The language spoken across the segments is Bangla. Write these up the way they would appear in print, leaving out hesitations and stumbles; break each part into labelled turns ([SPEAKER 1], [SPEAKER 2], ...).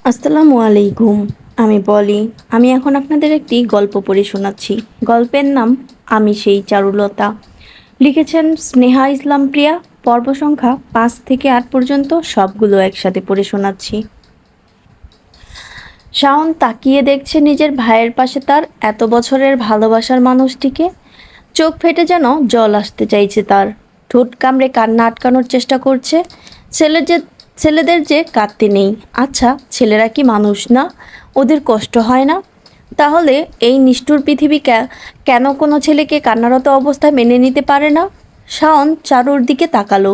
[SPEAKER 1] আসসালামু আলাইকুম। আমি বলি, আমি এখন আপনাদের একটি গল্প পড়ে শোনাচ্ছি। গল্পের নাম আমি সেই চারুলতা। লিখেছেন স্নেহা ইসলাম প্রিয়া। পর্ব সংখ্যা 5 থেকে 8 পর্যন্ত সবগুলো একসাথে পড়ে শোনাচ্ছি। শাওন তাকিয়ে দেখছে নিজের ভাইয়ের পাশে তার এত বছরের ভালোবাসার মানুষটিকে। চোখ ফেটে যেন জল আসতে চাইছে তার। ঠোঁট কামড়ে কান্না আটকানোর চেষ্টা করছে। ছেলে যে ছেলেদের যে কাঁদতে নেই। আচ্ছা, ছেলেরা কি মানুষ না? ওদের কষ্ট হয় না? তাহলে এই নিষ্ঠুর পৃথিবী কেন কোনো ছেলেকে কান্নারত অবস্থায় মেনে নিতে পারে না? শাওন চারুর দিকে তাকালো।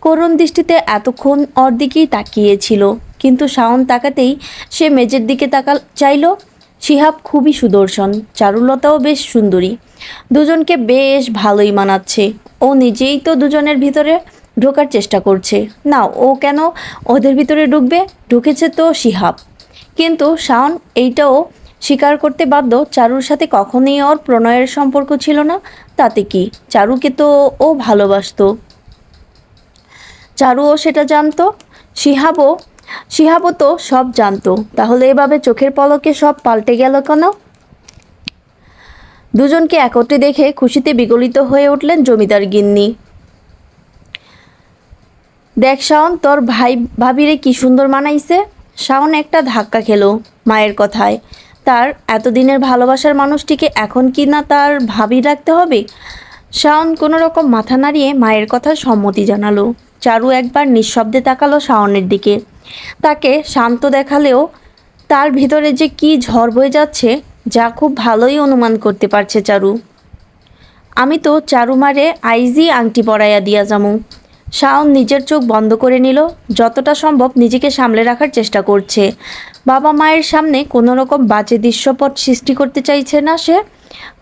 [SPEAKER 1] করুণ দৃষ্টিতে এতক্ষণ ওর দিকেই তাকিয়েছিল, কিন্তু শাওন তাকাতেই সে মেজের দিকে চাইল। শিহাব খুবই সুদর্শন, চারুলতাও বেশ সুন্দরী। দুজনকে বেশ ভালোই মানাচ্ছে। ও নিজেই তো দুজনের ভিতরে ঢোকার চেষ্টা করছে। না, ও কেন ওদের ভিতরে ঢুকবে? ঢুকেছে তো শিহাব। কিন্তু শাওন এইটাও স্বীকার করতে বাধ্য, চারুর সাথে কখনোই ওর প্রণয়ের সম্পর্ক ছিল না। তাতে কি, চারুকে তো ও ভালোবাসতো। চারুও সেটা জানতো। শিহাবও শিহাবও তো সব জানতো। তাহলে এভাবে চোখের পলকে সব পাল্টে গেল কেন? দুজনকে একত্রে দেখে খুশিতে বিগলিত হয়ে উঠলেন জমিদার গিন্নি। দেখ শাওন, তোর ভাবিরে কি সুন্দর মানাইছে। শাওন একটা ধাক্কা খেলো মায়ের কথায়। তার এতদিনের ভালোবাসার মানুষটিকে এখন কি না তার ভাবি রাখতে হবে? শাওন কোনো রকম মাথা নাড়িয়ে মায়ের কথায় সম্মতি জানালো। চারু একবার নিঃশব্দে তাকালো শাওনের দিকে। তাকে শান্ত দেখালেও তার ভিতরে যে কি ঝড় বয়ে যাচ্ছে, যা খুব ভালোই অনুমান করতে পারছে চারু। আমি তো চারু মারে আইজি আংটি পরাইয়া দিয়া যামু। শাওন নিজের চোখ বন্ধ করে নিল। যতটা সম্ভব নিজেকে সামলে রাখার চেষ্টা করছে। বাবা মায়ের সামনে কোনো রকম বাজে দৃশ্যপট সৃষ্টি করতে চাইছে না সে।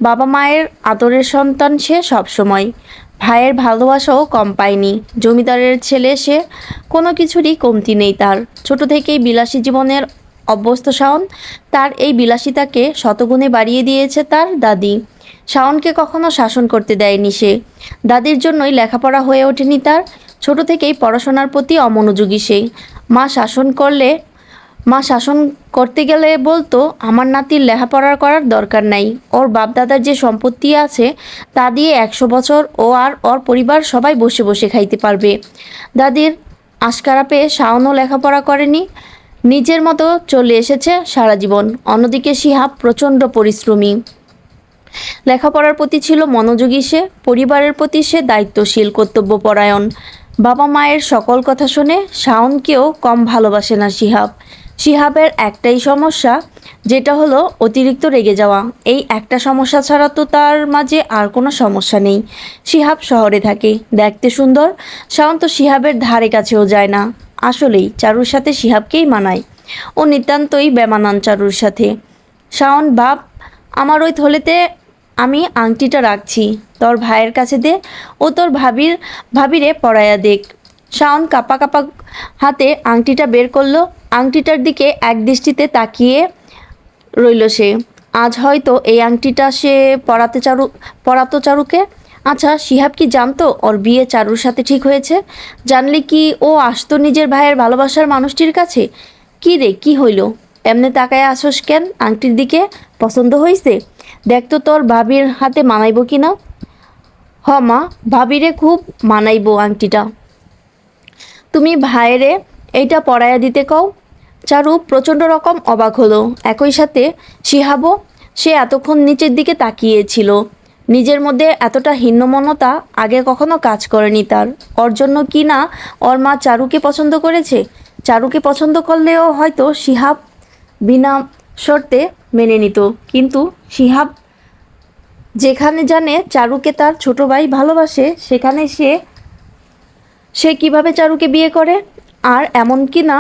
[SPEAKER 1] বাবা মায়ের আদরের সন্তান সে সবসময়। ভাইয়ের ভালোবাসাও কম পায়নি। জমিদারের ছেলে সে, কোনো কিছুরই কমতি নেই তার। ছোট থেকেই বিলাসী জীবনের অভ্যস্ত শাওন। তার এই বিলাসিতাকে শতগুণে বাড়িয়ে দিয়েছে তার দাদি। শাওনকে কখনো শাসন করতে দেয়নি সে। দাদির জন্যই লেখাপড়া হয়ে ওঠেনি তার। ছোট থেকেই পড়াশোনার প্রতি অমনোযোগী সে। মা শাসন করলে মা শাসন করতে গেলে বলতো, আমার নাতির লেখাপড়া করার দরকার নাই। ওর বাপদাদার যে সম্পত্তি আছে তা দিয়ে 100 বছর ও আর ওর পরিবার সবাই বসে বসে খাইতে পারবে। দাদির আশকারা পেয়ে শাওনও লেখাপড়া করেনি। নিজের মতো চলে এসেছে সারা জীবন। অন্যদিকে শিহাব প্রচণ্ড পরিশ্রমী। লেখাপড়ার প্রতি ছিল মনোযোগী সে। পরিবারের প্রতি সে দায়িত্বশীল, কর্তব্যপরায়ণ। বাবা মায়ের সকল কথা শুনে শাওনকেও কম ভালোবাসে না শিহাব। শিহাবের একটাই সমস্যা, যেটা হলো অতিরিক্ত রেগে যাওয়া। এই একটা সমস্যা ছাড়া তো তার মাঝে আর কোনো সমস্যা নেই। শিহাব শহরে থাকে, দেখতে সুন্দর। শাওন তো শিহাবের ধারে কাছেও যায় না। আসলেই চারুর সাথে শিহাবকেই মানায়। ও নিতান্তই বেমানান চারুর সাথে। শাওন, বাপ, আমার ওই থলেতে আমি আংটিটা রাখছি, তোর ভাইয়ের কাছে দে। ও তোর ভাবিরে পরাইয়া দেখ। শাওন কাপা কাপা হাতে আংটিটা বের করলো। আংটিটার দিকে এক দৃষ্টিতে তাকিয়ে রইল সে। আজ হয়তো এই আংটিটা সে পরাতো চারুকে। আচ্ছা, শিহাব কি জানতো ওর বিয়ে চারুর সাথে ঠিক হয়েছে? জানলে কি ও আসতো নিজের ভাইয়ের ভালোবাসার মানুষটির কাছে? কি রে, কি হইল? এমনি তাকায় আসোস কেন আংটির দিকে? পছন্দ হইছে? দেখতো তোর ভাবির হাতে মানাইবো কি না। হ মা, ভাবিরে খুব মানাইবো আংটিটা। তুমি ভাইরে এইটা পরাইয়া দিতে কও। চারু প্রচণ্ড রকম অবাক হলো। একই সাথে শিহাবও। সে এতক্ষণ নিচের দিকে তাকিয়েছিল। নিজের মধ্যে এতটা হীনমন্যতা আগে কখনো কাজ করেনি তার। ওর জন্য কি না ওর মা চারুকে পছন্দ করেছে। চারুকে পছন্দ করলেও হয়তো শিহাব বিনা শর্তে মেনে নিত। কিন্তু শিহাব যেখানে জানে চারুকে তার ছোট ভাই ভালোবাসে, সেখানে সে কিভাবে চারুকে বিয়ে করে? আর এমন কি না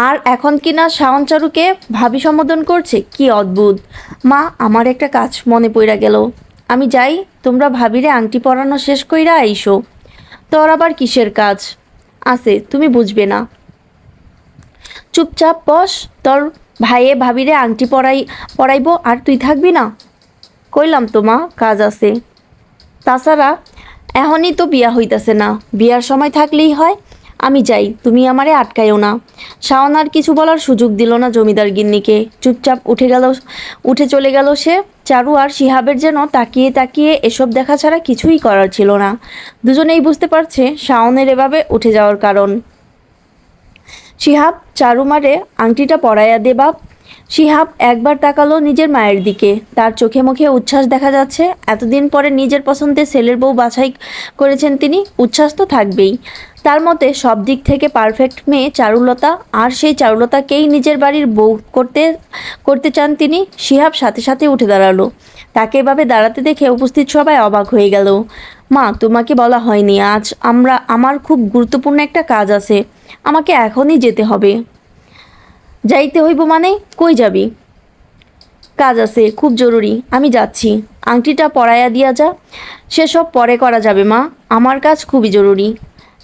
[SPEAKER 1] আর এখন কি না শাওন চারুকে ভাবি সম্বোধন করছে? কি অদ্ভুত। মা, আমার একটা কাজ মনে পইরা গেল। আমি যাই, তোমরা ভাবিরে আংটি পরানো শেষ কইরা আইসো। তোর আবার কিসের কাজ আছে তুমি বুঝবে না। চুপচাপ বস। তোর ভাইয়ে ভাবিরে আংটি পরাইবো আর তুই থাকবি না? কইলাম তো মা, কাজ আছে। তাছাড়া এখনই তো বিয়া হইতাছে না, বিয়ার সময় থাকলেই হয়। আমি যাই, তুমি আমারে আটকায়ও না। শাওন আর কিছু বলার সুযোগ দিল না জমিদার গিন্নিকে। চুপচাপ উঠে চলে গেল সে। চারু আর শিহাবের যেন তাকিয়ে তাকিয়ে এসব দেখা ছাড়া কিছুই করার ছিল না। দুজনেই বুঝতে পারছে শাওনের এভাবে উঠে যাওয়ার কারণ। শিহাব, চারু মারে আংটিটা পরাইয়া দে বাপ। শিহাব একবার তাকালো নিজের মায়ের দিকে। তার চোখে মুখে উচ্ছ্বাস দেখা যাচ্ছে। এতদিন পরে নিজের পছন্দের ছেলের বউ বাছাই করেছেন তিনি, উচ্ছ্বাস তো থাকবেই। তার মতে সব দিক থেকে পারফেক্ট মেয়ে চারুলতা, আর সেই চারুলতাকেই নিজের বাড়ির বউ করতে চান তিনি। শিহাব সাথে সাথে উঠে দাঁড়ালো। তাকে এভাবে দাঁড়াতে দেখে উপস্থিত সবাই অবাক হয়ে গেল। মা, তোমাকে বলা হয়নি আজ আমার খুব গুরুত্বপূর্ণ একটা কাজ আছে, আমাকে এখনই যেতে হবে। যাইতে হইব মানে? কই যাবি? কাজ আছে, খুব জরুরি, আমি যাচ্ছি। আংটিটা পরাইয়া দিয়া যা। সেসব পরে করা যাবে মা, আমার কাজ খুবই জরুরি।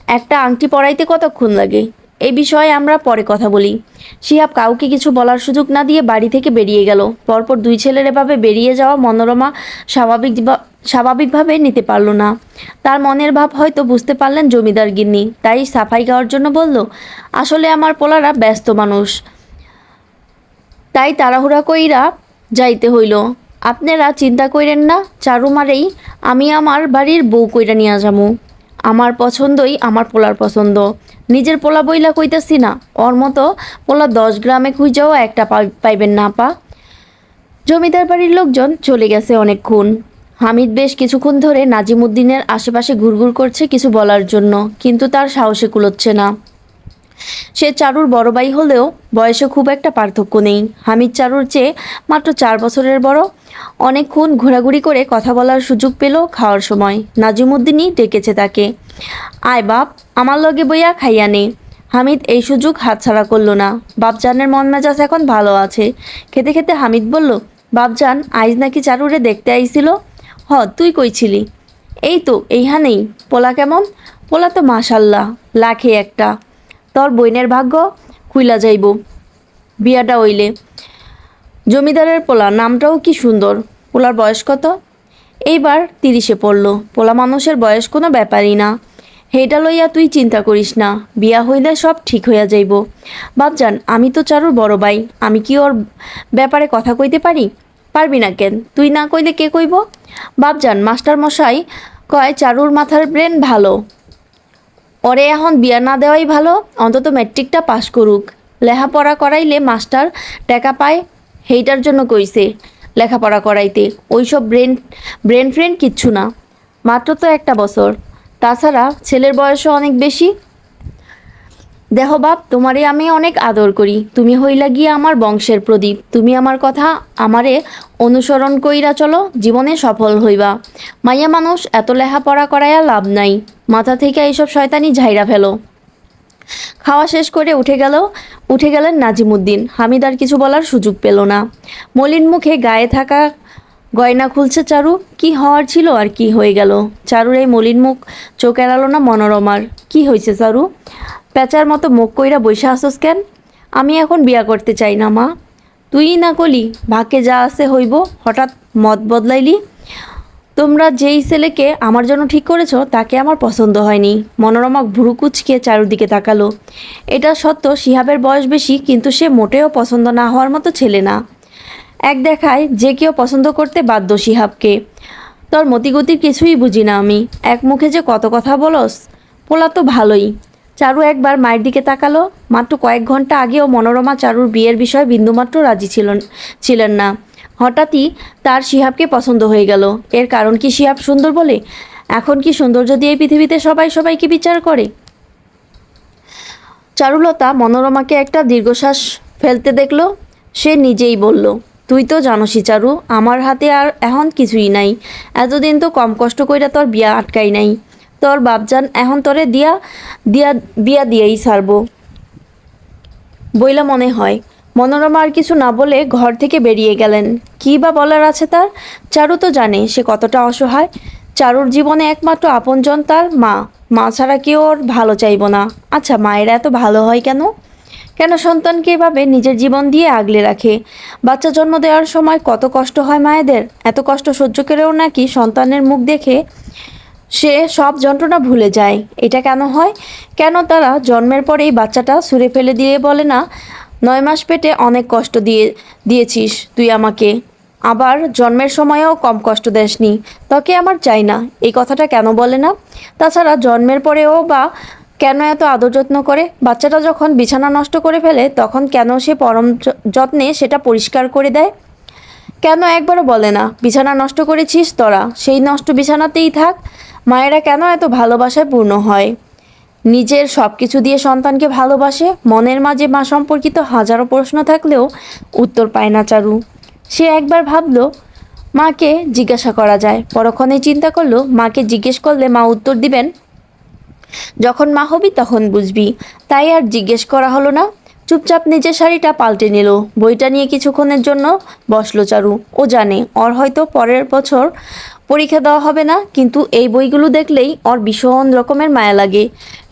[SPEAKER 1] একটা আংটি পরাইতে কতক্ষণ লাগে? এই বিষয়ে আমরা পরে কথা বলি। শিহাব কাউকে কিছু বলার সুযোগ না দিয়ে বাড়ি থেকে বেরিয়ে গেল। পরপর দুই ছেলের এভাবে বেরিয়ে যাওয়া মনোরমা স্বাভাবিকভাবে নিতে পারল না। তার মনের ভাব হয়তো বুঝতে পারলেন জমিদার গিন্নি, তাই সাফাই গাওয়ার জন্য বলল, আসলে আমার পোলারা ব্যস্ত মানুষ, তাই তাড়াহুড়া কইরা যাইতে হইল। আপনারা চিন্তা কইরেন না, চারুমারেই আমি আমার বাড়ির বউ কইরা নিয়া যামু। আমার পছন্দই আমার পোলার পছন্দ। নিজের পোলা বইলা কইতাছি না, ওর মতো পোলা 10 গ্রামে খুঁজাও একটা পাইবেন না পা। জমিদার বাড়ির লোকজন চলে গেছে অনেকক্ষণ। হামিদ বেশ কিছুক্ষণ ধরে নাজিমুদ্দিনের আশেপাশে ঘুরঘুর করছে কিছু বলার জন্য, কিন্তু তার সাহসে কুলোচ্ছে না। সে চারুর বড় ভাই হলেও বয়সে খুব একটা পার্থক্য নেই। হামিদ চারুর চেয়ে মাত্র 4 বছরের বড়। অনেকক্ষণ ঘোরাঘুরি করে কথা বলার সুযোগ পেল খাওয়ার সময়। নাজিমুদ্দিনই ডেকেছে তাকে, আয় বাপ, আমার লগে বইয়া খাইয়া নে। হামিদ এই সুযোগ হাতছাড়া করল না। বাপজানের মন মেজাজ এখন ভালো আছে। খেতে খেতে হামিদ বলল, বাপজান আইজ নাকি চারুরে দেখতে আইছিল? হ, তুই কইছিলি। এই তো এইখানেই। পোলা কেমন? পোলা তো মাশাল্লাহ, লাখে একটা। তোর বইনের ভাগ্য খুইলা যাইব বিয়াটা হইলে। জমিদারের পোলা, নামটাও কি সুন্দর। পোলার বয়স কত? এইবার 30-এ পড়ল। পোলা মানুষের বয়স কোনো ব্যাপারই না। হেইটা লইয়া তুই চিন্তা করিস না, বিয়া হইলে সব ঠিক হইয়া যাইব। বাপজান, আমি তো চারুর বড় ভাই, আমি কি ওর ব্যাপারে কথা কইতে পারি? পারবি না কেন? তুই না কইলে কে কইব? বাপজান, মাস্টার মশাই কয় চারুর মাথার ব্রেন ভালো, ওরে এখন বিয়া না দেওয়াই ভালো। অন্তত ম্যাট্রিকটা পাশ করুক। লেখাপড়া করাইলে মাস্টার টাকা পায়, হেইটার জন্য কইছে লেখাপড়া করাইতে। ওইসব ব্রেন ফ্রেন কিচ্ছু না। মাত্র তো 1 বছর। তাছাড়া ছেলের বয়সও অনেক বেশি। দেহ বাপ, তোমারে আমি অনেক আদর করি। তুমি হইলা গিয়া আমার বংশের প্রদীপ। তুমি আমার কথা আমারে অনুসরণ কইরা চলো, জীবনে সফল হইবা। মাইয়া মানুষ এত লেখাপড়া করাইয়া লাভ নাই। মাথা থেকে এইসব শয়তানি ঝাইরা ফেলো। খাওয়া শেষ করে উঠে গেলেন নাজিমুদ্দিন। হামিদ আর কিছু বলার সুযোগ পেল না। মলিন মুখে গায়ে থাকা গয়না খুলছে চারু। কি হওয়ার ছিল আর কি হয়ে গেল। চারুর এই মলিন মুখ চোখ এড়ালো না মনোরমার। কি হয়েছে চারু? পেঁচার মতো মুখ কইরা বইসা আসস কেন? আমি এখন বিয়া করতে চাই না মা। তুই না কলি ভাগ্যে যা আছে হইব, হঠাৎ মত বদলাইলি। তোমরা যেই ছেলেকে আমার জন্য ঠিক করেছো তাকে আমার পছন্দ হয়নি। মনোরমা ভুরু কুচকে চারুদিকে তাকালো। এটা সত্য, শিহাবের বয়স বেশি, কিন্তু সে মোটেও পছন্দ না হওয়ার মতো ছেলে না। এক দেখায় যে কেউ পছন্দ করতে বাধ্য শিহাবকে। তোর মতিগতির কিছুই বুঝি না আমি। এক মুখে যে কত কথা বলস। পোলা তো ভালোই। চারু একবার মায়ের দিকে তাকালো। মাত্র কয়েক ঘন্টা আগেও মনোরমা চারুর বিয়ের বিষয়ে বিন্দুমাত্র রাজি ছিলেন না। হঠাৎই তার শিহাবকে পছন্দ হয়ে গেল। এর কারণ কি শিহাব সুন্দর বলে? এখন কি সৌন্দর্য দিয়ে পৃথিবীতে সবাইকে বিচার করে? চারুলতা মনোরমাকে একটা দীর্ঘশ্বাস ফেলতে দেখলো। সে নিজেই বলল, তুই তো জানোসই চারু, আমার হাতে আর এখন কিছুই নাই। এতদিন তো কম কষ্ট কইরা তোর বিয়া আটকাই নাই। তোর বাপজান এখন তোরে বিয়া দিয়েই ছাড়বো বইলা মনে হয়। মনোরমা আর কিছু না বলে ঘর থেকে বেরিয়ে গেলেন। কী বা বলার আছে তার? চারু তো জানে সে কতটা অসহায়। চারুর জীবনে একমাত্র আপনজন তার মা। মা ছাড়া কেউ ওর ভালো চাইব না। আচ্ছা, মায়েরা এত ভালো হয় কেন? কেন সন্তানকে এভাবে নিজের জীবন দিয়ে আগলে রাখে? বাচ্চা জন্ম দেওয়ার সময় কত কষ্ট হয় মায়েদের। এত কষ্ট সহ্য করেও নাকি সন্তানের মুখ দেখে সে সব যন্ত্রণা ভুলে যায়। এটা কেন হয়? কেন তারা জন্মের পরেই বাচ্চাটা ছুঁড়ে ফেলে দিয়ে বলে না, 9 মাস পেটে অনেক কষ্ট দিয়েছিস তুই আমাকে, আবার জন্মের সময়ও কম কষ্ট দেসনি, তোকে আমার চাই না, এই কথাটা কেন বলে না? তাছাড়া জন্মের পরেও বা কেন এত আদর যত্ন করে? বাচ্চাটা যখন বিছানা নষ্ট করে ফেলে তখন কেন সে পরম যত্নে সেটা পরিষ্কার করে দেয়? কেন একবারও বলে না, বিছানা নষ্ট করেছিস তোরা, সেই নষ্ট বিছানাতেই থাক? মায়েরা কেন এত ভালোবাসায় পূর্ণ হয়? নিজের সব কিছু দিয়ে সন্তানকে ভালোবাসে। মনের মাঝে মা সম্পর্কিত হাজারো প্রশ্ন থাকলেও উত্তর পায় না চারু। সে একবার ভাবলো মাকে জিজ্ঞাসা করা যায়, পরক্ষণে চিন্তা করলো মাকে জিজ্ঞেস করলে মা উত্তর দিবেন, যখন মা হবি তখন বুঝবি। তাই আর জিজ্ঞেস করা হলো না। চুপচাপ নিজের শাড়িটা পাল্টে নিল, বইটা নিয়ে কিছুক্ষণের জন্য বসলো চারু। ও জানে ওর হয়তো পরের বছর পরীক্ষা দেওয়া হবে না, কিন্তু এই বইগুলো দেখলেই ওর ভীষণ রকমের মায়া লাগে।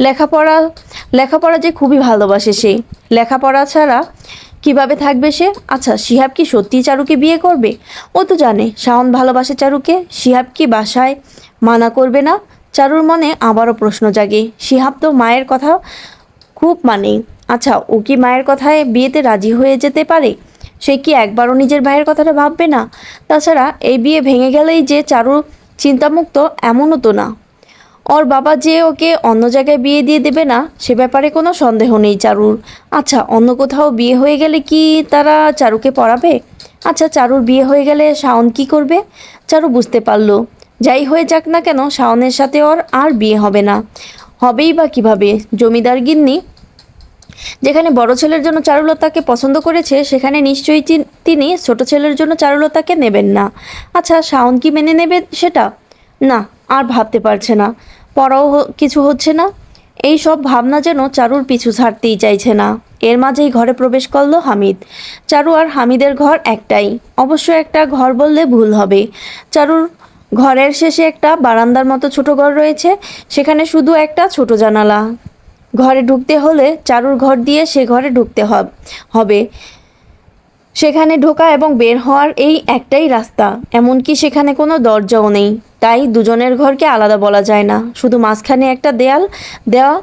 [SPEAKER 1] লেখাপড়া লেখাপড়া যে খুবই ভালোবাসে সে। লেখাপড়া ছাড়া কিভাবে থাকবে সে? আচ্ছা, শিহাব কি সত্যিই চারুকে বিয়ে করবে? ও তো জানে শাওন ভালোবাসে চারুকে। শিহাব কি বাসায় মানা করবে না? চারুর মনে আবারও প্রশ্ন জাগে। শিহাব তো মায়ের কথা খুব মানে। আচ্ছা, ও কি মায়ের কথায় বিয়েতে রাজি হয়ে যেতে পারে? সে কি একবারও নিজের ভাইয়ের কথাটা ভাববে না? তাছাড়া এই বিয়ে ভেঙে গেলেই যে চারু চিন্তামুক্ত এমনও তো না। ওর বাবা যে ওকে অন্য জায়গায় বিয়ে দিয়ে দেবে না সে ব্যাপারে কোনো সন্দেহ নেই চারুর। আচ্ছা, অন্য কোথাও বিয়ে হয়ে গেলে কি তারা চারুকে পড়াবে? আচ্ছা, চারুর বিয়ে হয়ে গেলে শাওন কি করবে? চারু বুঝতে পারলো, যাই হয়ে যাক না কেন শাওনের সাথে ওর আর বিয়ে হবে না। হবেই বা কিভাবে? জমিদার গিন্নি যেখানে বড় ছেলের জন্য চারুলতাকে পছন্দ করেছে সেখানে নিশ্চয়ই তিনি ছোট ছেলের জন্য চারুলতাকে নেবেন না। আচ্ছা, শাওন কি মেনে নেবে সেটা? না, আর ভাবতে পারছে না। পড়াও কিছু হচ্ছে না। এই সব ভাবনা যেন চারুর পিছু ছাড়তেই চাইছে না। এর মাঝেই ঘরে প্রবেশ করলো হামিদ। চারু আর হামিদের ঘর একটাই, অবশ্য একটা ঘর বললে ভুল হবে। চারুর ঘরের শেষে একটা বারান্দার মতো ছোট ঘর রয়েছে, সেখানে শুধু একটা ছোট জানালা। ঘরে ঢুকতে হলে চারুর ঘর দিয়ে সে ঘরে ঢুকতে হবে। সেখানে ঢোকা এবং বের হওয়ার এই একটাই রাস্তা, এমনকি সেখানে কোনো দরজাও নেই। তাই দুজনের ঘরকে আলাদা বলা যায় না, শুধু মাঝখানে একটা দেয়াল দেওয়া,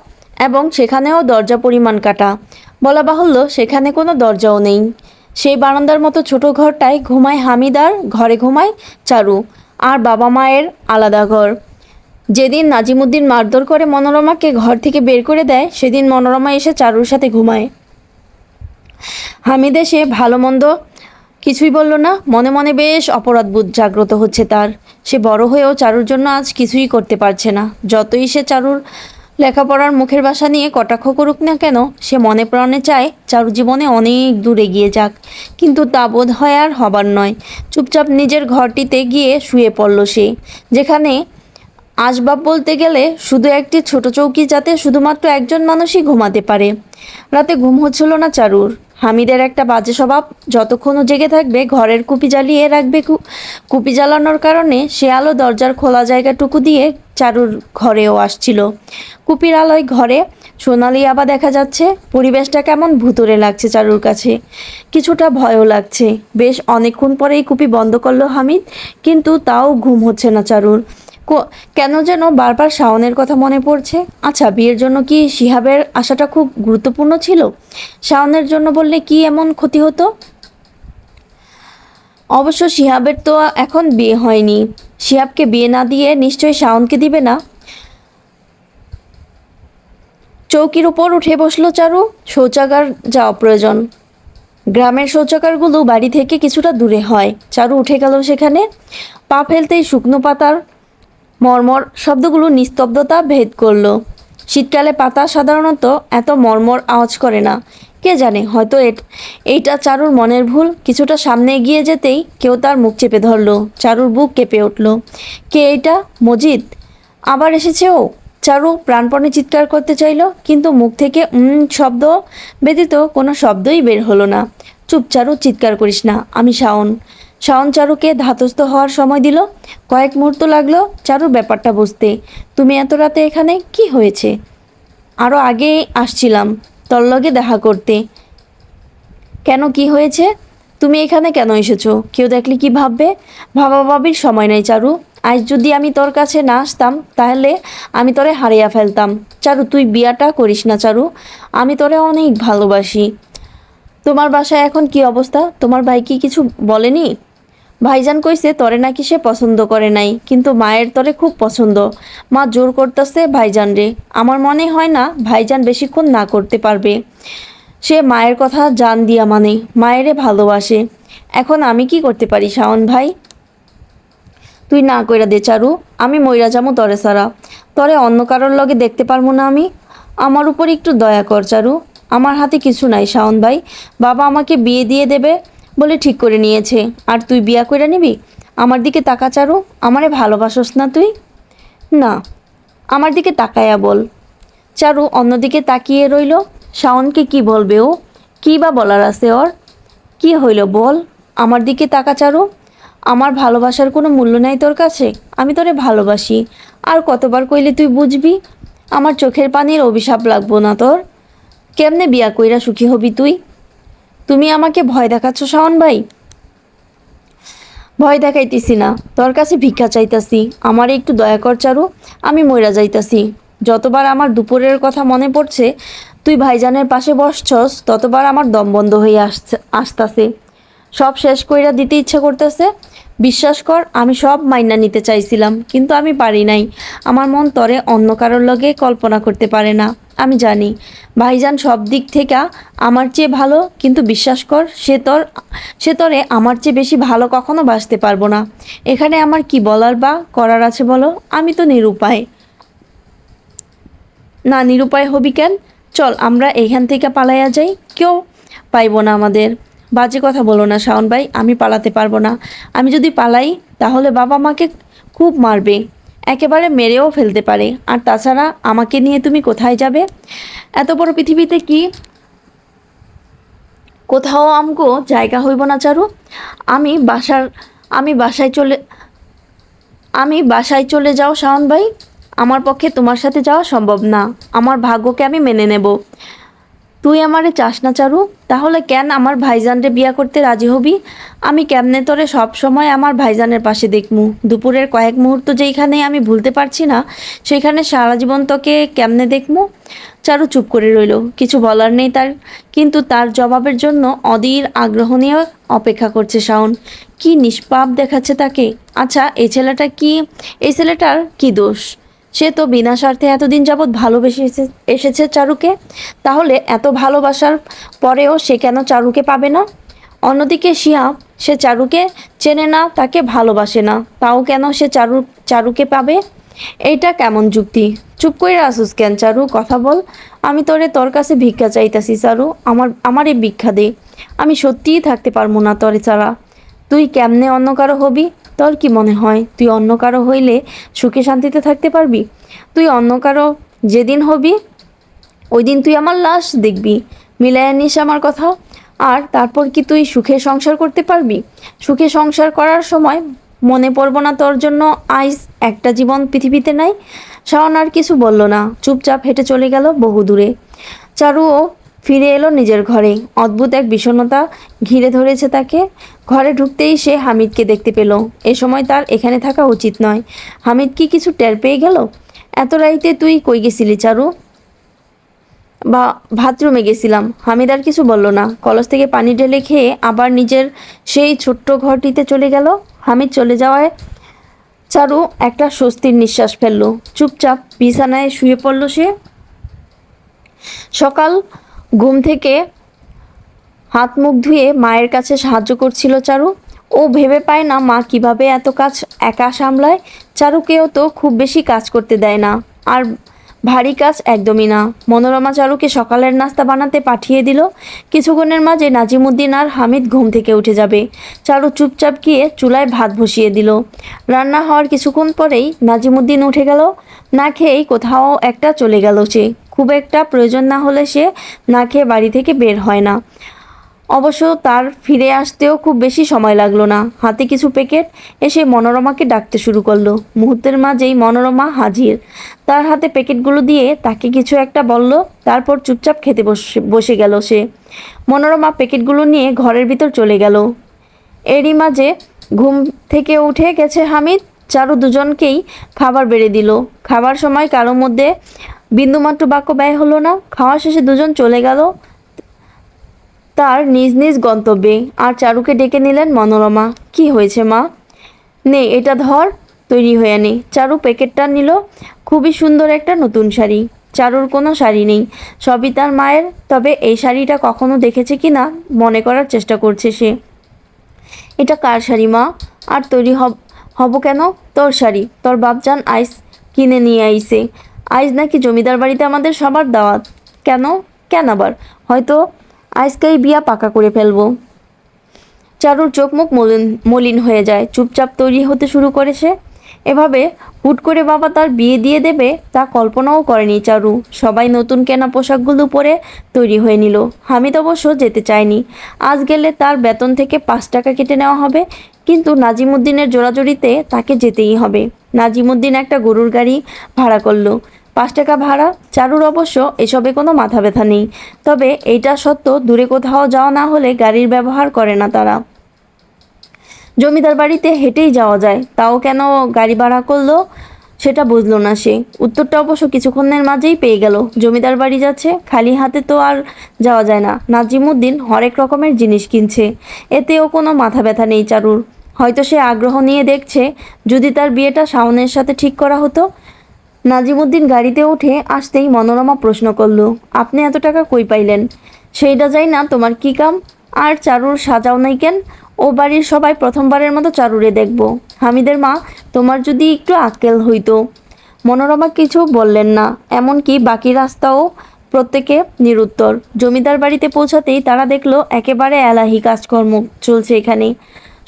[SPEAKER 1] এবং সেখানেও দরজা পরিমাণ কাটা। বলা বাহুল্য সেখানে কোনো দরজাও নেই। সেই বারান্দার মতো ছোট ঘরটায় ঘুমায় হামিদ, আর ঘরে ঘুমায় চারু। আর বাবা মায়ের আলাদা ঘর। যেদিন নাজিমুদ্দিন মারধর করে মনোরমাকে ঘর থেকে বের করে দেয় সেদিন মনোরমা এসে চারুর সাথে ঘুমায়। হামিদ এসে ভালো মন্দ কিছুই বলল না। মনে মনে বেশ অপরাধবোধ জাগ্রত হচ্ছে তার। সে বড় হয়েও চারুর জন্য আজ কিছুই করতে পারছে না। যতই সে চারুর লেখাপড়ার মুখের ভাষা নিয়ে কটাক্ষ করুক না কেন, সে মনে প্রাণে চায় চারু জীবনে অনেক দূর এগিয়ে যাক, কিন্তু তা বোধ হয় আর হবার নয়। চুপচাপ নিজের ঘরটিতে গিয়ে শুয়ে পড়ল সে, যেখানে আসবাব বলতে গেলে শুধু একটি ছোট চৌকি, যাতে শুধুমাত্র একজন মানুষই ঘুমাতে পারে। রাতে ঘুম হচ্ছিল না চারুর। হামিদের একটা বাজে স্বভাব, যতক্ষণ জেগে থাকবে ঘরের কুপি জ্বালিয়ে রাখবে। কুপি জ্বালানোর কারণে সে আলো দরজার খোলা জায়গাটুকু দিয়ে চারুর ঘরেও আসছিল। কুপির আলোয় ঘরে সোনালি আবা দেখা যাচ্ছে। পরিবেশটা কেমন ভুতুরে লাগছে চারুর কাছে, কিছুটা ভয়ও লাগছে। বেশ অনেকক্ষণ পরেই কুপি বন্ধ করলো হামিদ, কিন্তু তাও ঘুম হচ্ছে না চারুর। কেন যেন বারবার শাওনের কথা মনে পড়ছে। আচ্ছা, বিয়ের জন্য কি শিহাবের আশাটা খুব গুরুত্বপূর্ণ ছিল? শাওনের জন্য বললে কি এমন ক্ষতি হতো? অবশ্য শিহাবের তো এখন বিয়ে হয়নি। শিহাবকে বিয়ে না দিয়ে নিশ্চয়ই শাওনকে দিবে না। চৌকির উপর উঠে বসলো চারু। শৌচাগার যাওয়া প্রয়োজন। গ্রামের শৌচাগারগুলো বাড়ি থেকে কিছুটা দূরে হয়। চারু উঠে গেল সেখানে। পা ফেলতেই শুকনো পাতার মর্মর শব্দগুলো নিস্তব্ধতা ভেদ করলো। শীতকালে পাতা সাধারণত এত মর্মর আওয়াজ করে না। কে জানে, হয়তো এইটা চারুর মনের ভুল। কিছুটা সামনে এগিয়ে যেতেই কেউ তার মুখ চেপে ধরলো। চারুর বুক কেঁপে উঠল। কে এটা? মজিদ? আবার এসেছে ও? চারু প্রাণপণে চিৎকার করতে চাইল, কিন্তু মুখ থেকে শব্দ ব্যতীত কোনো শব্দই বের হলো না। চুপ চারু, চিৎকার করিস না, আমি শাওন। শাওন চারুকে ধাতস্থ হওয়ার সময় দিল। কয়েক মুহূর্ত লাগলো চারুর ব্যাপারটা বুঝতে। তুমি এত রাতে এখানে? কি হয়েছে? আরও আগে আসছিলাম তোর লগে দেখা করতে। কেন, কি হয়েছে? তুমি এখানে কেন এসেছো? কেউ দেখলে কি ভাববে? ভাবাভাবির সময় নেই চারু। আজ যদি আমি তোর কাছে না আসতাম তাহলে আমি তোরে হারিয়ে ফেলতাম। চারু, তুই বিয়াটা করিস না চারু, আমি তোরে অনেক ভালোবাসি। তোমার বাসায় এখন কি অবস্থা? তোমার ভাই কি কিছু বলেনি? ভাইজান কইছে তরে নাকি সে পছন্দ করে নাই, কিন্তু মায়ের তরে খুব পছন্দ। মা জোর করতেছে ভাইজান রে। আমার মনে হয় না ভাইজান বেশিক্ষণ না করতে পারবে। সে মায়ের কথা জান দিয়া মানে মায়েরে ভালোবাসে। এখন আমি কি করতে পারি শাওন ভাই? তুই না কইরা দে চারু, আমি মইরা যামু তরে সারা। তরে অন্য কারোর লগে দেখতে পারবো না আমি। আমার উপর একটু দয়া কর চারু, আমার হাতে কিছু নাই শাওন ভাই। বাবা আমাকে বিয়ে দিয়ে দেবে বলে ঠিক করে নিয়েছে, আর তুই বিয়া কইরা নিবি? আমার দিকে তাকা চারু, আমারে ভালোবাসোস না তুই? না, আমার দিকে তাকায়া বল। চারু অন্যদিকে তাকিয়ে রইল। শাওনকে কি বলবে ও? কী বা বলার আছে ওর? কি হইল বল, আমার দিকে তাকা চারু। আমার ভালোবাসার কোনো মূল্য নাই তোর কাছে? আমি তোরে ভালোবাসি, আর কতবার কইলে তুই বুঝবি? আমার চোখের পানির অভিশাপ লাগবো না তোর? কেমনে বিয়া কইরা সুখী হবি তুই? তুমি আমাকে ভয় দেখাচ্ছ শাওন ভাই? ভয় দেখাইতেছি না, তোর কাছে ভিক্ষা চাইতাছি। আমারে একটু দয়া কর চারু, আমি মইরা যাইতাছি। যতবার আমার দুপুরের কথা মনে পড়ছে তুই ভাইজানের পাশে বসছস, ততবার আমার দম বন্ধ হয়ে আসতাছে। সব শেষ কইরা দিতে ইচ্ছা করতেছে। বিশ্বাস কর, আমি সব মাইনা নিতে চাইছিলাম, কিন্তু আমি পারি নাই। আমার মন তরে অন্য কারোর লগে কল্পনা করতে পারে না। আমি জানি ভাইজান সব দিক থেকে আমার চেয়ে ভালো, কিন্তু বিশ্বাস কর, সে তরে আমার চেয়ে বেশি ভালো কখনো বাসতে পারবো না। এখানে আমার কি বলার বা করার আছে বলো? আমি তো নিরুপায়। না, নিরুপায় হবি কেন? চল আমরা এইখান থেকে পালাইয়া যাই, কেউ পাইব না আমাদের। বাজে কথা বলো না শাওন ভাই, আমি পালাতে পারবো না। আমি যদি পালাই তাহলে বাবা আমাকে খুব মারবে, একেবারে মেরেও ফেলতে পারে। আর তাছাড়া আমাকে নিয়ে তুমি কোথায় যাবে? এত বড় পৃথিবীতে কি কোথাও আমগো জায়গা হইব না চারু? আমি বাসার আমি বাসায় চলে আমি বাসায় চলে যাও শাওন ভাই। আমার পক্ষে তোমার সাথে যাওয়া সম্ভব না। আমার ভাগ্যকে আমি মেনে নেব। তুই আমারে চাস না চারু, তাহলে কেন আমার ভাইজানরে বিয়া করতে রাজি হবি? আমি কেমনে তোরে সব সময় আমার ভাইজানের পাশে দেখমু? দুপুরের কয়েক মুহূর্ত যেইখানে আমি ভুলতে পারছি না, সেইখানে সারা জীবন তোকে কেমনে দেখমু? চারু চুপ করে রইল, কিছু বলার নেই তার। কিন্তু তার জবাবের জন্য অধীর আগ্রহ নিয়ে অপেক্ষা করছে শাওন। কি নিষ্পাপ দেখাচ্ছে তাকে। আচ্ছা, এই ছেলেটার কি দোষ? সে তো বিনা স্বার্থে এতদিন যাবৎ ভালোবেসে এসেছে চারুকে। তাহলে এত ভালোবাসার পরেও সে কেন চারুকে পাবে না? অন্যদিকে শিহাব, সে চারুকে চেনে না, তাকে ভালোবাসে না, তাও কেন সে চারুকে পাবে? এইটা কেমন যুক্তি? চুপ কইরা আসুস কেন চারু, কথা বল। আমি তোর কাছে ভিক্ষা চাইতাছি চারু, আমারে ভিক্ষা দে। আমি সত্যিই থাকতে পারবো না তোরে ছাড়া। তুই কেমনে অন্য কারো হবি? তোর কি মনে হয় তুই অন্য কারো হইলে সুখে শান্তিতে থাকতে পারবি? তুই অন্য কারো যেদিন হবি, ওই দিন তুই আমার লাশ দেখবি। মিলাইয়া নিস আমার কথা। আর তারপর কি তুই সুখে সংসার করতে পারবি? সুখে সংসার করার সময় মনে পড়বো না তোর জন্য আইস একটা জীবন পৃথিবীতে নাই? শাওন আর কিছু বলল না, চুপচাপ হেঁটে চলে গেল বহু দূরে। চারুও ফিরে এলো নিজের ঘরে। অদ্ভুত এক বিষণ্ণতা ঘিরে ধরেছে তাকে। ঘরে ঢুকতেই সে হামিদকে দেখতে পেল। এ সময় তার এখানে থাকা উচিত নয়। হামিদ কি কিছু টের পেয়ে গেল? এত রাইতে তুই কই গেছিলি চারু? বা বাথরুমে গেছিলাম। হামিদ আর কিছু বলল না। কলস থেকে পানি ঢেলে খেয়ে আবার নিজের সেই ছোট্ট ঘরটিতে চলে গেল। হামিদ চলে যাওয়ায় চারু একটা স্বস্তির নিঃশ্বাস ফেলল। চুপচাপ বিছানায় শুয়ে পড়ল সে। সকাল ঘুম থেকে হাত মুখ ধুয়ে মায়ের কাছে সাহায্য করছিল চারু। ও ভেবে পায় না মা কিভাবে এত কাজ একা সামলায়। চারুকেও তো খুব বেশি কাজ করতে দেয় না, আর ভারী কাজ একদমই না। মনোরমা চারুকে সকালের নাস্তা বানাতে পাঠিয়ে দিল। কিছুক্ষণের মাঝে নাজিমুদ্দিন আর হামিদ ঘুম থেকে উঠে যাবে। চারু চুপচাপ গিয়ে চুলায় ভাত বসিয়ে দিল। রান্না হওয়ার কিছুক্ষণ পরেই নাজিমুদ্দিন উঠে গেল। না খেয়েই কোথাও একটা চলে গেল সে। খুব একটা প্রয়োজন না হলে সে না খেয়ে বাড়ি থেকে বের হয় না। অবশ্য তার ফিরে আসতেও খুব বেশি সময় লাগলো না। হাতে কিছু প্যাকেট এসে মনোরমাকে ডাকতে শুরু করলো। মুহূর্তের মাঝেই মনোরমা হাজির। তার হাতে প্যাকেটগুলো দিয়ে তাকে কিছু একটা বলল, তারপর চুপচাপ খেতে বসে গেল সে। মনোরমা প্যাকেটগুলো নিয়ে ঘরের ভিতর চলে গেল। এরই মাঝে ঘুম থেকে উঠে গেছে হামিদ। চারু দুজনকেই খাবার বেড়ে দিল। খাবার সময় কারোর মধ্যে বিন্দুমাত্র বাক্য ব্যয় হলো না। খাওয়া শেষে দুজন চলে গেল তার নিজ নিজ গন্তব্যে। আর চারুকে ডেকে নিলেন মনোরমা। কি হয়েছে মা? নে এটা ধর, তৈরি হয়ে নে। চারু প্যাকেটটা নিল। খুবই সুন্দর একটা নতুন শাড়ি। চারুর কোনো শাড়ি নেই, সবই তার মায়ের। তবে এই শাড়িটা কখনো দেখেছে কি না মনে করার চেষ্টা করছে সে। এটা কার শাড়ি মা? আর তৈরি হব কেন? তোর শাড়ি। তোর বাপজান আইস কিনে নিয়ে আইসে। আইজ নাকি জমিদার বাড়িতে আমাদের সবার দাওয়াত। কেন? কেন আবার? হয়তো আজকেই বিয়া পাকা করে ফেলবো। চারুর চোখ মুখ মলিন হয়ে যায়। চুপচাপ তৈরি হতে শুরু করেছে। এভাবে হুট করে বাবা তার বিয়ে দিয়ে দেবে তা কল্পনাও করেনি চারু। সবাই নতুন কেনা পোশাকগুলো পরে তৈরি হয়ে নিল। হামিদ অবশ্য যেতে চায়নি। আজ গেলে তার বেতন থেকে 5 টাকা কেটে নেওয়া হবে, কিন্তু নাজিমুদ্দিনের জোরাজুরিতে তাকে যেতেই হবে। নাজিমুদ্দিন একটা গরুর গাড়ি ভাড়া করলো। 5 টাকা ভাড়া। চারুর অবশ্য এসবে কোনো মাথা ব্যথা নেই। তবে এইটা সত্য, দূরে কোথাও যাওয়া না হলে গাড়ির ব্যবহার করে না তারা। জমিদার বাড়িতে হেঁটেই যাওয়া যায়, তাও কেন গাড়ি ভাড়া করলো সেটা বুঝলো না সে। উত্তরটা অবশ্য কিছুক্ষণের মাঝেই পেয়ে গেল। জমিদার বাড়ি যাচ্ছে, খালি হাতে তো আর যাওয়া যায় না। নাজিমুদ্দিন হরেক রকমের জিনিস কিনছে, এতেও কোনো মাথা ব্যথা নেই চারুর। হয়তো সে আগ্রহ নিয়ে দেখছে যদি তার বিয়েটা শাওনের সাথে ঠিক করা হতো। নাজিমুদ্দিন গাড়িতে উঠে আসতেই মনোরমা প্রশ্ন করল, আপনি এত টাকা কই পাইলেন? সেইটা যাই না, তোমার কি কাম? আর চারুর সাজাও নাই কেন? ও বাড়ির সবাই প্রথমবারের মতো চারুরে দেখব। হামিদের মা, তোমার যদি একটু আক্কেল হইতো। মনোরমা কিছু বললেন না, এমনকি বাকি রাস্তাও প্রত্যেকে নিরুত্তর। জমিদার বাড়িতে পৌঁছাতেই তারা দেখলো একেবারে এলাহি কাজকর্ম চলছে এখানে।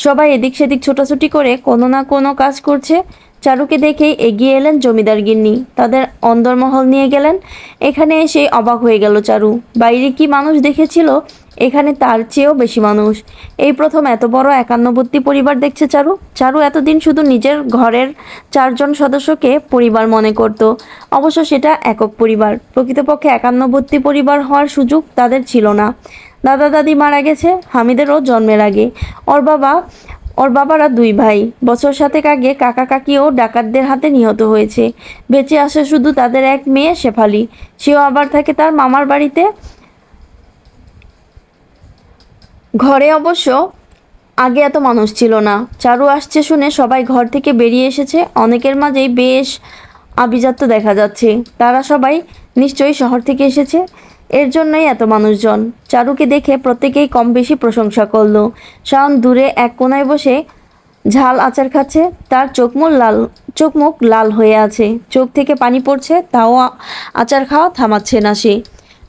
[SPEAKER 1] সবাই এদিক সেদিক ছোটাছুটি করে কোনো না কোনো কাজ করছে। চারুকে দেখেই এগিয়ে এলেন জমিদার গিন্নি, তাদের অন্দরমহল নিয়ে গেলেন। এখানে এসে অবাক হয়ে গেল চারু। বাইরে কি মানুষ দেখেছিল, এখানে তার চেয়েও বেশি মানুষ। এই প্রথম এত বড় একান্নবর্তী পরিবার দেখছে চারু। চারু এতদিন শুধু নিজের ঘরের 4 জন সদস্যকে পরিবার মনে করত। অবশ্য সেটা একক পরিবার। প্রকৃতপক্ষে একান্নবর্তী পরিবার হওয়ার সুযোগ তাদের ছিল না। দাদা দাদি মারা গেছে হামিদেরও জন্মের আগে। ওর বাবারা 2 ভাই। বছর 7 আগে কাকা কাকিও ডাকাতদের হাতে নিহত হয়েছে। বেঁচে আসে শুধু তাদের এক মেয়ে শেফালি। সেও আবার থাকে তার মামার বাড়িতে। ঘরে অবশ্য আগে এত মানুষ ছিল না। চারু আসছে শুনে সবাই ঘর থেকে বেরিয়ে এসেছে। অনেকের মাঝেই বেশ আভিজাত্য দেখা যাচ্ছে। তারা সবাই নিশ্চয়ই শহর থেকে এসেছে, এর জন্যই এত মানুষজন। চারুকে দেখে প্রত্যেকেই কম বেশি প্রশংসা করলো। শাওন দূরে এক কোনায় বসে ঝাল আচার খাচ্ছে। তার চোখ মুখ লাল হয়ে আছে, চোখ থেকে পানি পড়ছে, তাও আচার খাওয়া থামাচ্ছে না সে।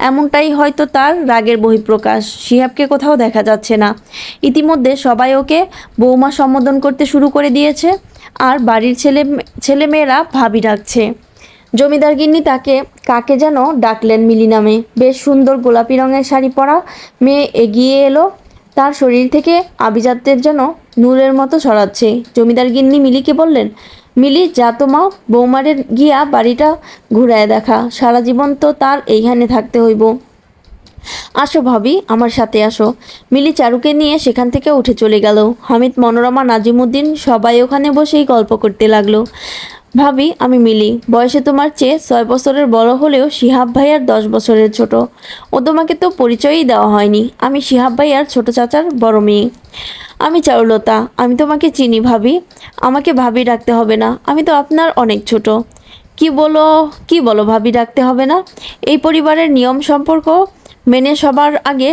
[SPEAKER 1] এমনটাই হয়তো তার রাগের বহিঃপ্রকাশ। শিহাবকে কোথাও দেখা যাচ্ছে না। ইতিমধ্যে সবাই ওকে বৌমা সম্বোধন করতে শুরু করে দিয়েছে, আর বাড়ির ছেলেমেয়েরা ভাবি ডাকছে। জমিদার গিন্নি তাকে কাকে যেন ডাকলেন মিলি নামে। বেশ সুন্দর গোলাপি রঙের শাড়ি পরা মেয়ে এগিয়ে এলো। তার শরীর থেকে আভিজাত্যের যেন নূরের মতো ছড়াচ্ছে। জমিদার গিন্নি মিলিকে বললেন, মিলি যা তো মা, বৌমারের গিয়া বাড়িটা ঘুরায় দেখা। সারা জীবন তো তার এইখানে থাকতে হইব। আসো ভাবি, আমার সাথে আসো। মিলি চারুকে নিয়ে সেখান থেকে উঠে চলে গেল। হামিদ, মনোরমা, নাজিমুদ্দিন সবাই ওখানে বসেই গল্প করতে লাগলো। ভাবি, আমি মিলি। বয়সে তোমার চেয়ে 6 বছরের বড় হলেও শিহাব ভাইয়ার 10 বছরের ছোট। ও তোমাকে তো পরিচয়ই দেওয়া হয়নি। আমি শিহাব ভাইয়ার ছোট চাচার বড় মেয়ে। আমি চারুলতা। আমি তোমাকে চিনি ভাবি। আমাকে ভাবি ডাকতে হবে না, আমি তো আপনার অনেক ছোট। কি বলো ভাবি ডাকতে হবে না? এই পরিবারের নিয়ম সম্পর্ক মেনে সবার আগে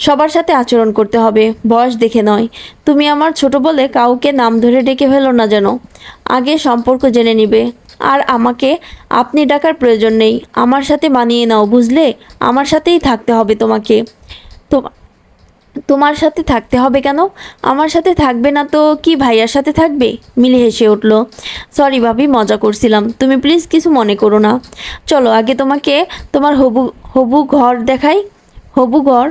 [SPEAKER 1] সবার সাথে আচরণ করতে হবে, বয়স দেখে নয়। তুমি আমার ছোট বলে কাউকে নাম ধরে ডেকে ফেলো না যেন। আগে সম্পর্ক জেনে নিবে। আর আমাকে আপনি ডাকার প্রয়োজন নেই। আমার সাথে মানিয়ে নাও, বুঝলে? আমার সাথেই থাকতে হবে তোমাকে। তো তোমার সাথে থাকতে হবে কেন? আমার সাথে থাকবে না তো কি ভাইয়ার সাথে থাকবে? মিলে হেসে উঠল। সরি ভাবি, মজা করছিলাম, তুমি প্লিজ কিছু মনে করো না। চলো আগে তোমাকে তোমার হবু হবু ঘর দেখাই। হবু ঘর?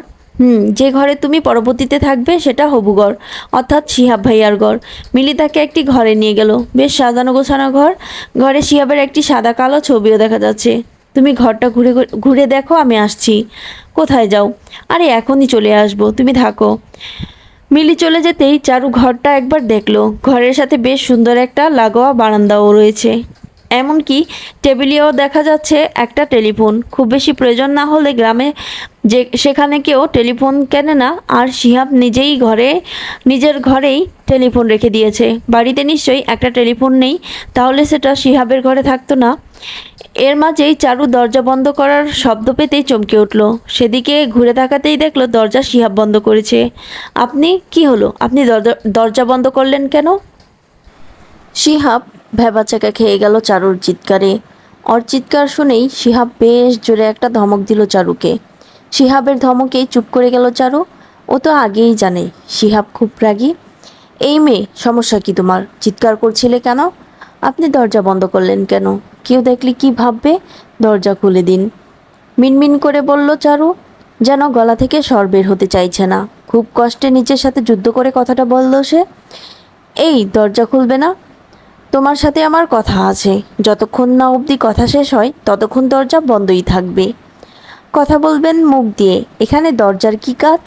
[SPEAKER 1] যে ঘরে তুমি পরবর্তীতে থাকবে সেটা হবু ঘর, অর্থাৎ শিহাব ভাইয়ার ঘর। মিলি তাকে একটি ঘরে নিয়ে গেল। বেশ সাজানো গোছানো ঘর। ঘরে শিহাবের একটি সাদা কালো ছবিও দেখা যাচ্ছে। তুমি ঘরটা ঘুরে ঘুরে দেখো, আমি আসছি। কোথায় যাও? আরে এখনই চলে আসবো, তুমি থাকো। মিলি চলে যেতেই চারু ঘরটা একবার দেখলো। ঘরের সাথে বেশ সুন্দর একটা লাগোয়া বারান্দাও রয়েছে, এমনকি টেবিলেও দেখা যাচ্ছে একটা টেলিফোন। খুব বেশি প্রয়োজন না হলে গ্রামে যে সেখানে কেউ টেলিফোন কেনে না, আর শিহাব নিজের ঘরেই টেলিফোন রেখে দিয়েছে। বাড়িতে নিশ্চয়ই একটা টেলিফোন নেই, তাহলে সেটা শিহাবের ঘরে থাকতো না। এর মাঝেই চারু দরজা বন্ধ করার শব্দ পেতেই চমকে উঠল। সেদিকে ঘুরে তাকাতেই দেখলো দরজা শিহাব বন্ধ করেছে। আপনি কি হলো, আপনি দরজা বন্ধ করলেন কেন? শিহাব ভ্যাবাচাকা খেয়ে গেল চারুর চিৎকারে। ওর চিৎকার শুনেই শিহাব বেশ জোরে একটা ধমক দিল চারুকে। শিহাবের ধমকেই চুপ করে গেল চারু। ও তো আগেই জানে শিহাব খুব রাগী। এই মেয়ে, সমস্যা কি তোমার? চিৎকার করছিলে কেন? আপনি দরজা বন্ধ করলেন কেন? কেউ দেখলে কি ভাববে? দরজা খুলে দিন, মিনমিন করে বলল চারু, যেন গলা থেকে স্বর বের হতে চাইছে না। খুব কষ্টে নিজের সাথে যুদ্ধ করে কথাটা বলল সে। এই, দরজা খুলবে না? তোমার সাথে আমার কথা আছে। যতক্ষণ না অবধি কথা শেষ হয় ততক্ষণ দরজা বন্ধই থাকবে। কথা বলবেন মুখ দিয়ে, এখানে দরজার কি কাজ?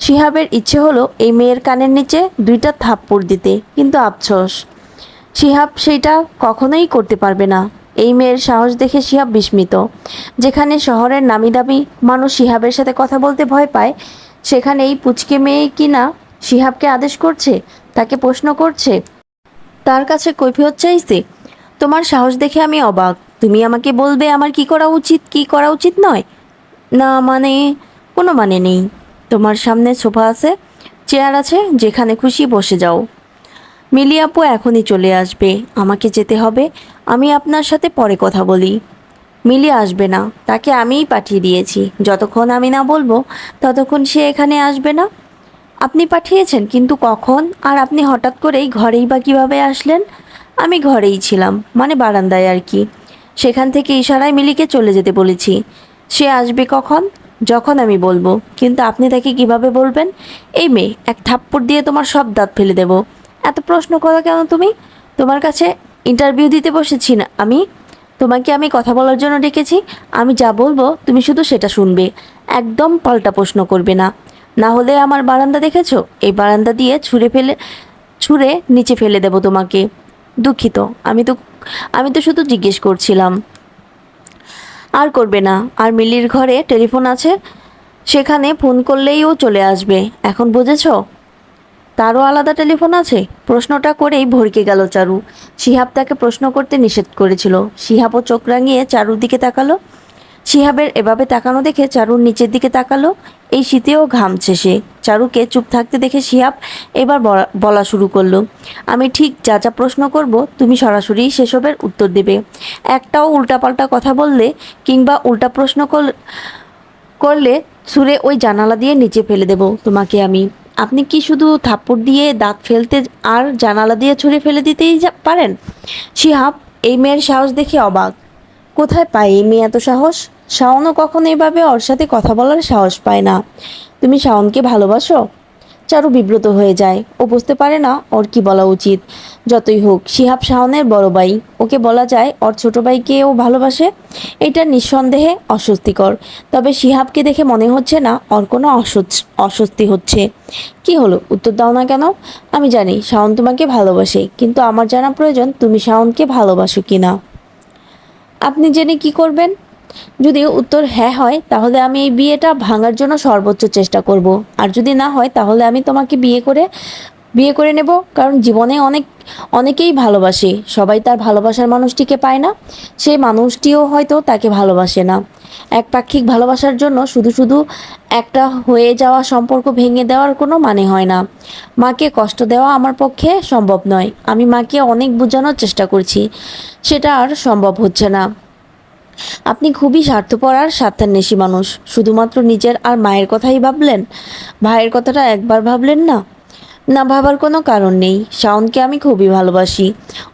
[SPEAKER 1] শিহাবের ইচ্ছে হলো এই মেয়ের কানের নিচে দুইটা থাপ্পড় দিতে, কিন্তু আফসোস, শিহাব সেইটা কখনোই করতে পারবে না। এই মেয়ের সাহস দেখে শিহাব বিস্মিত। যেখানে শহরের নামি দামি মানুষ শিহাবের সাথে কথা বলতে ভয় পায়, সেখানে এই পুচকে মেয়ে কিনা শিহাবকে আদেশ করছে, তাকে প্রশ্ন করছে, তার কাছে কৈফিয়ত চাইছে। তোমার সাহস দেখে আমি অবাক। তুমি আমাকে বলবে আমার কি করা উচিত, কি করা উচিত নয়? না মানে? কোনো মানে নেই। তোমার সামনে সোফা আছে, চেয়ার আছে, যেখানে খুশি বসে যাও। মিলি আপু এখনই চলে আসবে, আমাকে যেতে হবে। আমি আপনার সাথে পরে কথা বলি। মিলি আসবে না, তাকে আমিই পাঠিয়ে দিয়েছি। যতক্ষণ আমি না বলবো ততক্ষণ সে এখানে আসবে না। আপনি পাঠিয়েছেন, কিন্তু কখন? আর আপনি হঠাৎ করেই ঘরেই বা কীভাবে আসলেন? আমি ঘরেই ছিলাম, মানে বারান্দায় আর কি। সেখান থেকে ইশারায় মিলিকে চলে যেতে বলেছি। সে আসবে কখন? যখন আমি বলবো। কিন্তু আপনি তাকে কিভাবে বলবেন? এই মেয়ে, এক থাপ্পড় দিয়ে তোমার সব দাঁত ফেলে দেব। এত প্রশ্ন করো কেন তুমি? তোমার কাছে ইন্টারভিউ দিতে বসেছি না আমি? তোমাকে আমি কথা বলার জন্য ডেকেছি। আমি যা বলবো তুমি শুধু সেটা শুনবে, একদম পাল্টা প্রশ্ন করবে না। না হলে আমার বারান্দা দেখেছো? এই বারান্দা দিয়ে ছুঁড়ে নিচে ফেলে দেব তোমাকে। দুঃখিত, আমি তো শুধু জিজ্ঞেস করছিলাম। আর করবে না। আর মিলির ঘরে টেলিফোন আছে, সেখানে ফোন করলেই ও চলে আসবে। এখন বুঝেছো? তারও আলাদা টেলিফোন আছে? প্রশ্নটা করেই ভড়কে গেল চারু। শিহাব তাকে প্রশ্ন করতে নিষেধ করেছিল। শিহাবও চোখ রাঙিয়ে চারুর দিকে তাকালো। শিহাবের এভাবে তাকানো দেখে চারুর নিচের দিকে তাকালো। এই শীতেও ঘামছে সে। চারুকে চুপ থাকতে দেখে শিহাব এবার বলা শুরু করলো, আমি ঠিক যা যা প্রশ্ন করব তুমি সরাসরি সেসবের উত্তর দেবে। একটাও উল্টাপাল্টা কথা বললে কিংবা উল্টা প্রশ্ন করলে ছুঁড়ে ওই জানালা দিয়ে নিচে ফেলে দেব তোমাকে আমি। আপনি কি শুধু থাপ্পড় দিয়ে দাঁত ফেলতে আর জানালা দিয়ে ছুঁড়ে ফেলে দিতেই পারেন? শিহাব এই মেয়ের সাহস দেখে অবাক। কোথায় পায় এই মেয়ে এত সাহস? শাওনও কখনো এভাবে ওর সাথে কথা বলার সাহস পায় না। তুমি শাওনকে ভালোবাসো? চারু বিব্রত হয়ে যায়। ও বুঝতে পারে না ওর কি বলা উচিত। যতই হোক শিহাব শাওনের বড় ভাই, ওকে বলা যায় ওর ছোট ভাইকে ও ভালোবাসে। এটা নিঃসন্দেহে অস্বস্তিকর। তবে শিহাবকে দেখে মনে হচ্ছে না ওর কোনো অস্বস্তি হচ্ছে। কি হলো, উত্তর দাও না কেন? আমি জানি শাওন তোমাকে ভালোবাসে, কিন্তু আমার জানা প্রয়োজন তুমি শাওনকে ভালোবাসো কিনা। আপনি জেনে কি করবেন? যদি উত্তর হ্যাঁ হয় তাহলে আমি এই বিয়েটা ভাঙার জন্য সর্বোচ্চ চেষ্টা করব। আর যদি না হয় তাহলে আমি তোমাকে বিয়ে করে নেব। কারণ জীবনে অনেকেই ভালোবাসে, সবাই তার ভালোবাসার মানুষটিকে পায় না। সেই মানুষটিও হয়তো তাকে ভালোবাসে না। একপাক্ষিক ভালোবাসার জন্য শুধু শুধু একটা হয়ে যাওয়া সম্পর্ক ভেঙে দেওয়ার কোনো মানে হয় না। মাকে কষ্ট দেওয়া আমার পক্ষে সম্ভব নয়। আমি মাকে অনেক বোঝানোর চেষ্টা করছি, সেটা আর সম্ভব হচ্ছে না। আপনি খুবই স্বার্থপর আর স্বার্থান্বেষী মানুষ। শুধুমাত্র নিজের আর মায়ের কথাই ভাবলেন, ভাইয়ের কথাটা একবার ভাবলেন না? না ভাবার কোনো কারণ নেই। শাওনকে আমি খুবই ভালোবাসি।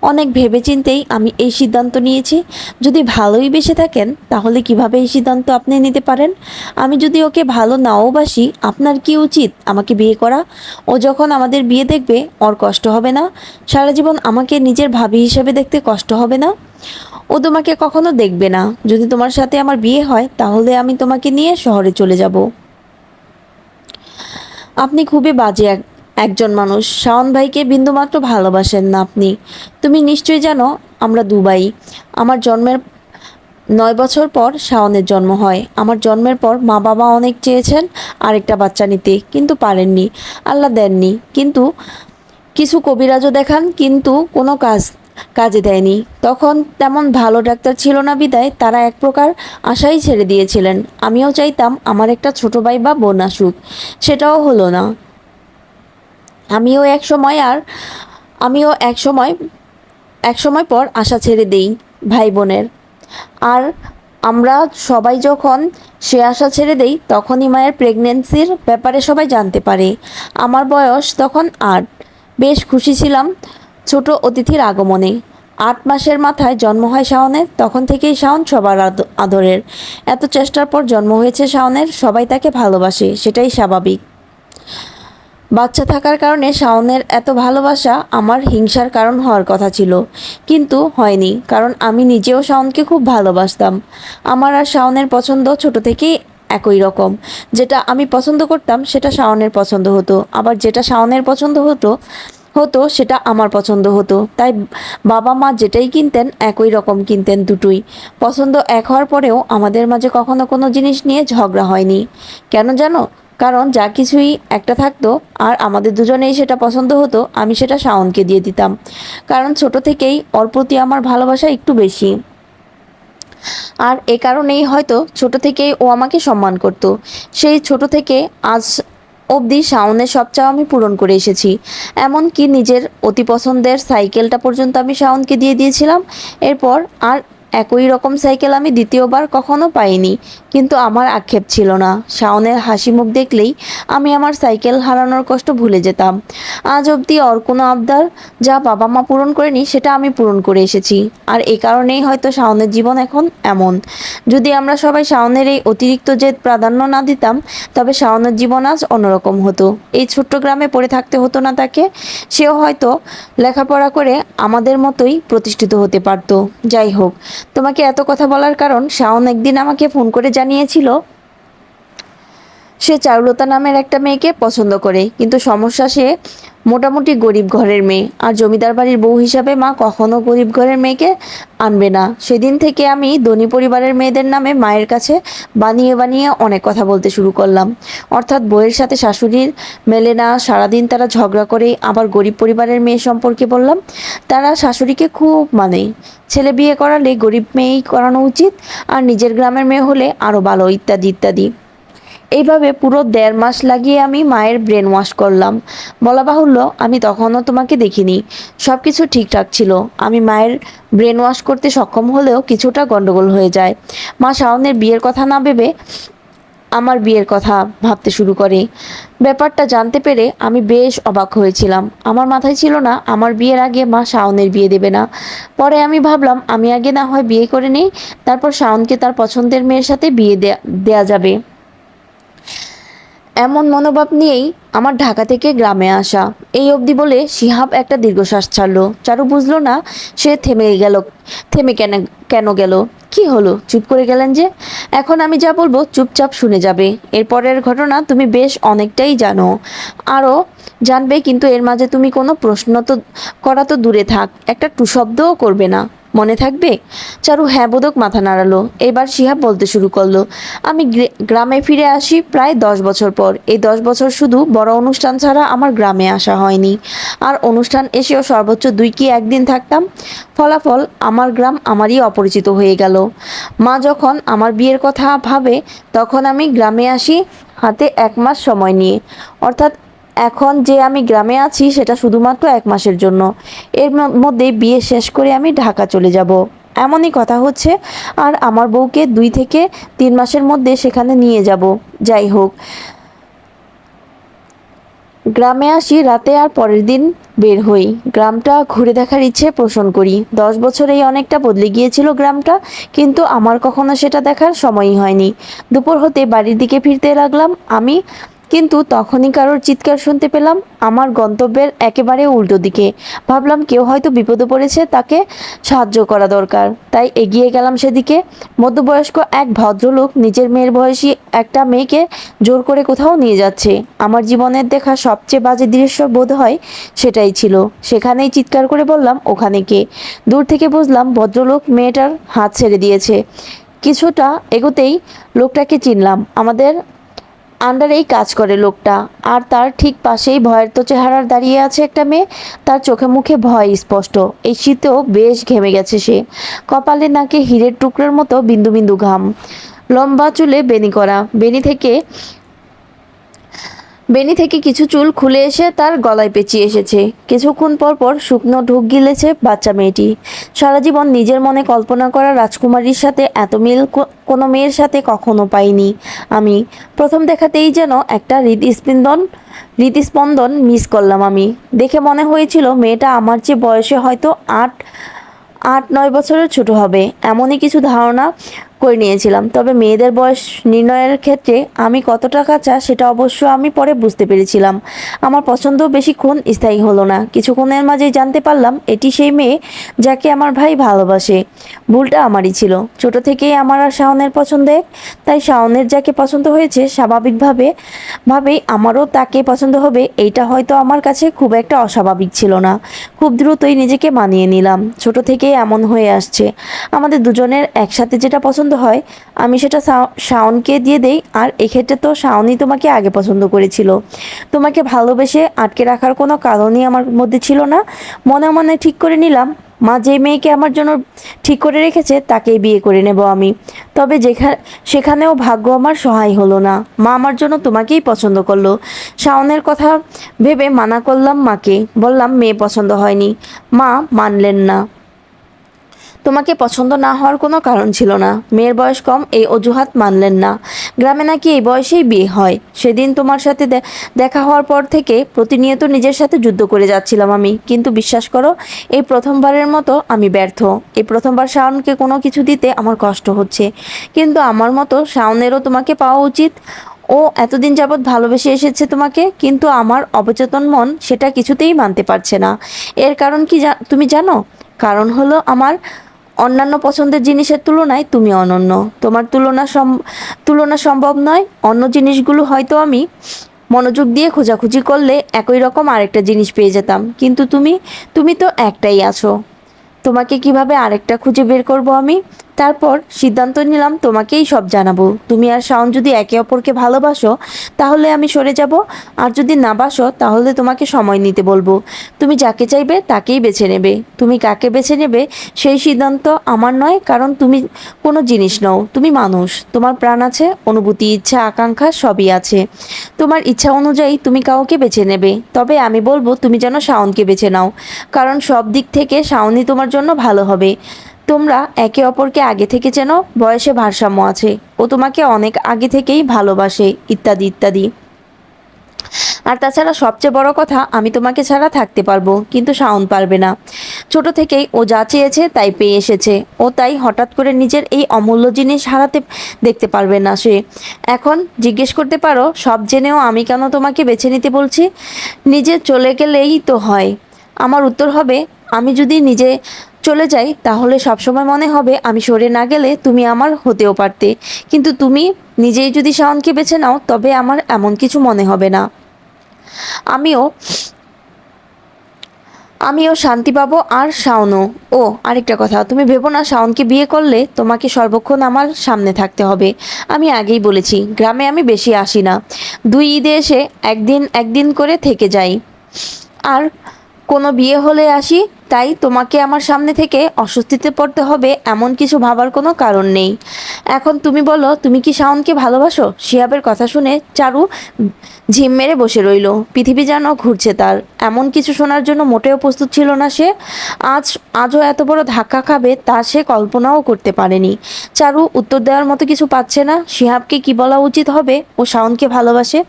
[SPEAKER 1] অনেক ভেবেচিন্তেই আমি এই সিদ্ধান্ত নিয়েছি। যদি ভালোই বেসে থাকেন তাহলে কিভাবে এই সিদ্ধান্ত আপনি নিতে পারেন? আমি যদি ওকে ভালো নাও বাসি, আপনার কি উচিত আমাকে বিয়ে করা? ও যখন আমাদের বিয়ে দেখবে ওর কষ্ট হবে না? সারা জীবন আমাকে নিজের ভাবি হিসেবে দেখতে কষ্ট হবে না? ও তোমাকে কখনো দেখবে না। যদি তোমার সাথে আমার বিয়ে হয় তাহলে আমি তোমাকে নিয়ে শহরে চলে যাব। আপনি খুবই বাজে একজন মানুষ শাওন ভাইকে বিন্দুমাত্র ভালোবাসেন না আপনি। তুমি নিশ্চয়ই জানো আমরা দুবাই। আমার জন্মের 9 বছর পর শাওনের জন্ম হয়। আমার জন্মের পর মা বাবা অনেক চেয়েছেন আরেকটা বাচ্চা নিতে, কিন্তু পারেননি, আল্লাহ দেননি। কিন্তু কিছু কবিরাজও দেখান, কিন্তু কোনো কাজে দেয়নি। তখন তেমন ভালো ডাক্তার ছিল না বিদায় তারা এক প্রকার আশাই ছেড়ে দিয়েছিলেন। আমিও চাইতাম আমার একটা ছোট ভাই বা বোন আসুক, সেটাও হলো না। আমিও এক সময় আর আমিও এক সময় পর আশা ছেড়ে দেই ভাই বোনের। আর আমরা সবাই যখন সে আশা ছেড়ে দেই তখনই মায়ের প্রেগনেন্সির ব্যাপারে সবাই জানতে পারে। আমার বয়স তখন 8। বেশ খুশি ছিলাম ছোট অতিথির আগমনে। 8 মাসের মাথায় জন্ম হয় শাওনের। তখন থেকেই শাওন সবার আদরের। এত চেষ্টার পর জন্ম হয়েছে শাওনের, সবাই তাকে ভালোবাসে, সেটাই স্বাভাবিক। বাচ্চা থাকার কারণে শাওনের এত ভালোবাসা আমার হিংসার কারণ হওয়ার কথা ছিল, কিন্তু হয়নি, কারণ আমি নিজেও শাওনকে খুব ভালোবাসতাম। আমার আর শাওনের পছন্দ ছোট থেকেই একই রকম। যেটা আমি পছন্দ করতাম সেটা শাওনের পছন্দ হতো, আবার যেটা শাওনের পছন্দ হতো হতো সেটা আমার পছন্দ হতো। তাই বাবা মা যেটাই কিনতেন একই রকম কিনতেন দুটোই। পছন্দ এক হওয়ার পরেও আমাদের মাঝে কখনো কোনো জিনিস নিয়ে ঝগড়া হয়নি। কেন জানো? কারণ যা কিছুই একটা থাকতো আর আমাদের দুজনেই সেটা পছন্দ হতো, আমি সেটা শাওনকে দিয়ে দিতাম। কারণ ছোট থেকেই ওর প্রতি আমার ভালোবাসা একটু বেশি। আর এ কারণেই হয়তো ছোট থেকেই ও আমাকে সম্মান করত। সেই ছোট থেকে আজ অবধি শাওনের সব চাওয়া আমি পূরণ করে এসেছি। এমনকি নিজের অতি পছন্দের সাইকেলটা পর্যন্ত আমি শাওনকে দিয়ে দিয়েছিলাম। এরপর আর একই রকম সাইকেল আমি দ্বিতীয়বার কখনো পাইনি। কিন্তু আমার আক্ষেপ ছিল না। শাওনের হাসি মুখ দেখলেই আমি আমার সাইকেল হারানোর কষ্ট ভুলে যেতাম। আজ অবধি ওর কোনো আবদার যা বাবা মা পূরণ করেনি সেটা আমি পূরণ করে এসেছি। আর এই কারণেই হয়তো শাওনের জীবন এখন এমন। যদি আমরা সবাই শাওনের এই অতিরিক্ত জেদ প্রাধান্য না দিতাম তবে শাওনের জীবন আজ অন্যরকম হতো। এই ছোট্ট গ্রামে পড়ে থাকতে হতো না তাকে। সেও হয়তো লেখাপড়া করে আমাদের মতোই প্রতিষ্ঠিত হতে পারত। যাই হোক, তোমাকে এত কথা বলার কারণ শাওন একদিন আমাকে ফোন করে জানিয়েছিল সে চারুলতা নামের একটা মেয়েকে পছন্দ করে, কিন্তু সমস্যা সে মোটামুটি গরিব ঘরের মেয়ে, আর জমিদার বাড়ির বউ হিসাবে মা কখনো গরিব ঘরের মেয়েকে আনবে না। সেদিন থেকে আমি ধনী পরিবারের মেয়েদের নামে মায়ের কাছে বানিয়ে বানিয়ে অনেক কথা বলতে শুরু করলাম। অর্থাৎ বউয়ের সাথে শাশুড়ির মেলে না, সারাদিন তারা ঝগড়া করে। আবার গরিব পরিবারের মেয়ে সম্পর্কে বললাম তারা শাশুড়িকে খুব মানে, ছেলে বিয়ে করালে গরিব মেয়েই করানো উচিত, আর নিজের গ্রামের মেয়ে হলে আরও ভালো, ইত্যাদি ইত্যাদি। এইভাবে পুরো 1.5 মাস লাগিয়ে আমি মায়ের ব্রেন ওয়াশ করলাম। বলা বাহুল্য আমি তখনও তোমাকে দেখিনি, সব কিছু ঠিকঠাক ছিল। আমি মায়ের ব্রেন ওয়াশ করতে সক্ষম হলেও কিছুটা গন্ডগোল হয়ে যায়। মা শাওনের বিয়ের কথা না ভেবে আমার বিয়ের কথা ভাবতে শুরু করে। ব্যাপারটা জানতে পেরে আমি বেশ অবাক হয়েছিলাম। আমার মাথায় ছিল না আমার বিয়ের আগে মা শাওনের বিয়ে দেবে না। পরে আমি ভাবলাম আমি আগে না হয় বিয়ে করে নেই, তারপর শাওনকে তার পছন্দের মেয়ের সাথে বিয়ে দেয়া যাবে। এমন মনোভাব নিয়েই আমার ঢাকা থেকে গ্রামে আসা। এই অবধি বলে শিহাব একটা দীর্ঘশ্বাস ছাড়লো। চারু বুঝলো না সে থেমে কেন গেল। কি হলো, চুপ করে গেলেন যে? এখন আমি যা বলবো চুপচাপ শুনে যাবে। এরপরের ঘটনা তুমি বেশ অনেকটাই জানো, আরও জানবে, কিন্তু এর মাঝে তুমি কোনো প্রশ্ন তো করা তো দূরে থাক, একটা টু শব্দও করবে না, মনে থাকবে? চারু হ্যাঁ বোধক মাথা নাড়ালো। এবার শিহাব বলতে শুরু করলো, আমি গ্রামে ফিরে আসি প্রায় 10 বছর পর। এই 10 বছর শুধু বড় অনুষ্ঠান ছাড়া আমার গ্রামে আসা হয়নি। আর অনুষ্ঠান এসেও সর্বোচ্চ 2 কি 1 দিন থাকতাম। ফলাফল আমার গ্রাম আমারই অপরিচিত হয়ে গেল। মা যখন আমার বিয়ের কথা ভাবে তখন আমি গ্রামে আসি হাতে 1 মাস সময় নিয়ে। অর্থাৎ এখন যে আমি গ্রামে আছি সেটা শুধুমাত্র 1 মাসের জন্য। এর মধ্যে বিয়ে শেষ করে আমি ঢাকা চলে যাব, এমনই কথা হচ্ছে। আর আমার বউকে 2 থেকে 3 মাসের মধ্যে সেখানে নিয়ে যাব। যাই হোক, গ্রামে আসি রাতে আর পরের দিন বের হই। গ্রামটা ঘুরে দেখার ইচ্ছে পোষণ করি। 10 বছরেই অনেকটা বদলে গিয়েছিল গ্রামটা, কিন্তু আমার কখনো সেটা দেখার সময়ই হয়নি। দুপুর হতে বাড়ির দিকে ফিরতে লাগলাম। আমি কিন্তু তখনই কারোর চিৎকার শুনতে পেলাম আমার গন্তব্যের একেবারে উল্টো দিকে। ভাবলাম কেউ হয়তো বিপদে পড়েছে, তাকে সাহায্য করা দরকার, তাই এগিয়ে গেলাম সেদিকে। মধ্যবয়স্ক এক ভদ্রলোক নিজের মেয়ের বয়সী একটা মেয়েকে জোর করে কোথাও নিয়ে যাচ্ছে। আমার জীবনের দেখা সবচেয়ে বাজে দৃশ্য বোধ হয় সেটাই ছিল। সেখানেই চিৎকার করে বললাম, ওখানে কে? দূর থেকে বুঝলাম ভদ্রলোক মেয়েটার হাত ছেড়ে দিয়েছে। কিছুটা এগোতেই লোকটাকে চিনলাম। আমাদের আন্ডারেই কাজ করে লোকটা, আর তার ঠিক পাশেই ভয়ের তো চেহারার দাঁড়িয়ে আছে একটা মেয়ে। তার চোখে মুখে ভয় স্পষ্ট। এই শীতেও বেশ ঘেমে গেছে সে। কপালে নাকে হীরের টুকরোর মতো বিন্দু বিন্দু ঘাম। লম্বা চুলে বেনি করা। বেনি থেকে কিছু চুল খুলে এসে তার গলায় পেঁচিয়ে এসেছে। কিছুক্ষণ পর পর শুকনো ঢোক গিলেছে বাচ্চা মেয়েটি। সারা জীবন নিজের মনে কল্পনা করা রাজকুমারীর সাথে এত মিল কোনো মেয়ের সাথে কখনো পাইনি আমি। প্রথম দেখাতেই যেন একটা হৃদস্পন্দন মিস করলাম আমি। দেখে মনে হয়েছিল মেয়েটা আমার চেয়ে বয়সে হয়তো 8-9 বছরের ছোট হবে, এমনই কিছু ধারণা করে নিয়েছিলাম। তবে মেয়েদের বয়স নির্ণয়ের ক্ষেত্রে আমি কতটা কাঁচা সেটা অবশ্য আমি পরে বুঝতে পেরেছিলাম। আমার পছন্দ বেশিক্ষণ স্থায়ী হলো না। কিছুক্ষণের মাঝেই জানতে পারলাম এটি সেই মেয়ে যাকে আমার ভাই ভালোবাসে। ভুলটা আমারই ছিল। ছোট থেকেই আমার আর শাওনের পছন্দ এক, তাই শাওনের যাকে পছন্দ হয়েছে ভাবেই আমারও তাকে পছন্দ হবে, এইটা হয়তো আমার কাছে খুব একটা অস্বাভাবিক ছিল না। খুব দ্রুতই নিজেকে মানিয়ে নিলাম। ছোট থেকেই এমন হয়ে আসছে। আমাদের দুজনের একসাথে যেটা পছন্দ হয় আমি সেটা শাওনকে দিয়ে দেই। আর এক্ষেত্রে তো শাওনই তোমাকে আগে পছন্দ করেছিল। তোমাকে ভালোবেসে আটকে রাখার কোনো কারণই আমার মধ্যে ছিল না। মনে মনে ঠিক করে নিলাম মা যে মেয়েকে আমার জন্য ঠিক করে রেখেছে তাকেই বিয়ে করে নেব আমি। তবে সেখানেও ভাগ্য আমার সহায় হলো না। মা আমার জন্য তোমাকেই পছন্দ করলো। শাওনের কথা ভেবে মানা করলাম মাকে। বললাম মেয়ে পছন্দ হয়নি। মা মানলেন না। তোমাকে পছন্দ না হওয়ার কোনো কারণ ছিল না, মেয়ের বয়স কম এই অজুহাত মানলেন না। গ্রামে নাকি এই বয়সেই বিয়ে হয়। সেদিন তোমার সাথে দেখা হওয়ার পর থেকে প্রতিনিয়ত নিজের সাথে যুদ্ধ করে যাচ্ছিলাম আমি। কিন্তু বিশ্বাস করো, এই প্রথমবারের মতো আমি ব্যর্থ। এই প্রথমবার শাওনকে কোনো কিছু দিতে আমার কষ্ট হচ্ছে। কিন্তু আমার মতো শাওনেরও তোমাকে পাওয়া উচিত। ও এতদিন যাবৎ ভালোবেসে এসেছে তোমাকে, কিন্তু আমার অবচেতন মন সেটা কিছুতেই মানতে পারছে না। এর কারণ কি তুমি জানো? কারণ হলো আমার অন্যান্য পছন্দের জিনিসের তুলনায় তুমি অনন্য। তোমার তুলনা সম্ভব নয়। অন্য জিনিসগুলো হয়তো আমি মনোযোগ দিয়ে খোঁজাখুঁজি করলে একই রকম আরেকটা জিনিস পেয়ে যেতাম, কিন্তু তুমি তো একটাই আছো। তোমাকে কিভাবে আরেকটা খুঁজে বের করব আমি? তারপর সিদ্ধান্ত নিলাম তোমাকেই সব জানাবো। তুমি আর শাওন যদি একে অপরকে ভালোবাসো তাহলে আমি সরে যাব, আর যদি না বাসো তাহলে তোমাকে সময় নিতে বলবো। তুমি যাকে চাইবে তাকেই বেছে নেবে। তুমি কাকে বেছে নেবে সেই সিদ্ধান্ত আমার নয়, কারণ তুমি কোনো জিনিস নও, তুমি মানুষ। তোমার প্রাণ আছে, অনুভূতি, ইচ্ছা, আকাঙ্ক্ষা সবই আছে। তোমার ইচ্ছা অনুযায়ী তুমি কাউকে বেছে নেবে। তবে আমি বলবো তুমি যেন শাওনকে বেছে নাও, কারণ সব দিক থেকে শাওনই তোমার জন্য ভালো হবে। তোমরা একে অপরকে আগে থেকে চেনো, বয়সে ভারসাম্য আছে, ও তোমাকে অনেক আগে থেকেই ভালোবাসে, ইত্যাদি ইত্যাদি। আর তাছাড়া সবচেয়ে বড় কথা, আমি তোমাকে ছাড়া থাকতে পারবো, কিন্তু শাওন পারবে না। ছোট থেকেই ও যা চেয়েছে তাই পেয়ে এসেছে। ও তাই হঠাৎ করে নিজের এই অমূল্য জিনিস হারাতে দেখতে পারবে না সে। এখন জিজ্ঞেস করতে পারো সব জেনেও আমি কেন তোমাকে বেছে নিতে বলছি? নিজে চলে গেলেই তো হয়। আমার উত্তর হবে, আমি যদি নিজে চলে যাই তাহলে সবসময় মনে হবে আমি সরে না গেলে তুমি আমার হতেও পারতে। কিন্তু তুমি নিজেই যদি শাওনকে বেছে নাও তবে আমার এমন কিছু মনে হবে না। আমিও আমিও শান্তি পাবো, আর শাওনও। ও আরেকটা কথা, তুমি ভেবো না শাওনকে বিয়ে করলে তোমাকে সর্বক্ষণ আমার সামনে থাকতে হবে। আমি আগেই বলেছি গ্রামে আমি বেশি আসি না। 2 ঈদে এসে একদিন একদিন করে থেকে যাই, আর কোনো বিয়ে হলে আসি। তাই তোমাকে আমার সামনে থেকে অস্বস্তিতে পড়তে হবে এমন কিছু ভাবার কোনো কারণ নেই। এখন তুমি বলো, তুমি কি শাওনকে ভালোবাসো? শিহাবের কথা শুনে চারু ঝিম মেরে বসে রইল। পৃথিবী যেন ঘুরছে তার। এমন কিছু শোনার জন্য মোটেও প্রস্তুত ছিল না সে। আজও এত বড় ধাক্কা খাবে তা সে কল্পনাও করতে পারেনি। চারু উত্তর দেওয়ার মতো কিছু পাচ্ছে না। শিহাবকে কি বলা উচিত হবে ও শাওনকে ভালোবাসে?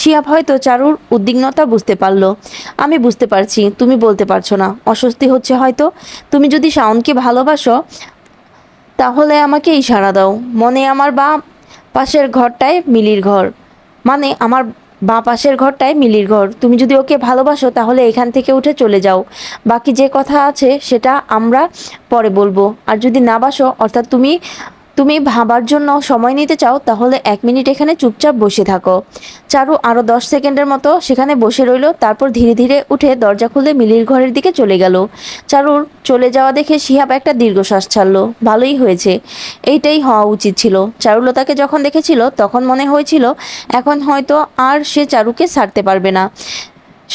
[SPEAKER 1] শিহাব হয়তো চারুর উদ্বিগ্নতা বুঝতে পারলো। আমি বুঝতে পারছি তুমি বলতে পারছো না, অস্বস্তি হচ্ছে হয়তো। তুমি যদি শাওনকে ভালোবাসো তাহলে আমাকে ইশারা দাও। মনে আমার পাশের ঘরটায় মিলির ঘর, মানে আমার বাঁ পাশের ঘরটায় মিলির ঘর। তুমি যদি ওকে ভালোবাসো তাহলে এখান থেকে উঠে চলে যাও। বাকি যে কথা আছে সেটা আমরা পরে বলবো। আর যদি না বাসো, অর্থাৎ তুমি তুমি ভাবার জন্য সময় নিতে চাও, তাহলে 1 মিনিট এখানে চুপচাপ বসে থাকো। চারু আরও 10 সেকেন্ডের মতো সেখানে বসে রইল, তারপর ধীরে ধীরে উঠে দরজা খুলে মিলির ঘরের দিকে চলে গেল। চারুর চলে যাওয়া দেখে শিহাব একটা দীর্ঘশ্বাস ছাড়লো। ভালোই হয়েছে, এইটাই হওয়া উচিত ছিল। চারুলতাকে যখন দেখেছিল তখন মনে হয়েছিল এখন হয়তো আর সে চারুকে ছাড়তে পারবে না।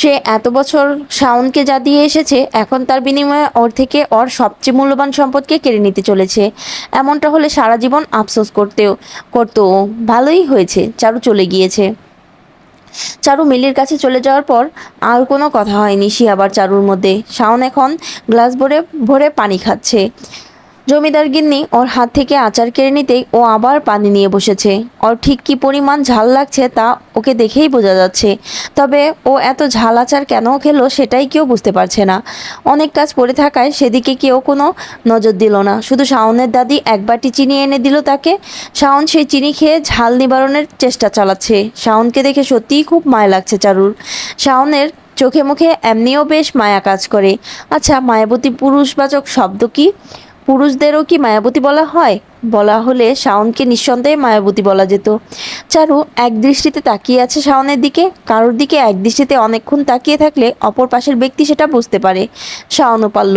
[SPEAKER 1] সে এত বছর শাওনকে যা দিয়ে এসেছে, এখন তার বিনিময়ে ওর থেকে ওর সবচেয়ে মূল্যবান সম্পদকে কেড়ে নিতে চলেছে। এমনটা হলে সারা জীবন আফসোস করতো ও। ভালোই হয়েছে চারু চলে গিয়েছে। চারু মিলির কাছে চলে যাওয়ার পর আর কোনো কথা হয়নি শিহাব আর চারুর মধ্যে। শাওন এখন গ্লাস ভরে ভরে পানি খাচ্ছে। জমিদার গিন্নি ওর হাত থেকে আচার কেড়ে নিতেই ও আবার পানি নিয়ে বসেছে। ওর ঠিক কী পরিমাণ ঝাল লাগছে তা ওকে দেখেই বোঝা যাচ্ছে। তবে ও এত ঝাল আচার কেন খেলো সেটাই কেউ বুঝতে পারছে না। অনেক কাজ পড়ে থাকায় সেদিকে কেউ কোনো নজর দিল না। শুধু শাওনের দাদি এক বাটি চিনি এনে দিল তাকে। শাওন সেই চিনি খেয়ে ঝাল নিবারণের চেষ্টা চালাচ্ছে। শাওনকে দেখে সত্যিই খুব মায়া লাগছে চারুর। শাওনের চোখে মুখে এমনিও বেশ মায়া কাজ করে। আচ্ছা, মায়াবতী পুরুষবাচক শব্দ কি? পুরুষদেরও কি মায়াবতী বলা হয়? বলা হলে শাওনকে নিঃসন্দেহে মায়াবতী বলা যেত। চারু এক দৃষ্টিতে তাকিয়ে আছে শাওনের দিকে। কারোর দিকে এক দৃষ্টিতে অনেকক্ষণ তাকিয়ে থাকলে অপর পাশের ব্যক্তি সেটা বুঝতে পারে। শাওনও পারল।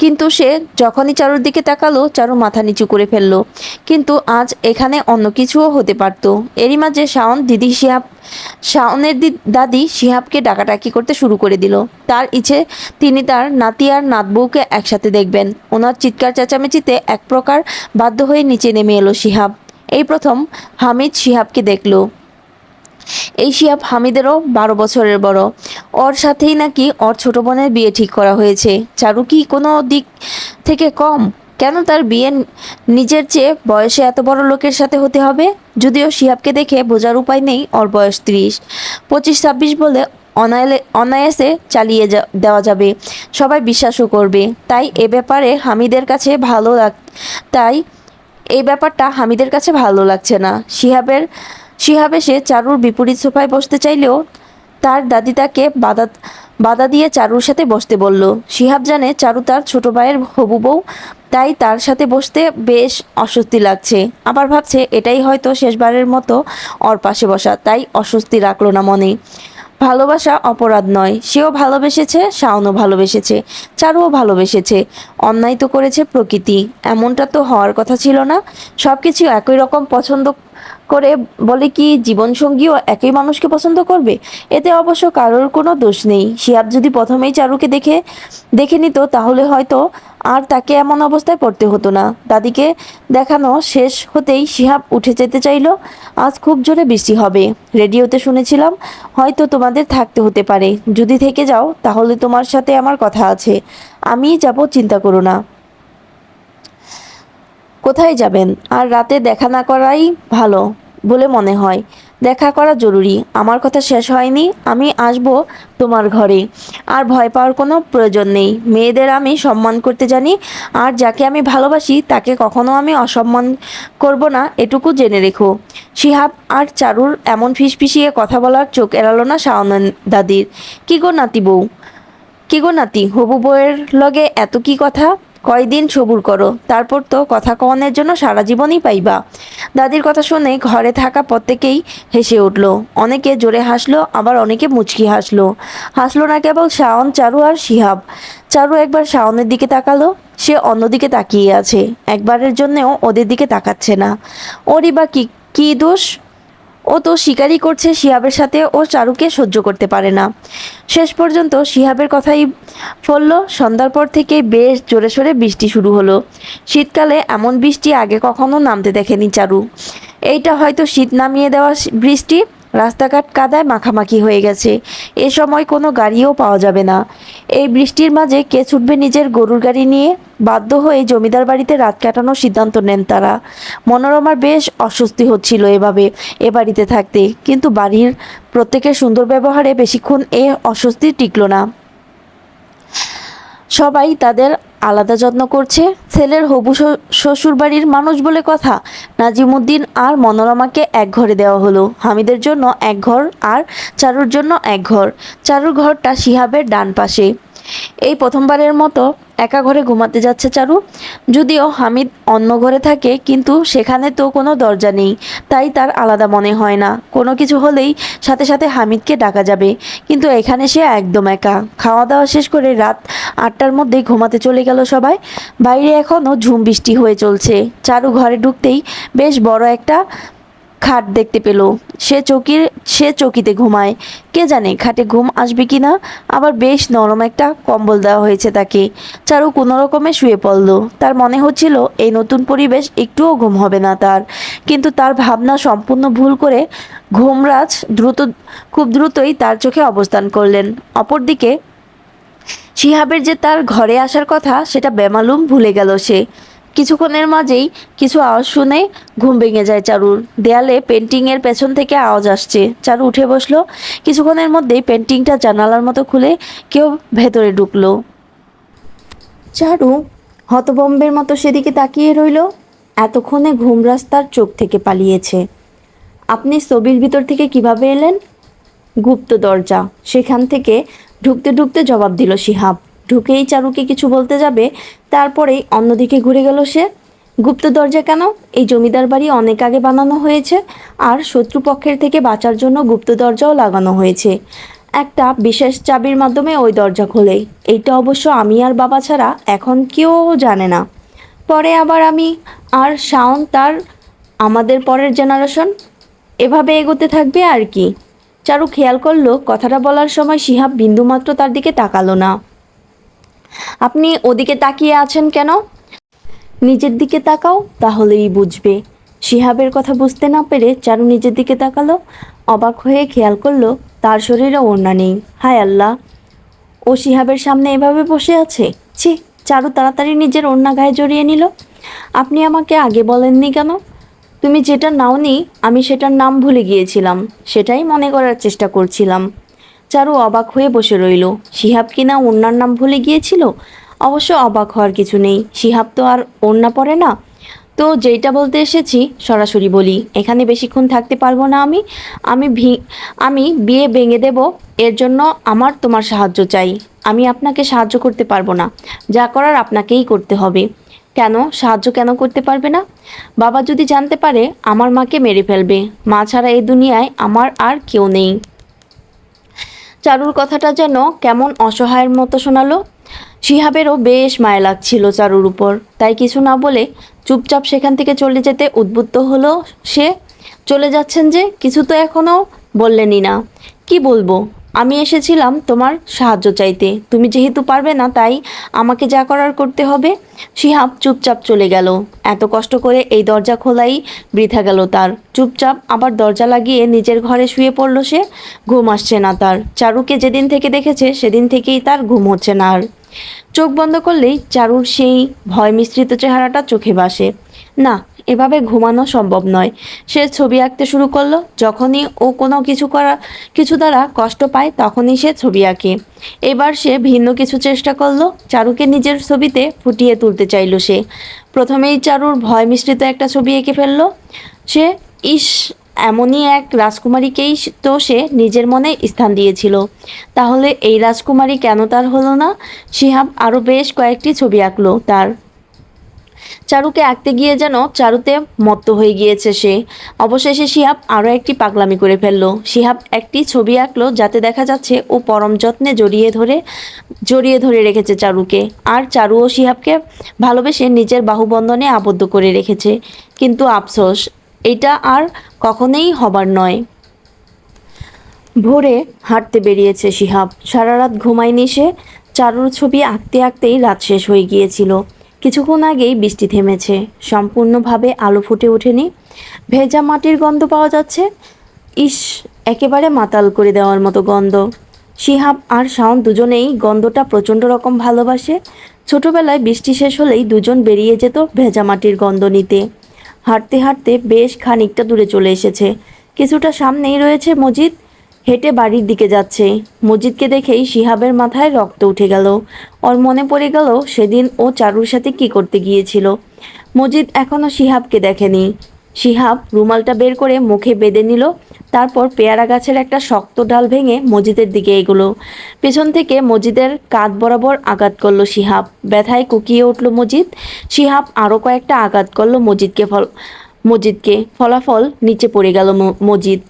[SPEAKER 1] কিন্তু সে যখনই চারুর দিকে তাকালো, চারু মাথা নিচু করে ফেলল। কিন্তু আজ এখানে অন্য কিছুও হতে পারত। এরই মাঝে শাওনের দাদি শিহাবকে ডাকাডাকি করতে শুরু করে দিল। তার ইচ্ছে তিনি তার নাতি আর নাতবউকে একসাথে দেখবেন। ওনার চিৎকার চেঁচামেচিতে এক প্রকার বাধ্য হয়ে নিচে নেমে এলো শিহাব। এই প্রথম হামিদ শিহাবকে দেখল। এই শিহাব হামিদেরও 12 বছরের বড়। ওর সাথেই নাকি ওর ছোট বোনের বিয়ে ঠিক করা হয়েছে। চারু কি কোনো দিক থেকে কম? কেন তার বিয়ে নিজের চেয়ে বয়সে এত বড় লোকের সাথে হতে হবে? যদিও শিহাবকে দেখে বোঝার উপায় নেই ওর বয়স 30, 25, 26 বলে অনায়াসে চালিয়ে দেওয়া যাবে। সবাই বিশ্বাসও করবে। তাই এই ব্যাপারটা হামিদের কাছে ভালো লাগছে না। শিহাব এসে চারুর বিপরীত সোফায় বসতে চাইলেও তার দাদি তাকে বাধা দিয়ে চারুর সাথে বসতে বলল। শিহাব জানে চারু তার ছোট ভাইয়ের হবু বউ, তাই তার সাথে বসতে বেশ অস্বস্তি লাগছে। আবার ভাবছে এটাই হয়তো শেষবারের মতো ওর পাশে বসা, তাই অস্বস্তি রাখলো না মনে। ভালোবাসা অপরাধ নয়। সেও ভালোবেসেছে, শাওনও ভালোবেসেছে, চারুও ভালোবেসেছে। অন্যায় তো করেছে প্রকৃতি। এমনটা তো হওয়ার কথা ছিল না। সব কিছু একই রকম পছন্দ করে বলে কি জীবনসঙ্গীও একই মানুষকে পছন্দ করবে? এতে অবশ্য কারোর কোনো দোষ নেই। শিহাব যদি প্রথমেই চারুকে দেখে নিত তাহলে হয়তো আর তাকে এমন অবস্থায় পড়তে হতো না। দাদিকে দেখানো শেষ হতেই শিহাব উঠে যেতে চাইল। আজ খুব জোরে বৃষ্টি হবে, রেডিওতে শুনেছিলাম। হয়তো তোমাদের থাকতে হতে পারে। যদি থেকে যাও তাহলে তোমার সাথে আমার কথা আছে। আমিই যাব, চিন্তা করো না। কোথায় যাবেন? আর রাতে দেখা না করাই ভালো বলে মনে হয়। দেখা করা জরুরি। আমার কথা শেষ হয়নি। আমি আসব তোমার ঘরে। আর ভয় পাওয়ার কোনো প্রয়োজন নেই। মেয়েদের আমি সম্মান করতে জানি, আর যাকে আমি ভালোবাসি তাকে কখনো আমি অসম্মান করব না, এটুকু জেনে রেখো। শিহাব আর চারুর এমন ফিসফিসিয়ে কথা বলার চোখ এড়ালো না শাওনের দাদির। কি গো নাতি, হবু বউয়ের লগে এত কি কথা? কয়দিন সবুর করো, তারপর তো কথা কওয়ানোর জন্য সারা জীবনই পাইবা। দাদির কথা শুনে ঘরে থাকা প্রত্যেকেই হেসে উঠল। অনেকে জোরে হাসলো, আবার অনেকে মুচকি হাসলো। হাসলো না কেবল শাওন, চারু আর শিহাব। চারু একবার শাওনের দিকে তাকালো। সে অন্যদিকে তাকিয়ে আছে। একবারের জন্যেও ওদের দিকে তাকাচ্ছে না। ওরই বা কি দোষ? ও তো শিকারই করছে শিহাবের সাথে। ও চারুকে সহ্য করতে পারে না। শেষ পর্যন্ত শিহাবের কথাই ফলল। সন্ধ্যার পর থেকে বেশ জোরে সোরে বৃষ্টি শুরু হলো। শীতকালে এমন বৃষ্টি আগে কখনো নামতে দেখেনি চারু। এইটা হয়তো শীত নামিয়ে দেওয়া বৃষ্টি। রাস্তাঘাট কাদায় মাখামাখি হয়ে গেছে। এ সময় কোনো গাড়িও পাওয়া যাবে না। এই বৃষ্টির মাঝে কে ছুটবে নিজের গরুর গাড়ি নিয়ে? বাধ্য হয়ে জমিদার বাড়িতে রাত কাটানোর সিদ্ধান্ত নেন তারা। মনোরমার বেশ অস্বস্তি হচ্ছিল এ বাড়িতে থাকতে, কিন্তু বাড়ির প্রত্যেকের সুন্দর ব্যবহারে বেশিক্ষণ এ অস্বস্তি টিকল না। সবাই তাদের আলাদা যত্ন করছে। ছেলের হবু শ্বশুরবাড়ির মানুষ বলে কথা। নাজিমুদ্দিন আর মনোরমাকে এক ঘরে দেওয়া হলো। হামিদের জন্য এক ঘর আর চারুর জন্য এক ঘর। চারুর ঘরটা শিহাবের ডান পাশে। এই প্রথমবারের মতো একা ঘরে ঘুমাতে যাচ্ছে চারু। যদিও হামিদ অন্য ঘরে থাকে, কিন্তু সেখানে তো কোনো দরজা নেই, তাই তার আলাদা মনে হয় না। কোনো কিছু হলেই সাথে সাথে হামিদকে ডাকা যাবে, কিন্তু এখানে সে একদম একা। খাওয়া দাওয়া শেষ করে রাত 8টার মধ্যেই ঘুমাতে চলে গেল সবাই। বাইরে এখনও ঝুম বৃষ্টি হয়ে চলছে। চারু ঘরে ঢুকতেই বেশ বড় একটা খাট দেখতে পেল। সে চৌকিতে ঘুমায়। কে জানে খাটে ঘুম আসবে কি না। আবার বেশ নরম একটা কম্বল দেওয়া হয়েছে তাকে। চারু কোনো রকমে শুয়ে পড়ল। তার মনে হচ্ছিল এই নতুন পরিবেশ একটুও ঘুম হবে না তার, কিন্তু তার ভাবনা সম্পূর্ণ ভুল করে ঘুমরাজ খুব দ্রুতই তার চোখে অবস্থান করলেন। অপরদিকে শিহাবের যে তার ঘরে আসার কথা সেটা বেমালুম ভুলে গেল সে। কিছুক্ষণের মাঝেই কিছু আওয়াজ শুনে ঘুম ভেঙে যায় চারুর। দেয়ালে পেন্টিংয়ের পেছন থেকে আওয়াজ আসছে। চারু উঠে বসলো। কিছুক্ষণের মধ্যেই পেন্টিংটা জানালার মতো খুলে কেউ ভেতরে ঢুকলো। চারু হতভম্বের মতো সেদিকে তাকিয়ে রইল। এতক্ষণে ঘুম রাস্তার চোখ থেকে পালিয়েছে। আপনি ছবির ভিতর থেকে কিভাবে এলেন? গুপ্ত দরজা, সেখান থেকে ঢুকতে ঢুকতে জবাব দিল শিহাব। ঢুকেই চারুকে কিছু বলতে যাবে, তারপরেই অন্যদিকে ঘুরে গেল সে। গুপ্ত দরজা কেন? এই জমিদার বাড়ি অনেক আগে বানানো হয়েছে, আর শত্রুপক্ষের থেকে বাঁচার জন্য গুপ্ত দরজাও লাগানো হয়েছে। একটা বিশেষ চাবির মাধ্যমে ওই দরজা খোলে। এইটা অবশ্য আমি আর বাবা ছাড়া এখন কেউ জানে না। পরে আবার আমি আর শাওন, তার আমাদের পরের জেনারেশন এভাবে এগোতে থাকবে আর কি। চারু খেয়াল করলো কথাটা বলার সময় শিহাব বিন্দুমাত্র তার দিকে তাকালো না। আপনি ওদিকে তাকিয়ে আছেন কেন? নিজের দিকে তাকাও, তাহলেই বুঝবে। শিহাবের কথা বুঝতে না পেরে চারু নিজের দিকে তাকালো। অবাক হয়ে খেয়াল করলো তার শরীরে ওড়না নেই। হায় আল্লাহ, ও শিহাবের সামনে এভাবে বসে আছে। ছি! চারু তাড়াতাড়ি নিজের ওড়না গায়ে জড়িয়ে নিল। আপনি আমাকে আগে বলেননি কেন? তুমি যেটা নাওনি আমি সেটার নাম ভুলে গিয়েছিলাম, সেটাই মনে করার চেষ্টা করছিলাম। চারু অবাক হয়ে বসে রইল। শিহাব কিনা ওড়নার নাম ভুলে গিয়েছিল? অবশ্য অবাক হওয়ার কিছু নেই, শিহাব তো আর ওড়না পরে না। তো যেইটা বলতে এসেছি সরাসরি বলি, এখানে বেশিক্ষণ থাকতে পারবো না আমি। আমি আমি বিয়ে ভেঙে দেব, এর জন্য আমার তোমার সাহায্য চাই। আমি আপনাকে সাহায্য করতে পারবো না, যা করার আপনাকেই করতে হবে। কেন সাহায্য কেন করতে পারবে না? বাবা যদি জানতে পারে আমার মাকে মেরে ফেলবে। মা ছাড়া এই দুনিয়ায় আমার আর কেউ নেই। চারুর কথাটা যেন কেমন অসহায়ের মতো শোনালো। শিহাবেরও বেশ মায়া লাগছিল চারুর উপর, তাই কিছু না বলে চুপচাপ সেখান থেকে চলে যেতে উদ্বুদ্ধ হলো সে। চলে যাচ্ছেন যে? কিছু তো এখনও বললেনই না। কি বলবো? আমি এসেছিলাম তোমার সাহায্য চাইতে। তুমি যেহেতু পারবে না, তাই আমাকে যা করার করতে হবে। শিহাব চুপচাপ চলে গেল। এত কষ্ট করে এই দরজা খোলাই বৃথা গেল তার। চুপচাপ আবার দরজা লাগিয়ে নিজের ঘরে শুয়ে পড়ল সে। ঘুম আসছে না তার। চারুকে যেদিন থেকে দেখেছে সেদিন থেকেই তার ঘুম হচ্ছে না আর। চোখ বন্ধ করলেই চারুর সেই ভয় মিশ্রিত চেহারাটা চোখে ভাসে। না, এভাবে ঘুমানো সম্ভব নয়। সে ছবি আঁকতে শুরু করলো। যখনই ও কোনো কিছু দ্বারা কষ্ট পায় তখনই সে ছবি আঁকে। এবার সে ভিন্ন কিছু চেষ্টা করলো। চারুকে নিজের ছবিতে ফুটিয়ে তুলতে চাইল সে। প্রথমেই চারুর ভয় মিশ্রিত একটা ছবি এঁকে ফেললো সে। ইস, এমনই এক রাজকুমারীকেই তো সে নিজের মনে স্থান দিয়েছিল। তাহলে এই রাজকুমারী কেন তার হলো না? শিহাব আরও বেশ কয়েকটি ছবি আঁকলো তার। চারুকে আঁকতে গিয়ে যেন চারুতে মত্ত হয়ে গিয়েছে সে। অবশেষে শিহাব আরও একটি পাগলামি করে ফেললো। শিহাব একটি ছবি আঁকলো যাতে দেখা যাচ্ছে ও পরম যত্নে জড়িয়ে ধরে রেখেছে চারুকে, আর চারু ও শিহাবকে ভালোবেসে নিজের বাহুবন্ধনে আবদ্ধ করে রেখেছে। কিন্তু আফসোস, এটা আর কখনোই হবার নয়। ভোরে হাঁটতে বেরিয়েছে শিহাব। সারা রাত ঘুমায়নি সে। চারুর ছবি আঁকতে আঁকতেই রাত শেষ হয়ে গিয়েছিল। কিছুক্ষণ আগেই বৃষ্টি থেমেছে, সম্পূর্ণভাবে আলো ফুটে ওঠেনি। ভেজা মাটির গন্ধ পাওয়া যাচ্ছে। ইস, একেবারে মাতাল করে দেওয়ার মতো গন্ধ। শিহাব আর শাওন দুজনেই গন্ধটা প্রচণ্ড রকম ভালোবাসে। ছোটবেলায় বৃষ্টি শেষ হলেই দুজন বেরিয়ে যেত ভেজা মাটির গন্ধ নিতে। হাঁটতে হাঁটতে বেশ খানিকটা দূরে চলে এসেছে। কিছুটা সামনেই রয়েছে মসজিদ। হেঁটে বাড়ির দিকে যাচ্ছে। মজিদকে দেখেই শিহাবের মাথায় রক্ত উঠে গেল। ওর মনে পড়ে গেল সেদিন ও চারুর সাথে কি করতে গিয়েছিল। মজিদ এখনো শিহাবকে দেখেনি। শিহাব রুমালটা বের করে মুখে বেঁধে নিল, তারপর পেয়ারা গাছের একটা শক্ত ডাল ভেঙে মজিদের দিকে এগোলো। পেছন থেকে মজিদের কাঁধ বরাবর আঘাত করলো শিহাব। ব্যথায় কুকিয়ে উঠল মজিদ। শিহাব আরও কয়েকটা আঘাত করলো মজিদকে। ফলাফল নিচে পড়ে গেল মজিদ।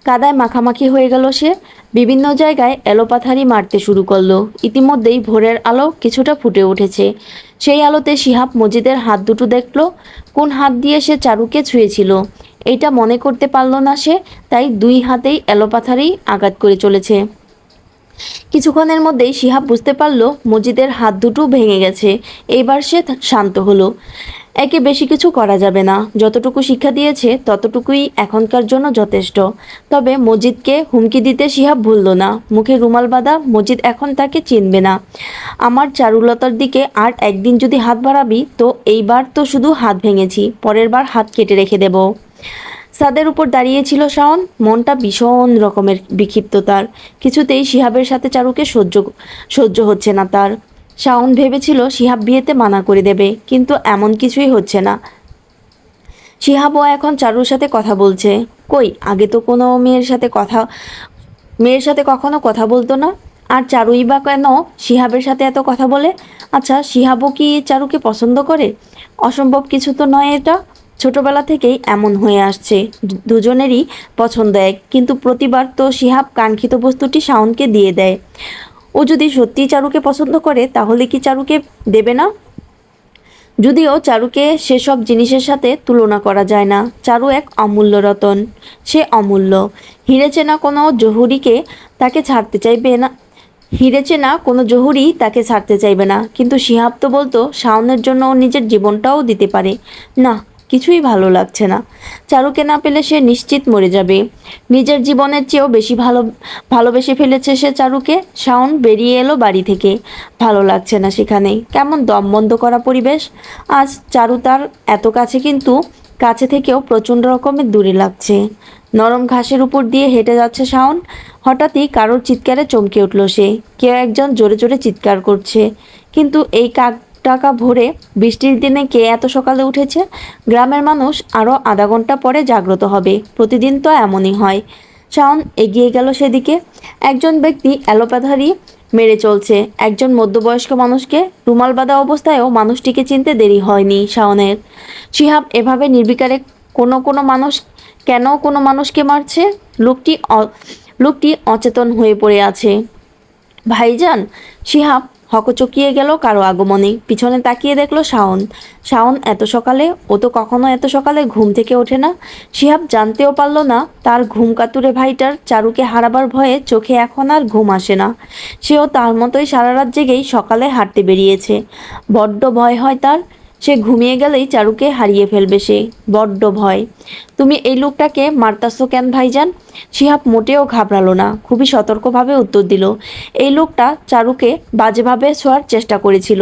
[SPEAKER 1] কাদায় মাখামাখি হয়ে গেল সে। বিভিন্ন জায়গায় এলোপাথারি মারতে শুরু করলো। ইতিমধ্যেই ভোরের আলো কিছুটা ফুটে উঠেছে। সেই আলোতে শিহাব মজিদের হাত দুটো দেখল। কোন হাত দিয়ে সে চারুকে ছুঁয়েছিল এইটা মনে করতে পারল না সে, তাই দুই হাতেই এলোপাথারি আঘাত করে চলেছে। কিছুক্ষণের মধ্যেই শিহাব বুঝতে পারল মজিদের হাত দুটো ভেঙে গেছে। এইবার সে শান্ত হলো। একে বেশি কিছু করা যাবে না, যতটুকু শিক্ষা দিয়েছে ততটুকুই এখনকার জন্য যথেষ্ট। তবে মজিদকে হুমকি দিতে শিহাব ভুলল না। মুখে রুমাল বাঁধা, মজিদ এখন তাকে চিনবে না। আমার চারুলতার দিকে আর একদিন যদি হাত বাড়াবি তো এইবার তো শুধু হাত ভেঙেছি, পরের বার হাত কেটে রেখে দেব। ছাদের উপর দাঁড়িয়েছিল শাওন। মনটা ভীষণ রকমের বিক্ষিপ্ত তার। কিছুতেই শিহাবের সাথে চারুকে সহ্য হচ্ছে না তার। শাওন ভেবেছিল শিহাব বিয়েতে মানা করে দেবে, কিন্তু এমন কিছুই হচ্ছে না। শিহাবও এখন চারুর সাথে কথা বলছে। কই, আগে তো কোনো মেয়ের সাথে কখনো কথা বলতো না। আর চারুই বা কেন শিহাবের সাথে এত কথা বলে? আচ্ছা, শিহাবও কি চারুকে পছন্দ করে? অসম্ভব কিছু তো নয় এটা। ছোটবেলা থেকেই এমন হয়ে আসছে, দুজনেরই পছন্দ এক, কিন্তু প্রতিবার তো শিহাব কাঙ্ক্ষিত বস্তুটি শাওনকে দিয়ে দেয়। ও যদি সত্যিই চারুকে পছন্দ করে তাহলে কি চারুকে দেবে না? যদিও চারুকে সেসব জিনিসের সাথে তুলনা করা যায় না। চারু এক অমূল্য রতন। সে অমূল্য। হিরে চেনা কোনো জহুরিকে তাকে ছাড়তে চাইবে না। হিরে চেনা কোনো জহুরি তাকে ছাড়তে চাইবে না, কিন্তু শিহাব তো বলতো শাওনের জন্য ও নিজের জীবনটাও দিতে পারে। না, কিছুই ভালো লাগছে না। চারুকে না পেলে সে নিশ্চিত মরে যাবে। নিজের জীবনের চেয়েও বেশি ভালোবেসে ফেলেছে সে চারুকে। শাওন বেরিয়ে এলো বাড়ি থেকে। ভালো লাগছে না সেখানে, কেমন দম বন্ধ করা পরিবেশ। আজ চারু তার এত কাছে, কিন্তু কাছে থেকেও প্রচণ্ড রকমের দূরে লাগছে। নরম ঘাসের উপর দিয়ে হেঁটে যাচ্ছে শাওন। হঠাৎই কারোর চিৎকারে চমকে উঠল সে। কেউ একজন জোরে জোরে চিৎকার করছে। কিন্তু এই টাকা ভোরে বৃষ্টির দিনে কে এত সকালে উঠেছে? গ্রামের মানুষ আরও আধা ঘন্টা পরে জাগ্রত হবে, প্রতিদিন তো এমনই হয়। শাওন এগিয়ে গেল সেদিকে। একজন ব্যক্তি এলোপাথারি মেরে চলছে একজন মধ্যবয়স্ক মানুষকে। রুমাল বাঁধা অবস্থায়ও মানুষটিকে চিনতে দেরি হয়নি শাওনের। শিহাব এভাবে নির্বিকারে কোনো মানুষকে মারছে? লোকটি অচেতন হয়ে পড়ে আছে। ভাইজান! শিহাব হকচকিয়ে গেল কারো আগমনে। পিছনে তাকিয়ে দেখলো শাওন। শাওন এত সকালে? ও তো কখনো এত সকালে ঘুম থেকে ওঠে না। শিহাব জানতেও পারল না তার ঘুম কাতুরে ভাইটার চারুকে হারাবার ভয়ে চোখে এখন আর ঘুম আসে না। সেও তার মতোই সারা রাত জেগেই সকালে হাঁটতে বেরিয়েছে। বড্ড ভয় হয় তার। সে ঘুমিয়ে গেলেই চারুকে হারিয়ে ফেলবে সে। বড্ড ভয়। তুমি এই লোকটাকে মারতাছো কেন ভাইজান? শিহাব মোটেও ঘাবড়ালো না, খুবই সতর্কভাবে উত্তর দিল। এই লোকটা চারুকে বাজেভাবে ছোঁয়ার চেষ্টা করেছিল।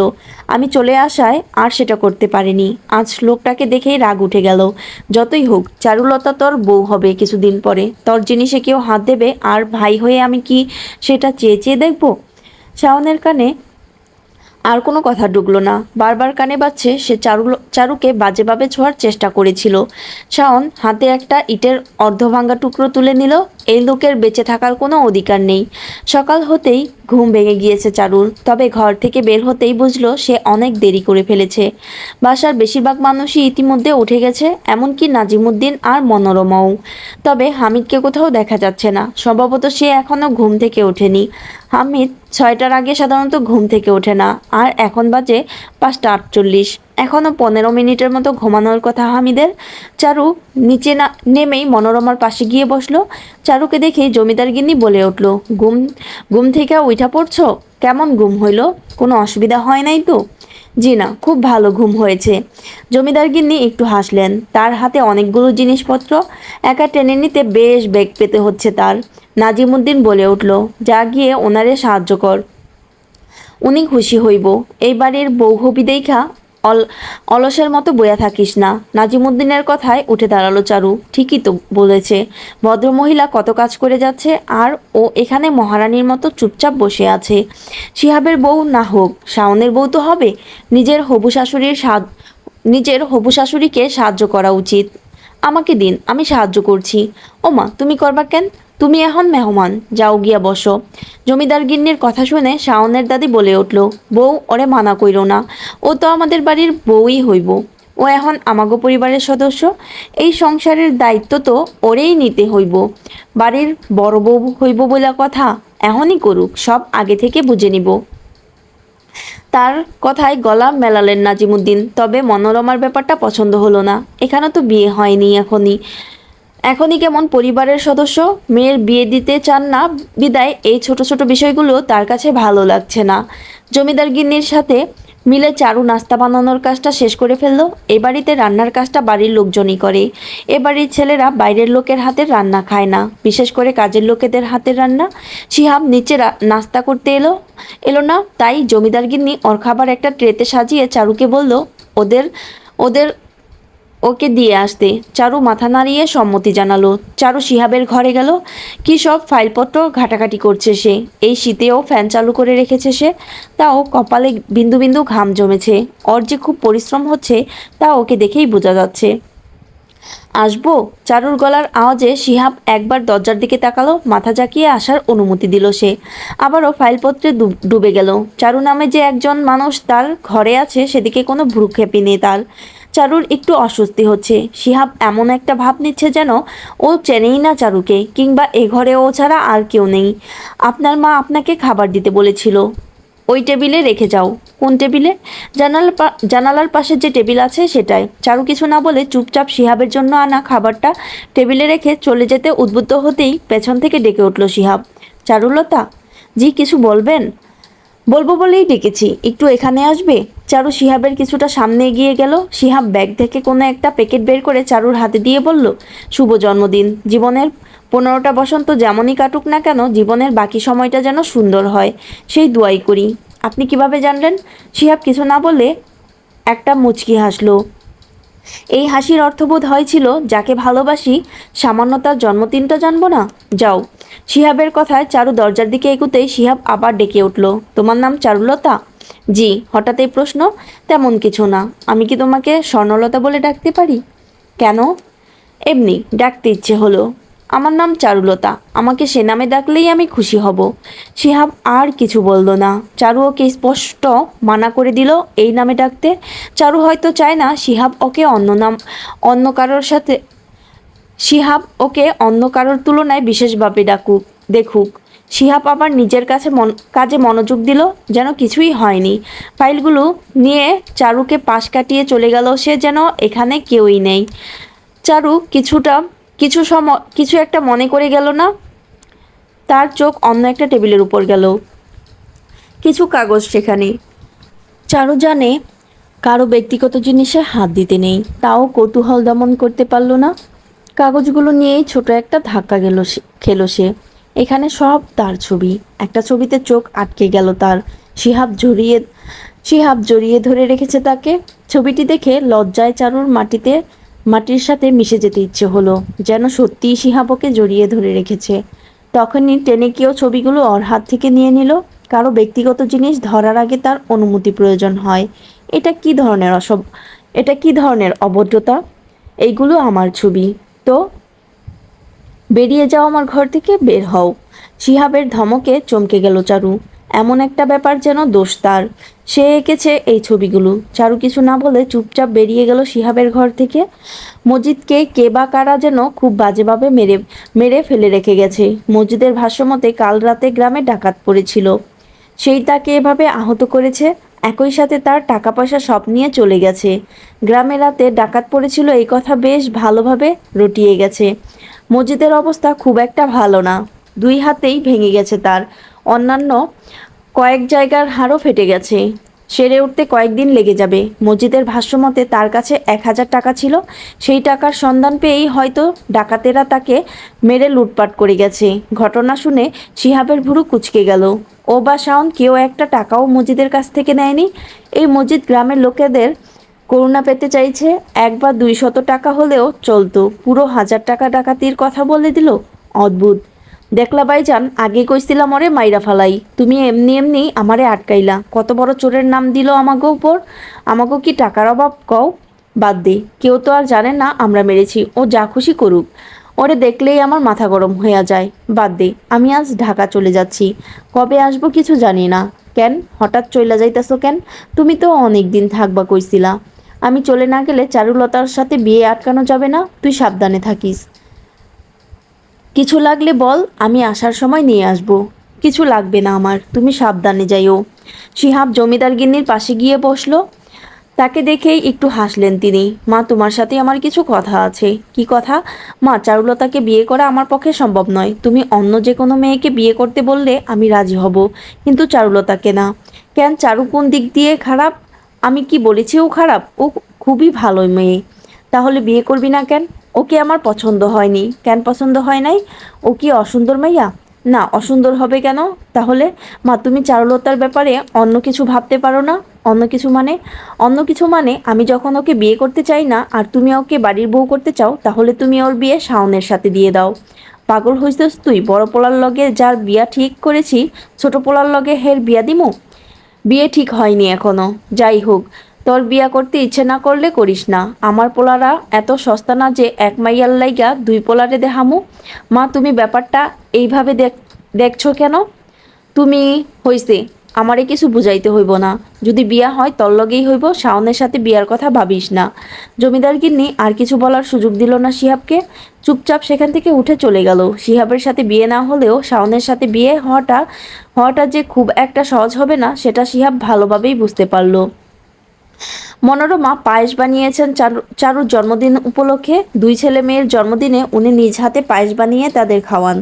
[SPEAKER 1] আমি চলে আসায় আর সেটা করতে পারিনি। আজ লোকটাকে দেখেই রাগ উঠে গেল। যতই হোক, চারুলতা তোর বউ হবে কিছুদিন পরে। তোর জিনিসে কেউ হাত দেবে আর ভাই হয়ে আমি কি সেটা চেয়ে চেয়ে দেখব? শাওনের কানে আর কোনো কথা ঢুকলো না। বারবার কানে বাজছে সে চারুকে বাজেভাবে ছোঁয়ার চেষ্টা করেছিল। শাওন হাতে একটা ইটের অর্ধভাঙ্গা টুকরো তুলে নিল। এই লোকের বেঁচে থাকার কোনো অধিকার নেই। সকাল হতেই ঘুম ভেঙে গিয়েছে চারুর। তবে ঘর থেকে বের হতেই বুঝলো সে অনেক দেরি করে ফেলেছে। বাসার বেশিরভাগ মানুষই ইতিমধ্যে উঠে গেছে, এমনকি নাজিমুদ্দিন আর মনোরমাও। তবে হামিদকে কোথাও দেখা যাচ্ছে না। সম্ভবত সে এখনও ঘুম থেকে ওঠেনি। হামিদ 6টার আগে সাধারণত ঘুম থেকে ওঠে না। আর এখন বাজে 5টা 48। এখনও 15 মিনিটের মতো ঘুমানোর কথা হামিদের। চারু নিচে না নেমেই মনোরমার পাশে গিয়ে বসলো। চারুকে দেখে জমিদার গিন্নি বলে উঠল, ঘুম থেকে উঠা পড়ছো? কেমন ঘুম হইল? কোনো অসুবিধা হয় নাই তো? জি না, খুব ভালো ঘুম হয়েছে। জমিদার গিন্নি একটু হাসলেন। তার হাতে অনেকগুলো জিনিসপত্র, একা টেনে নিতে বেশ বেগ পেতে হচ্ছে তার। নাজিমুদ্দিন বলে উঠল, যা গিয়ে ওনারে সাহায্য কর, উনি খুশি হইব। এই বাড়ির বউ হবি দেখা অল অলসের মতো বইয়া থাকিস না। নাজিমুদ্দিনের কথায় উঠে দাঁড়ালো চারু। ঠিকই তো বলেছে, ভদ্রমহিলা কত কাজ করে যাচ্ছে, আর ও এখানে মহারানীর মতো চুপচাপ বসে আছে। শিহাবের বউ না হোক, শাওনের বউ তো হবে। নিজের হবু শাশুড়িকে সাহায্য করা উচিত। আমাকে দিন, আমি সাহায্য করছি। ওমা, তুমি করবা কেন? তুমি এখন মেহমান, যাও গিয়া বসো। জমিদার গিন্নির কথা শুনে শাওনের দাদি বলে উঠল, বউ, ওরে মানা কইরো না, ও তো আমাদের বাড়ির বউই হইব। ও এখন আমাগো পরিবারের সদস্য, এই সংসারের দায়িত্ব তো ওরেই নিতে হইব। বাড়ির বড় বউ হইব বলে কথা, এখনই করুক, সব আগে থেকে বুঝে নিব। তার কথায় গলা মেলালেন নাজিমুদ্দিন। তবে মনোরমার ব্যাপারটা পছন্দ হলো না। এখানে তো বিয়ে হয়নি এখনই, এখনই কেমন পরিবারের সদস্য। মেয়ের বিয়ে দিতে চান না বিদায় এই ছোট ছোট বিষয়গুলো তার কাছে ভালো লাগছে না। জমিদার গিন্নির সাথে মিলে চারু নাস্তা বানানোর কাজটা শেষ করে ফেললো। এ বাড়িতে রান্নার কাজটা বাড়ির লোকজনই করে। এ বাড়ির ছেলেরা বাইরের লোকের হাতের রান্না খায় না, বিশেষ করে কাজের লোকেদের হাতের রান্না। শিহাব নিচে নাস্তা করতে এলো না, তাই জমিদার গিন্নি ওর খাবার একটা ট্রেতে সাজিয়ে চারুকে বলল ওদের ওদের ওকে দিয়ে আসতে। চারু মাথা নাড়িয়ে সম্মতি জানালো। চারু শিহাবের ঘরে গেল। কী সব ফাইলপত্র ঘাটাঘাটি করছে সে। এই শীতেও ফ্যান চালু করে রেখেছে সে, তাও কপালে বিন্দু বিন্দু ঘাম জমেছে। ওর যে খুব পরিশ্রম হচ্ছে তা ওকে দেখেই বোঝা যাচ্ছে। আসবো? চারুর গলার আওয়াজে শিহাব একবার দরজার দিকে তাকালো, মাথা জাকিয়ে আসার অনুমতি দিল সে। আবারও ফাইলপত্রে ডুবে গেল। চারু নামে যে একজন মানুষ তার ঘরে আছে সেদিকে কোনো ভ্রুক্ষেপই নেই তার। চারুর একটু অস্বস্তি হচ্ছে। শিহাব এমন একটা ভাব নিচ্ছে যেন ও চেনেই না চারুকে, কিংবা এ ঘরে ও ছাড়া আর কেউ নেই। আপনার মা আপনাকে খাবার দিতে বলেছিল, ওই টেবিলে রেখে যাও। কোন টেবিলে? জানালার পাশে যে টেবিল আছে সেটাই। চারু কিছু না বলে চুপচাপ শিহাবের জন্য আনা খাবারটা টেবিলে রেখে চলে যেতে উদ্বুদ্ধ হতেই পেছন থেকে ডেকে উঠল শিহাব। চারুলতা? জি, কিছু বলবেন? বলবো বলেই ডেকেছি, একটু এখানে আসবে? চারু শিহাবের কিছুটা সামনে এগিয়ে গেল। শিহাব ব্যাগ থেকে কোনো একটা প্যাকেট বের করে চারুর হাতে দিয়ে বলল, শুভ জন্মদিন। জীবনের 15টা বসন্ত যেমনই কাটুক না কেন, জীবনের বাকি সময়টা যেন সুন্দর হয়, সেই দোয়াই করি। আপনি কিভাবে জানলেন? শিহাব কিছু না বলে একটা মুচকি হাসলো। এই হাসির অর্থবোধ হয়েছিল, যাকে ভালোবাসি সামান্য তার জন্মদিনটা জানবো না? যাও। শিহাবের কথায় চারু দরজার দিকে এগুতেই শিহাব আবার ডেকে উঠল, তোমার নাম চারুলতা? জি। হঠাৎ এই প্রশ্ন? তেমন কিছু না। আমি কি তোমাকে স্বর্ণলতা বলে ডাকতে পারি? কেন? এমনি ডাকতে ইচ্ছে হলো। আমার নাম চারুলতা, আমাকে সে নামে ডাকলেই আমি খুশি হব। শিহাব আর কিছু বলল না। চারু ওকে স্পষ্ট মানা করে দিল এই নামে ডাকতে। চারু হয়তো চায় না শিহাব ওকে অন্য কারোর তুলনায় বিশেষভাবে দেখুক। শিহাব আবার নিজের কাজে মনোযোগ দিল, যেন কিছুই হয়নি। ফাইলগুলো নিয়ে চারুকে পাশ কাটিয়ে চলে গেল সে, যেন এখানে কেউই নেই। চারু কিছু একটা মনে করে গেল না। তার চোখ অন্য একটা টেবিলের উপর গেল। কিছু কাগজ সেখানে। চারু জানে কারো ব্যক্তিগত জিনিসে হাত দিতে নেই, তাও কৌতূহল দমন করতে পারল না। কাগজগুলো নিয়েই ছোট একটা ধাক্কা খেলো সে। এখানে সব তার ছবি। একটা ছবিতে চোখ আটকে গেল তার। শিহাব জড়িয়ে ধরে রেখেছে তাকে। ছবিটি দেখে লজ্জায় চারুর মাটির সাথে মিশে যেতে ইচ্ছে হলো, যেন সত্যিই শিহাব ওকে জড়িয়ে ধরে রেখেছে। তখনই টেনে কেউ ছবিগুলো ওর হাত থেকে নিয়ে নিল। কারো ব্যক্তিগত জিনিস ধরার আগে তার অনুমতি প্রয়োজন হয়। এটা কি ধরনের অভদ্রতা? এইগুলো আমার ছবি। তো বেরিয়ে যাও আমার ঘর থেকে, বের হও। শিহাবের ধমকে চমকে গেল চারু। এমন একটা ব্যাপার যেন দোষ তার। সে এঁকেছে এই ছবিগুলো। চারু কিছু না বলে চুপচাপ বেরিয়ে গেল শিহাবের ঘর থেকে। মজিদকে কে বা কারা যেন খুব বাজেভাবে মেরে মেরে ফেলে রেখে গেছে। মজিদের ভাষ্যমতে কাল রাতে গ্রামে ডাকাত পড়েছিল, সেই তাকে এভাবে আহত করেছে। একই সাথে তার টাকা পয়সা সব নিয়ে চলে গেছে। গ্রামে রাতে ডাকাত পড়েছিল এই কথা বেশ ভালোভাবে রটিয়ে গেছে। মজিদের অবস্থা খুব একটা ভালো না, 2 হাতেই ভেঙে গেছে তার। অন্যান্য কয়েক জায়গার হাড়ও ফেটে গেছে। সেরে উঠতে কয়েকদিন লেগে যাবে। মসজিদের ভাষ্যমতে তার কাছে 1,000 টাকা ছিল। সেই টাকার সন্ধান পেয়েই হয়তো ডাকাতেরা তাকে মেরে লুটপাট করে গেছে। ঘটনা শুনে শিহাবের ভুরু কুঁচকে গেল। ও বা শাওন কেউ একটা টাকাও মসজিদের কাছ থেকে নেয়নি। এই মসজিদ গ্রামের লোকেদের করুণা পেতে চাইছে। 1 বা 200 টাকা হলেও চলতো, পুরো 1000 টাকা ডাকাতির কথা বলে দিল। অদ্ভুত। দেখলা ভাইজান, আগে কইছিলাম ওরে মাইরা ফালাই, তুমি এমনি এমনি আমারে আটকাইলা। কত বড় চোরের নাম দিল আমাগো উপর। আমাগো কি টাকার অভাব কও? বাদ দে, কেউ তো আর জানে না আমরা মেরেছি। ও যা খুশি করুক, ওরে দেখলেই আমার মাথা গরম হইয়া যায়। বাদ দে, আমি আজ ঢাকা চলে যাচ্ছি। কবে আসবো কিছু জানি না। কেন হঠাৎ চইলা যাইতাছো কেন? তুমি তো অনেক দিন থাকবা কইছিলা। আমি চলে না গেলে চারুলতার সাথে বিয়ে আটকানো যাবে না। তুই সাবধানে থাকিস। কিছু লাগলে বল, আমি আসার সময় নিয়ে আসব। কিছু লাগবে না আমার, তুমি সাবধানে যাইও। শিহাব জমিদার গিন্নির পাশে গিয়ে বসলো। তাকে দেখেই একটু হাসলেন তিনি। মা, তোমার সাথে আমার কিছু কথা আছে। কি কথা? মা, চারুলতাকে বিয়ে করা আমার পক্ষে সম্ভব নয়। তুমি অন্য যে কোনো মেয়েকে বিয়ে করতে বললে আমি রাজি হব, কিন্তু চারুলতাকে না। কেন? চারু কোন দিক দিয়ে খারাপ? আমি কি বলেছি ও খারাপ? ও খুবই ভালো মেয়ে। তাহলে বিয়ে করবি না কেন? ওকে আমার পছন্দ হয়নি। কেন পছন্দ হয় নাই? ও কি অসুন্দর মাইয়া? না, অসুন্দর হবে কেন তাহলে? মা, তুমি চারুলতার ব্যাপারে অন্য কিছু ভাবতে পারো না? অন্য কিছু মানে? অন্য কিছু মানে আমি যখন ওকে বিয়ে করতে চাই না আর তুমি ওকে বাড়ির বউ করতে চাও, তাহলে তুমি ওর বিয়ে শাওনের সাথে দিয়ে দাও। পাগল হইছিস তুই? বড় পোলার লগে যার বিয়া ঠিক করেছি, ছোট পোলার লগে হের বিয়া দিমু? বিয়ে ঠিক হয়নি এখনো। যাই হোক, তোর বিয়া করতে ইচ্ছে না করলে করিস না। আমার পোলারা এত সস্তা না যে এক মাইয়ার লাইগা 2 পোলারে দেহামু। মা, তুমি ব্যাপারটা এইভাবে দেখছো কেন? তুমি হইছে, আমারে কিছু বুঝাইতে হইব না। যদি বিয়া হয় তোর লগেই হইব, শাওনের সাথে বিয়ার কথা ভাবিস না। জমিদার গিন্নি আর কিছু বলার সুযোগ দিল না শিহাবকে। চুপচাপ সেখান থেকে উঠে চলে গেল। শিহাবের সাথে বিয়ে না হলেও শাওনের সাথে বিয়ে হওয়াটা যে খুব একটা সহজ হবে না, সেটা শিহাব ভালোভাবেই বুঝতে পারল। মনোরমা পায়েস বানিয়েছেন চারুর জন্মদিন উপলক্ষে। 2 ছেলে মেয়ের জন্মদিনে উনি নিজ হাতে পায়েস বানিয়ে তাদের খাওয়ান।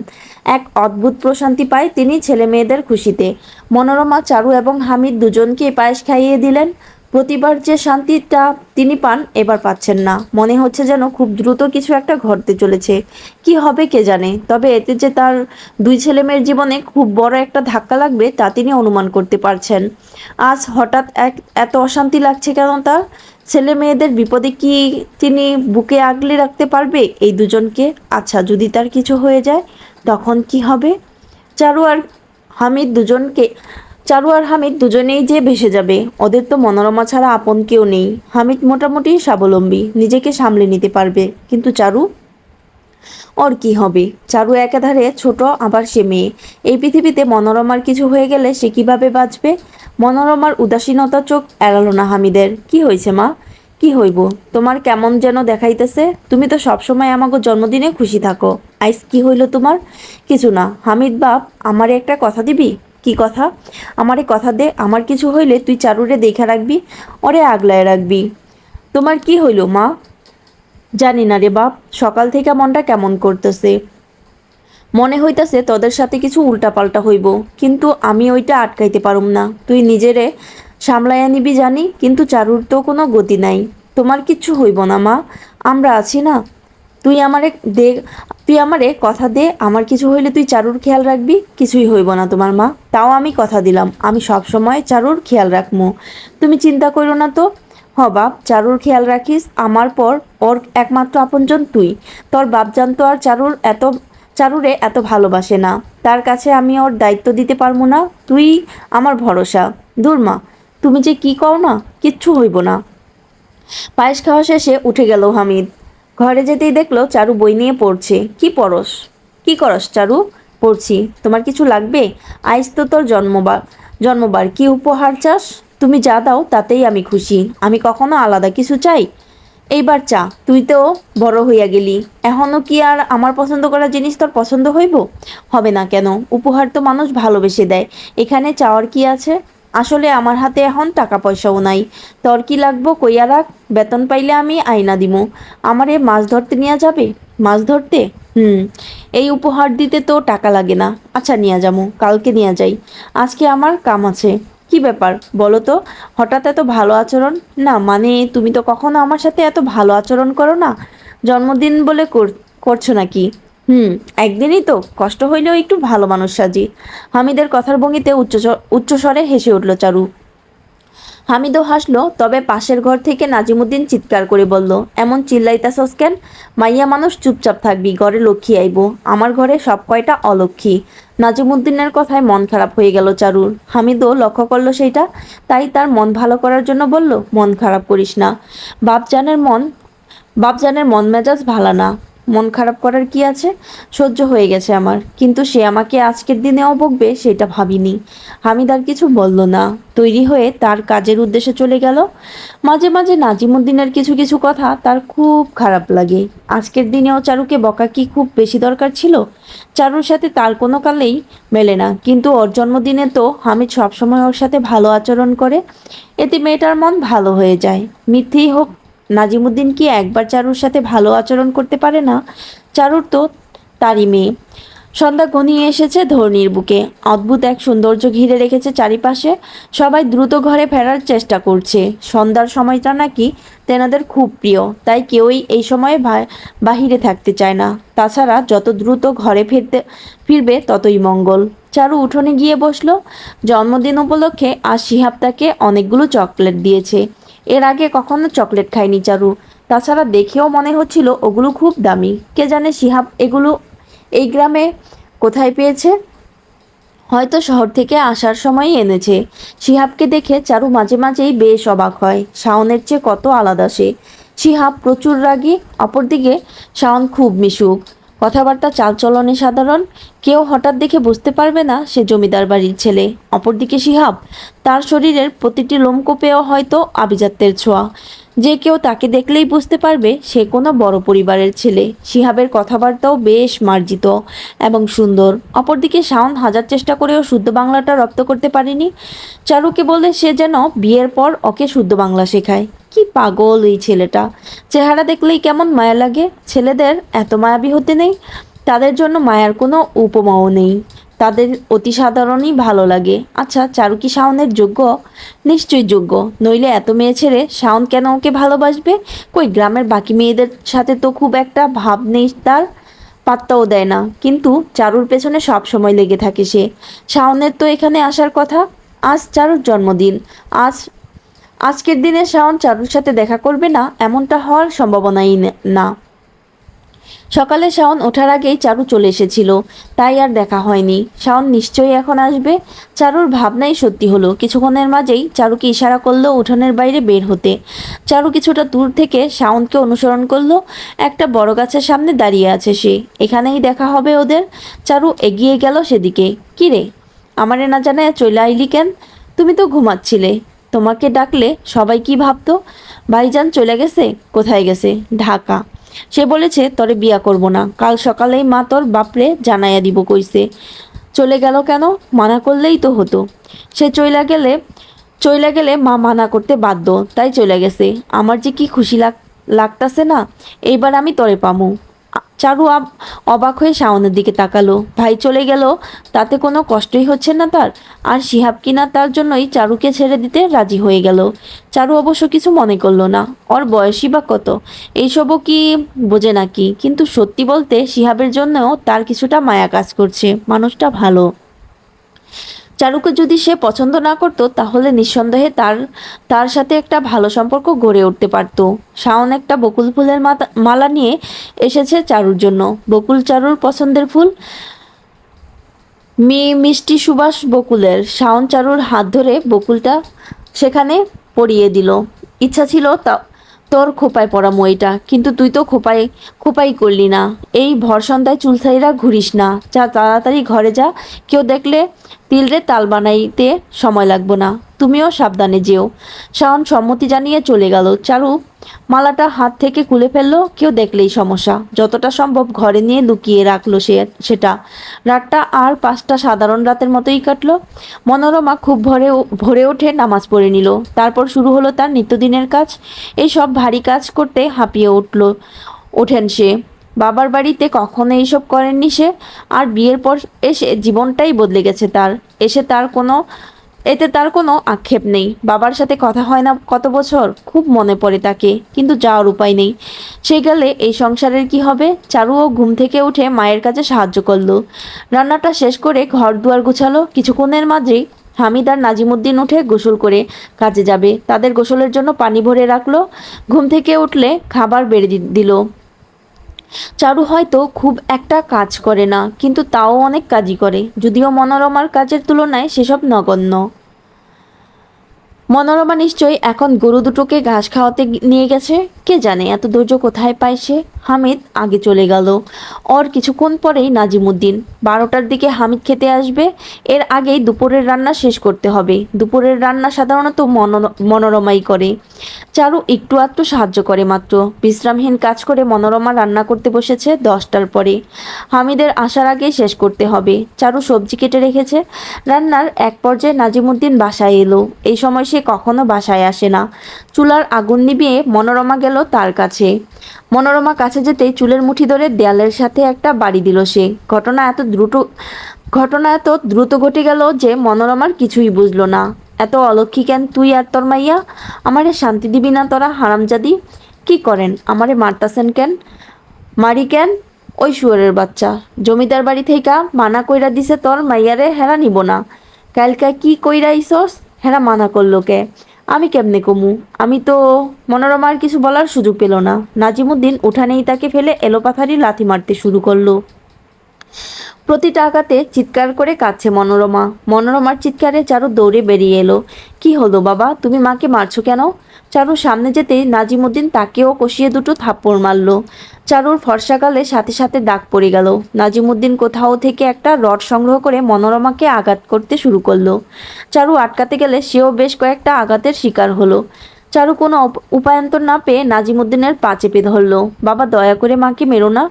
[SPEAKER 1] এক অদ্ভুত প্রশান্তি পায় তিনি ছেলে মেয়েদের খুশিতে। মনোরমা চারু এবং হামিদ দুজনকে পায়েস খাইয়ে দিলেন। প্রতিবার যে শান্তিটা তিনি পান, এবার পাচ্ছেন না। মনে হচ্ছে যেন খুব দ্রুত কিছু একটা ঘটতে চলেছে। কি হবে কে জানে, তবে এতে যে তার 2 ছেলে মেয়ের জীবনে খুব বড় একটা ধাক্কা লাগবে তা তিনি অনুমান করতে পারছেন। আজ হঠাৎ এত অশান্তি লাগছে কেন তার? ছেলে মেয়েদের বিপদে কি তিনি বুকে আগলে রাখতে পারবে এই দুজনকে? আচ্ছা, যদি তার কিছু হয়ে যায় তখন কি হবে? চারু আর হামিদ দুজনকে চারু আর হামিদ দুজনেই যে ভেসে যাবে। ওদের তো মনোরমা ছাড়া আপন কেউ নেই। হামিদ মোটামুটি স্বাবলম্বী, নিজেকে সামলে নিতে পারবে, কিন্তু চারু, ওর কি হবে? চারু একাধারে ছোট, আবার সে মেয়ে। এই পৃথিবীতে মনোরমার কিছু হয়ে গেলে সে কিভাবে বাঁচবে? মনোরমার উদাসীনতা চোখ এড়ালো না হামিদের। কি হয়েছে মা? কি হইব? তোমার কেমন যেন দেখাইতেছে। তুমি তো সবসময় আমাকে জন্মদিনে খুশি থাকো। আইস কি হইল তোমার? কিছু না। হামিদ বাপ, আমারে একটা কথা দিবি? কি কথা? আমারে কথা দে, আমার কিছু হইলে তুই চারুরে দেখা রাখবি, ওরে আগলায় রাখবি। তোমার কি হইল মা? জানি না রে বাপ, সকাল থেকে মনটা কেমন করতেছে। মনে হইতাছে তোদের সাথে কিছু উল্টাপাল্টা হইব, কিন্তু আমি ওইটা আটকাইতে পারুম না। তুই নিজেরে সামলাইয়া নিবি জানি, কিন্তু চারুর তো কোনো গতি নাই। তোমার কিচ্ছু হইব না মা, আমরা আছি না। তুই আমারে দে তুই আমারে কথা দে, আমার কিছু হইলে তুই চারুর খেয়াল রাখবি। কিছুই হইব না তোমার মা, তাও আমি কথা দিলাম আমি সব সময় চারুর খেয়াল রাখমু। তুমি চিন্তা করো না তো। হ বাপ, চারুর খেয়াল রাখিস। আমার পর ওর একমাত্র আপনজন তুই। তোর বাপ জানতো আর চারুরে এত ভালোবাসে না। তার কাছে আমি ওর দায়িত্ব দিতে পারবো না। তুই আমার ভরসা। দূর মা, তুমি যে কি কও না, কিচ্ছু হইব না। পায়েস খাওয়া শেষে উঠে গেল হামিদ। ঘরে যেতেই দেখলো চারু বই নিয়ে পড়ছে। কি পড়স? কি করস চারু? পড়ছি। তোমার কিছু লাগবে? আইস তো তোর জন্মবার, কি উপহার চাস? তুমি যা দাও তাতেই আমি খুশি। আমি কখনো আলাদা কিছু চাই? এইবার চা, তুই তো বড় হইয়া গেলি। এখনো কি আর আমার পছন্দ করা জিনিস তোর পছন্দ হইব? হবে না কেন? উপহার তো মানুষ ভালোবেসে দেয়। এখানে চাওয়ার কি আছে? আসলে আমার হাতে এখন টাকা পয়সাও নাই। তোর কি লাগবো কইয়া রাখ, বেতন পাইলে আমি আইনা দিমু। আমারে মাছ ধরতে নিয়ে যাবে? মাছ ধরতে? হুম। এই উপহার দিতে তো টাকা লাগে না। আচ্ছা, নিয়ে যাবো, কালকে নিয়ে যাই। আজকে আমার কাম আছে। কি ব্যাপার বলো তো, হঠাৎ এত ভালো আচরণ? না মানে তুমি তো কখনো আমার সাথে এত ভালো আচরণ করো না। জন্মদিন বলে করছো নাকি? একদিনই তো, কষ্ট হইলেও একটু ভালো মানুষ সাজি। হামিদের কথার ভঙ্গিতে উচ্চস্বরে হেসে উঠল চারু। হামিদও হাসলো, তবে পাশের ঘর থেকে নাজিমুদ্দিন চিৎকার করে বলল, এমন চিল্লাইতাছস কেন? মাইয়া মানুষ, চুপচাপ থাকবি, ঘরে লক্ষ্মী আইব। আমার ঘরে সব কয়টা অলক্ষ্মী। নাজিমুদ্দিনের কথায় মন খারাপ হয়ে গেল চারুর। হামিদও লক্ষ্য করলো সেইটা, তাই তার মন ভালো করার জন্য বলল, মন খারাপ করিস না। বাপজানের মন মেজাজ ভালো না। মন খারাপ করার কি আছে? সহ্য হয়ে গেছে আমার, কিন্তু সে আমাকে আজকের দিনেও বকবে সেটা ভাবিনি। হামিদ আর কিছু বলল না, তৈরি হয়ে তার কাজের উদ্দেশ্যে চলে গেল। মাঝে মাঝে নাজিমুদ্দিনের কিছু কিছু কথা তার খুব খারাপ লাগে। আজকের দিনেও চারুকে বকা কি খুব বেশি দরকার ছিল? চারুর সাথে তার কোনো কালেই মেলে না, কিন্তু ওর জন্মদিনে তো হামিদ সবসময় ওর সাথে ভালো আচরণ করে। এতে মেয়েটার মন ভালো হয়ে যায়। মিথ্যেই হোক, নাজিমুদ্দিন কি একবার চারুর সাথে ভালো আচরণ করতে পারে না? চারুর তো তারই মেয়ে। সন্ধ্যা ঘনিয়ে এসেছে ধরনীর বুকে। অদ্ভুত এক সৌন্দর্য ঘিরে রেখেছে চারিপাশে। সবাই দ্রুত ঘরে ফেরার চেষ্টা করছে। সন্ধ্যার সময়টা নাকি তেনাদের খুব প্রিয়, তাই কেউই এই সময়ে বাহিরে থাকতে চায় না। তাছাড়া যত দ্রুত ঘরে ফিরবে ততই মঙ্গল। চারু উঠোনে গিয়ে বসলো। জন্মদিন উপলক্ষে আজ শিহাব তাকে অনেকগুলো চকলেট দিয়েছে। এর আগে কখনো চকলেট খায়নি চারু। তাছাড়া দেখেও মনে হচ্ছিল ওগুলো খুব দামি। কে জানে শিহাব এগুলো এই গ্রামে কোথায় পেয়েছে? হয়তো শহর থেকে আসার সময়ই এনেছে। শিহাবকে দেখে চারু মাঝে মাঝেই বেশ অবাক হয়। শাওনের চেয়ে কত আলাদা সে। শিহাব প্রচুর রাগী, অপরদিকে শাওন খুব মিশুক। কথাবার্তা চালচলনে সাধারণ। কেউ হঠাৎ দেখে বুঝতে পারবে না সে জমিদার বাড়ির ছেলে। অপরদিকে শিহাব, তার শরীরের প্রতিটি লোমকূপেও হয়তো আভিজাত্যের ছোঁয়া। যে কেউ তাকে দেখলেই বুঝতে পারবে সে কোনো বড় পরিবারের ছেলে। শিহাবের কথাবার্তাও বেশ মার্জিত এবং সুন্দর। অপরদিকে শাওন হাজার চেষ্টা করেও শুদ্ধ বাংলাটা রপ্ত করতে পারেনি। চারুকে বলে সে যেন বিয়ের পর ওকে শুদ্ধ বাংলা শেখায়। কি পাগল এই ছেলেটা! চেহারা দেখলেই কেমন মায়া লাগে। ছেলেদের এত মায়াবী হতে নেই। তাদের জন্য মায়ার কোনো উপমাও নেই। তাদের অতি সাধারণই ভালো লাগে। আচ্ছা, চারু কি শাওনের যোগ্য? নিশ্চয়ই যোগ্য, নইলে এত মেয়ে ছেড়ে শাওন কেন ওকে ভালোবাসবে? কই, গ্রামের বাকি মেয়েদের সাথে তো খুব একটা ভাব নেই তার, পাত্তাও দেয় না। কিন্তু চারুর পেছনে সব সময় লেগে থাকে সে। শাওনের তো এখানে আসার কথা। আজ চারুর জন্মদিন। আজকের দিনে শাওন চারুর সাথে দেখা করবে না, এমনটা হওয়ার সম্ভাবনাই না। সকালে শাওন ওঠার আগেই চারু চলে এসেছিল, তাই আর দেখা হয়নি। শাওন নিশ্চয়ই এখন আসবে। চারুর ভাবনাই সত্যি হলো। কিছুক্ষণের মাঝেই চারুকে ইশারা করলো উঠোনের বাইরে বের হতে। চারু কিছুটা দূর থেকে শাওনকে অনুসরণ করলো। একটা বড় গাছের সামনে দাঁড়িয়ে আছে সে। এখানেই দেখা হবে ওদের। চারু এগিয়ে গেল সেদিকে। কিরে, আমারে না জানায় চলে আইলি কেন? তুমি তো ঘুমাচ্ছিলে। তোমাকে ডাকলে সবাই কি ভাবতো? ভাইজান চলে গেছে? কোথায় গেছে? ঢাকা। সে বলেছে তরে বিয়া করব না। কাল সকালেই মা তোর বাপরে জানাইয়া দিব কইছে। চলে গেল কেন? মানা করলেই তো হতো। সে চইলা গেলে মা মানা করতে বাধ্য, তাই চলে গেছে। আমার যে কি খুশি লাগতাছে না, এইবার আমি তরে পামু। চারু অবাক হয়ে শাওনের দিকে তাকালো। ভাই চলে গেল, তাতে কোনো কষ্টই হচ্ছে না তার? আর শিহাব কিনা তার জন্যই চারুকে ছেড়ে দিতে রাজি হয়ে গেল। চারু অবশ্য কিছু মনে করলো না। ওর বয়সই বা কত, এইসবও কি বোঝে নাকি? কিন্তু সত্যি বলতে শিহাবের জন্যও তার কিছুটা মায়া কাজ করছে। মানুষটা ভালো। চারুকে যদি সে পছন্দ না করতো তাহলে নিঃসন্দেহে তার সাথে একটা ভালো সম্পর্ক গড়ে উঠতে পারত। শাওন একটা বকুল ফুলের মালা নিয়ে এসেছে চারুর জন্য। বকুল চারুর পছন্দের ফুল। মিষ্টি সুবাস বকুলের। শাওন চারুর হাত ধরে বকুলটা সেখানে পরিয়ে দিল। ইচ্ছা ছিল তোর খোপায় পড়া মইটা, কিন্তু তুই তো খোপাই করলি না। এই ভর সন্ধ্যায় চুলসাইরা ঘুরিস না, যা তাড়াতাড়ি ঘরে যা। কেউ দেখলে তিলরে তাল বানাইতে সময় লাগবো না। তুমিও সাবধানে যেও। শাওন সম্মতি জানিয়ে চলে গেল। চারু মালাটা হাত থেকে খুলে ফেললো। কেউ দেখলেই সমস্যা। যতটা সম্ভব ঘরে নিয়ে লুকিয়ে রাখলো সেটা। রাতটা আর 5টা সাধারণ রাতের মতোই কাটলো। মনোরমা খুব ভোরে উঠে নামাজ পড়ে নিল। তারপর শুরু হলো তার নিত্যদিনের কাজ। এই সব ভারী কাজ করতে হাঁপিয়ে ওঠেন সে। বাবার বাড়িতে কখনো এইসব করেননি সে। আর বিয়ের পর এসে জীবনটাই বদলে গেছে তার। এসে তার কোনো এতে তার কোনো আক্ষেপ নেই। বাবার সাথে কথা হয় না কত বছর, খুব মনে পড়ে তাকে, কিন্তু যাওয়ার উপায় নেই। সেই গেলে এই সংসারের কি হবে? চারুও ঘুম থেকে উঠে মায়ের কাছে সাহায্য করলো। রান্নাটা শেষ করে ঘর দুয়ার গুছালো। কিছুক্ষণের মাঝেই হামিদ আর নাজিমুদ্দিন উঠে গোসল করে কাজে যাবে। তাদের গোসলের জন্য পানি ভরে রাখলো। ঘুম থেকে উঠলে খাবার বেড়ে দিল। চারু হয়তো খুব একটা কাজ করে না, কিন্তু তাও অনেক কাজই করে, যদিও মনোরমার কাজের তুলনায় সেসব নগণ্য। মনোরমা নিশ্চয়ই এখন গরু দুটোকে ঘাস খাওয়াতে নিয়ে গেছে। কে জানে এত ধৈর্য কোথায় পায় সে। হামিদ আগে চলে গেল। ওর কিছুক্ষণ পরেই নাজিমুদ্দিন। 12টার দিকে হামিদ খেতে আসবে। এর আগেই দুপুরের রান্না শেষ করতে হবে। দুপুরের রান্না সাধারণত মনোরমাই করে। চারু একটু আধটু সাহায্য করে মাত্র। বিশ্রামহীন কাজ করে মনোরমা রান্না করতে বসেছে 10টার পরে। হামিদের আসার আগেই শেষ করতে হবে। চারু সবজি কেটে রেখেছে। রান্নার এক পর্যায়ে নাজিমুদ্দিন বাসায় এলো। এই সময় সে কখনো বাসায় আসে না। চুলার আগুন নিভিয়ে মনোরমা গেল তার কাছে। মনোরমা কাছে যেতেই চুলের মুঠি ধরে দেয়ালের সাথে একটা বাড়ি দিল সে। ঘটনা এত দ্রুত ঘটে গেল যে মনোরমার কিছুই বুঝলো না। এত অলক্ষী কেন তুই আর তোর মাইয়া? আমারে শান্তি দিবি না তোরা হারামজাদি? কি করেন আমারে মারতাছেন কেন? মারি কেন? ওই শুয়োরের বাচ্চা, জমিদার বাড়ি থেইকা মানা কইরা দিছে তোর মাইয়ারে হেরা নিব না। কালকা কি কইরা আইসস? হেরা মানা করলো কে? আমি কেমনে কমু? আমি তো। মনোরমার কিছু বলার সুযোগ পেল না। নাজিমুদ্দিন উঠানেই তাকে ফেলে এলোপাথারি লাথি মারতে শুরু করলো। প্রতিটা আঘাতে চিৎকার করে কাঁদছে মনোরমা। মনোরমার চিৎকারে চারু দৌড়ে বেরিয়ে এলো। কি হলো বাবা, তুমি মাকে মারছো কেন? চারুর সামনে যেতেই নাজিমুদ্দিন তাকেও কষিয়ে দুটো থাপ্পড় মারল। চারুর ফর্সা গালে সাথে সাথে দাগ পড়ে গেল। নাজিমুদ্দিন কোথাও থেকে একটা রড সংগ্রহ করে মনোরমাকে আঘাত করতে শুরু করলো। চারু আটকাতে গেলে সেও বেশ কয়েকটা আঘাতের শিকার হলো। চারু কোনো উপায়ান্তর না পেয়ে নাজিমুদ্দিনের পা চেপে ধরল। বাবা, দয়া করে মাকে মেরো না।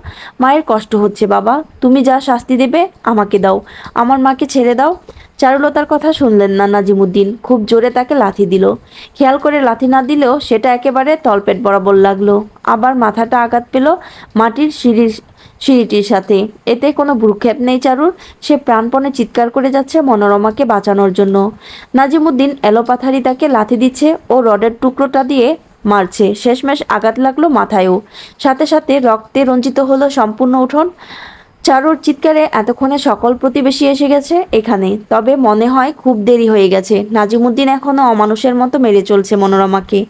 [SPEAKER 1] মায়ের কষ্ট হচ্ছে বাবা। তুমি যা শাস্তি দেবে আমাকে দাও। আমার মাকে ছেড়ে দাও। চারুলতার কথা শুনলেন না নাজিমুদ্দিন। খুব জোরে তাকে লাথি দিল। খেয়াল করে লাথি না দিলেও সেটা একেবারে তলপেট বরাবর লাগলো। আবার মাথাটা আঘাত পেল মাটির সিঁড়িটির সাথে। এতে কোনো ভ্রুক্ষেপ নেই চারুর। সে প্রাণপণে চিৎকার করে যাচ্ছে মনোরমাকে বাঁচানোর জন্য। নাজিমুদ্দিন এলোপাথারি তাকে লাথি দিচ্ছে ও রডের টুকরোটা দিয়ে মারছে। শেষমেশ আঘাত লাগলো মাথায়ও। সাথে সাথে রক্তে রঞ্জিত হলো সম্পূর্ণ উঠোন। চারুর চিৎকারে এতক্ষণে সকল প্রতিবেশী এসে গেছে এখানে। তবে মনে হয় খুব দেরি হয়ে গেছে। নাজিমুদ্দিন এখনো অমানুষের মতো মেরে চলছে মনোরমাকে।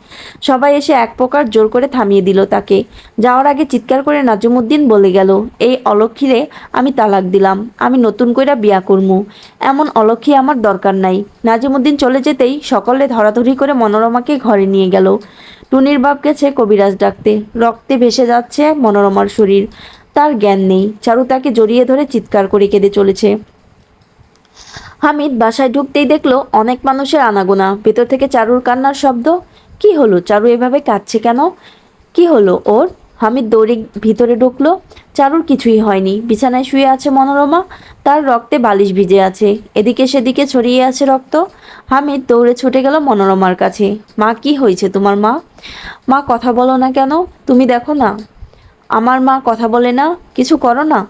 [SPEAKER 1] সবাই এসে এক প্রকার জোর করে থামিয়ে দিল তাকে। যাওয়ার আগে চিৎকার করে নাজিমুদ্দিন বলে গেল, এই অলক্ষীরে আমি তালাক দিলাম। আমি নতুন কইরা বিয়া করমু। এমন অলক্ষী আমার দরকার নাই। নাজিমুদ্দিন চলে যেতেই সকলে ধরাধরি করে মনোরমাকে ঘরে নিয়ে গেল। টুনির বাপ গেছে কবিরাজ ডাকতে। রক্তে ভেসে যাচ্ছে মনোরমার শরীর। তার জ্ঞান নেই। চারু তাকে জড়িয়ে ধরে চিৎকার করে কেঁদে চলেছে। হামিদ বাসায় ঢুকতেই দেখলো অনেক মানুষের আনাগোনা। ভেতর থেকে চারুর কান্নার শব্দ। কি হলো? চারু এভাবে কাঁদছে কেন? কি হলো ওর? হামিদ দৌড়ে ভিতরে ঢুকলো। চারুর কিছুই হয়নি। বিছানায় শুয়ে আছে মনোরমা। তার রক্তে বালিশ ভিজে আছে। এদিকে সেদিকে ছড়িয়ে আছে রক্ত। হামিদ দৌড়ে ছুটে গেল মনোরমার কাছে। মা, কি হয়েছে তোমার? মা, মা কথা বলো না কেন? তুমি দেখো না আমার মা কথা বলে না। কিছু করো না।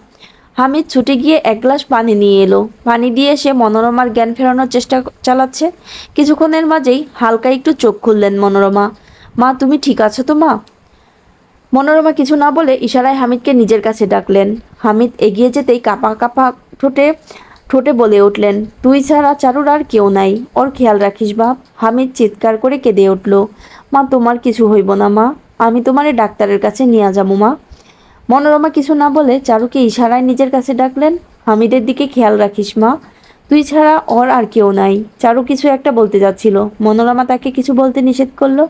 [SPEAKER 1] হামিদ ছুটে গিয়ে এক গ্লাস পানি নিয়ে এলো। পানি দিয়ে সে মনোরমার জ্ঞান ফেরানোর চেষ্টা চালাচ্ছে। কিছুক্ষণের মাঝেই হালকা একটু চোখ খুললেন মনোরমা। মা, তুমি ঠিক আছো তো মা? মনোরমা কিছু না বলে ইশারায় হামিদকে নিজের কাছে ডাকলেন। হামিদ এগিয়ে যেতেই কাঁপা কাঁপা ঠোঁটে ঠোঁটে বলে উঠলেন, তুই ছাড়া চারুর আর কেউ নাই। ওর খেয়াল রাখিস বাপ। হামিদ চিৎকার করে কেঁদে উঠল। মা, তোমার কিছু হইব না মা। আমি তোমারে ডাক্তারের কাছে নিয়ে যাবো মা। মনোরমা কিছু না বলে চারুকে ইশারায় নিজের কাছে ডাকলেন। হামিদের দিকে খেয়াল রাখিস মা। তুই ছাড়া ওর আর কেউ নাই। চারু কিছু একটা বলতে যাচ্ছিল। মনোরমা তাকে কিছু বলতে নিষেধ করলো।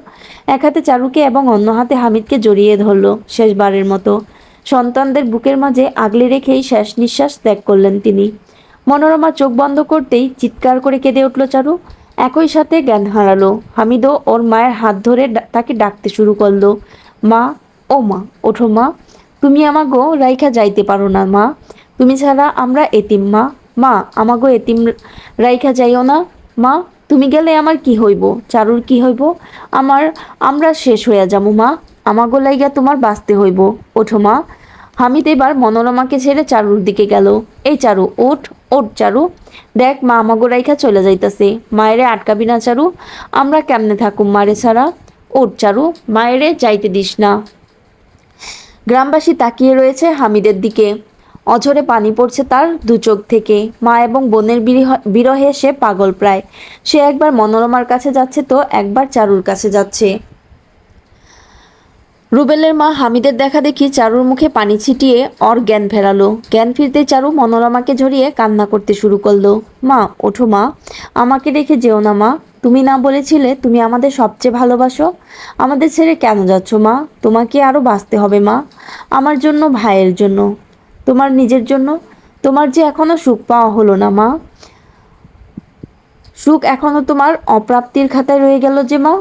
[SPEAKER 1] এক হাতে চারুকে এবং অন্য হাতে হামিদকে জড়িয়ে ধরলো শেষবারের মতো। সন্তানদের বুকের মাঝে আগলে রেখেই শেষ নিঃশ্বাস ত্যাগ করলেন তিনি। মনোরমা চোখ বন্ধ করতেই চিৎকার করে কেঁদে উঠল চারু। একই সাথে জ্ঞান হারালো। হামিদও ওর মায়ের হাত ধরে তাকে ডাকতে শুরু করলো। মা, ও মা, ওঠো মা। তুমি আমাগো রাইখা যাইতে পারো না মা। তুমি ছাড়া আমরা এতিম মা। মা, আমাগো এতিম রাইখা যাইও না মা। তুমি গেলে আমার কি হইব? চারুর কি হইব? আমরা শেষ হইয়া যাবো মা। আমাগো লাইগা তোমার বাঁচতে হইব। ওঠো মা। হামিদ এবার মনোরমাকে ছেড়ে চারুর দিকে গেল। এই চারু, ওঠ, ওঠ চারু, দেখ মা আমাগো রাইখা চলে যাইতাছে। মায়েরে আটকাবি না চারু, আমরা কেমনে থাকুম মারে ছাড়া। ওঠ চারু, মায়েরে যাইতে দিস না। গ্রামবাসী তাকিয়ে রয়েছে হামিদের দিকে। অঝরে পানি পড়ছে তার দু চোখ থেকে। মা এবং বোনের বিরহে সে পাগল প্রায়। সে একবার মনোরমার কাছে যাচ্ছে তো একবার চারুর কাছে যাচ্ছে। রুবেলের মা হামিদের দেখা দেখি চারুর মুখে পানি ছিটিয়ে ওর জ্ঞান ফেরালো। জ্ঞান ফিরতে চারু মনোরমাকে জড়িয়ে কান্না করতে শুরু করলো। মা ওঠো মা, আমাকে রেখে যেও না মা, তুমি না বলেছিলে তুমি আমাদের সবচেয়ে ভালোবাসো? আমাদের ছেড়ে কেন যাচ্ছ মা? তোমাকে আরো বাঁচতে হবে মা, আমার জন্য, ভাইয়ের জন্য, তোমার নিজের জন্য। তোমার যে এখনো সুখ পাওয়া হলো না মা, সুখ এখনো তোমার অপ্রাপ্তির খাতায় রয়ে গেল যে মা।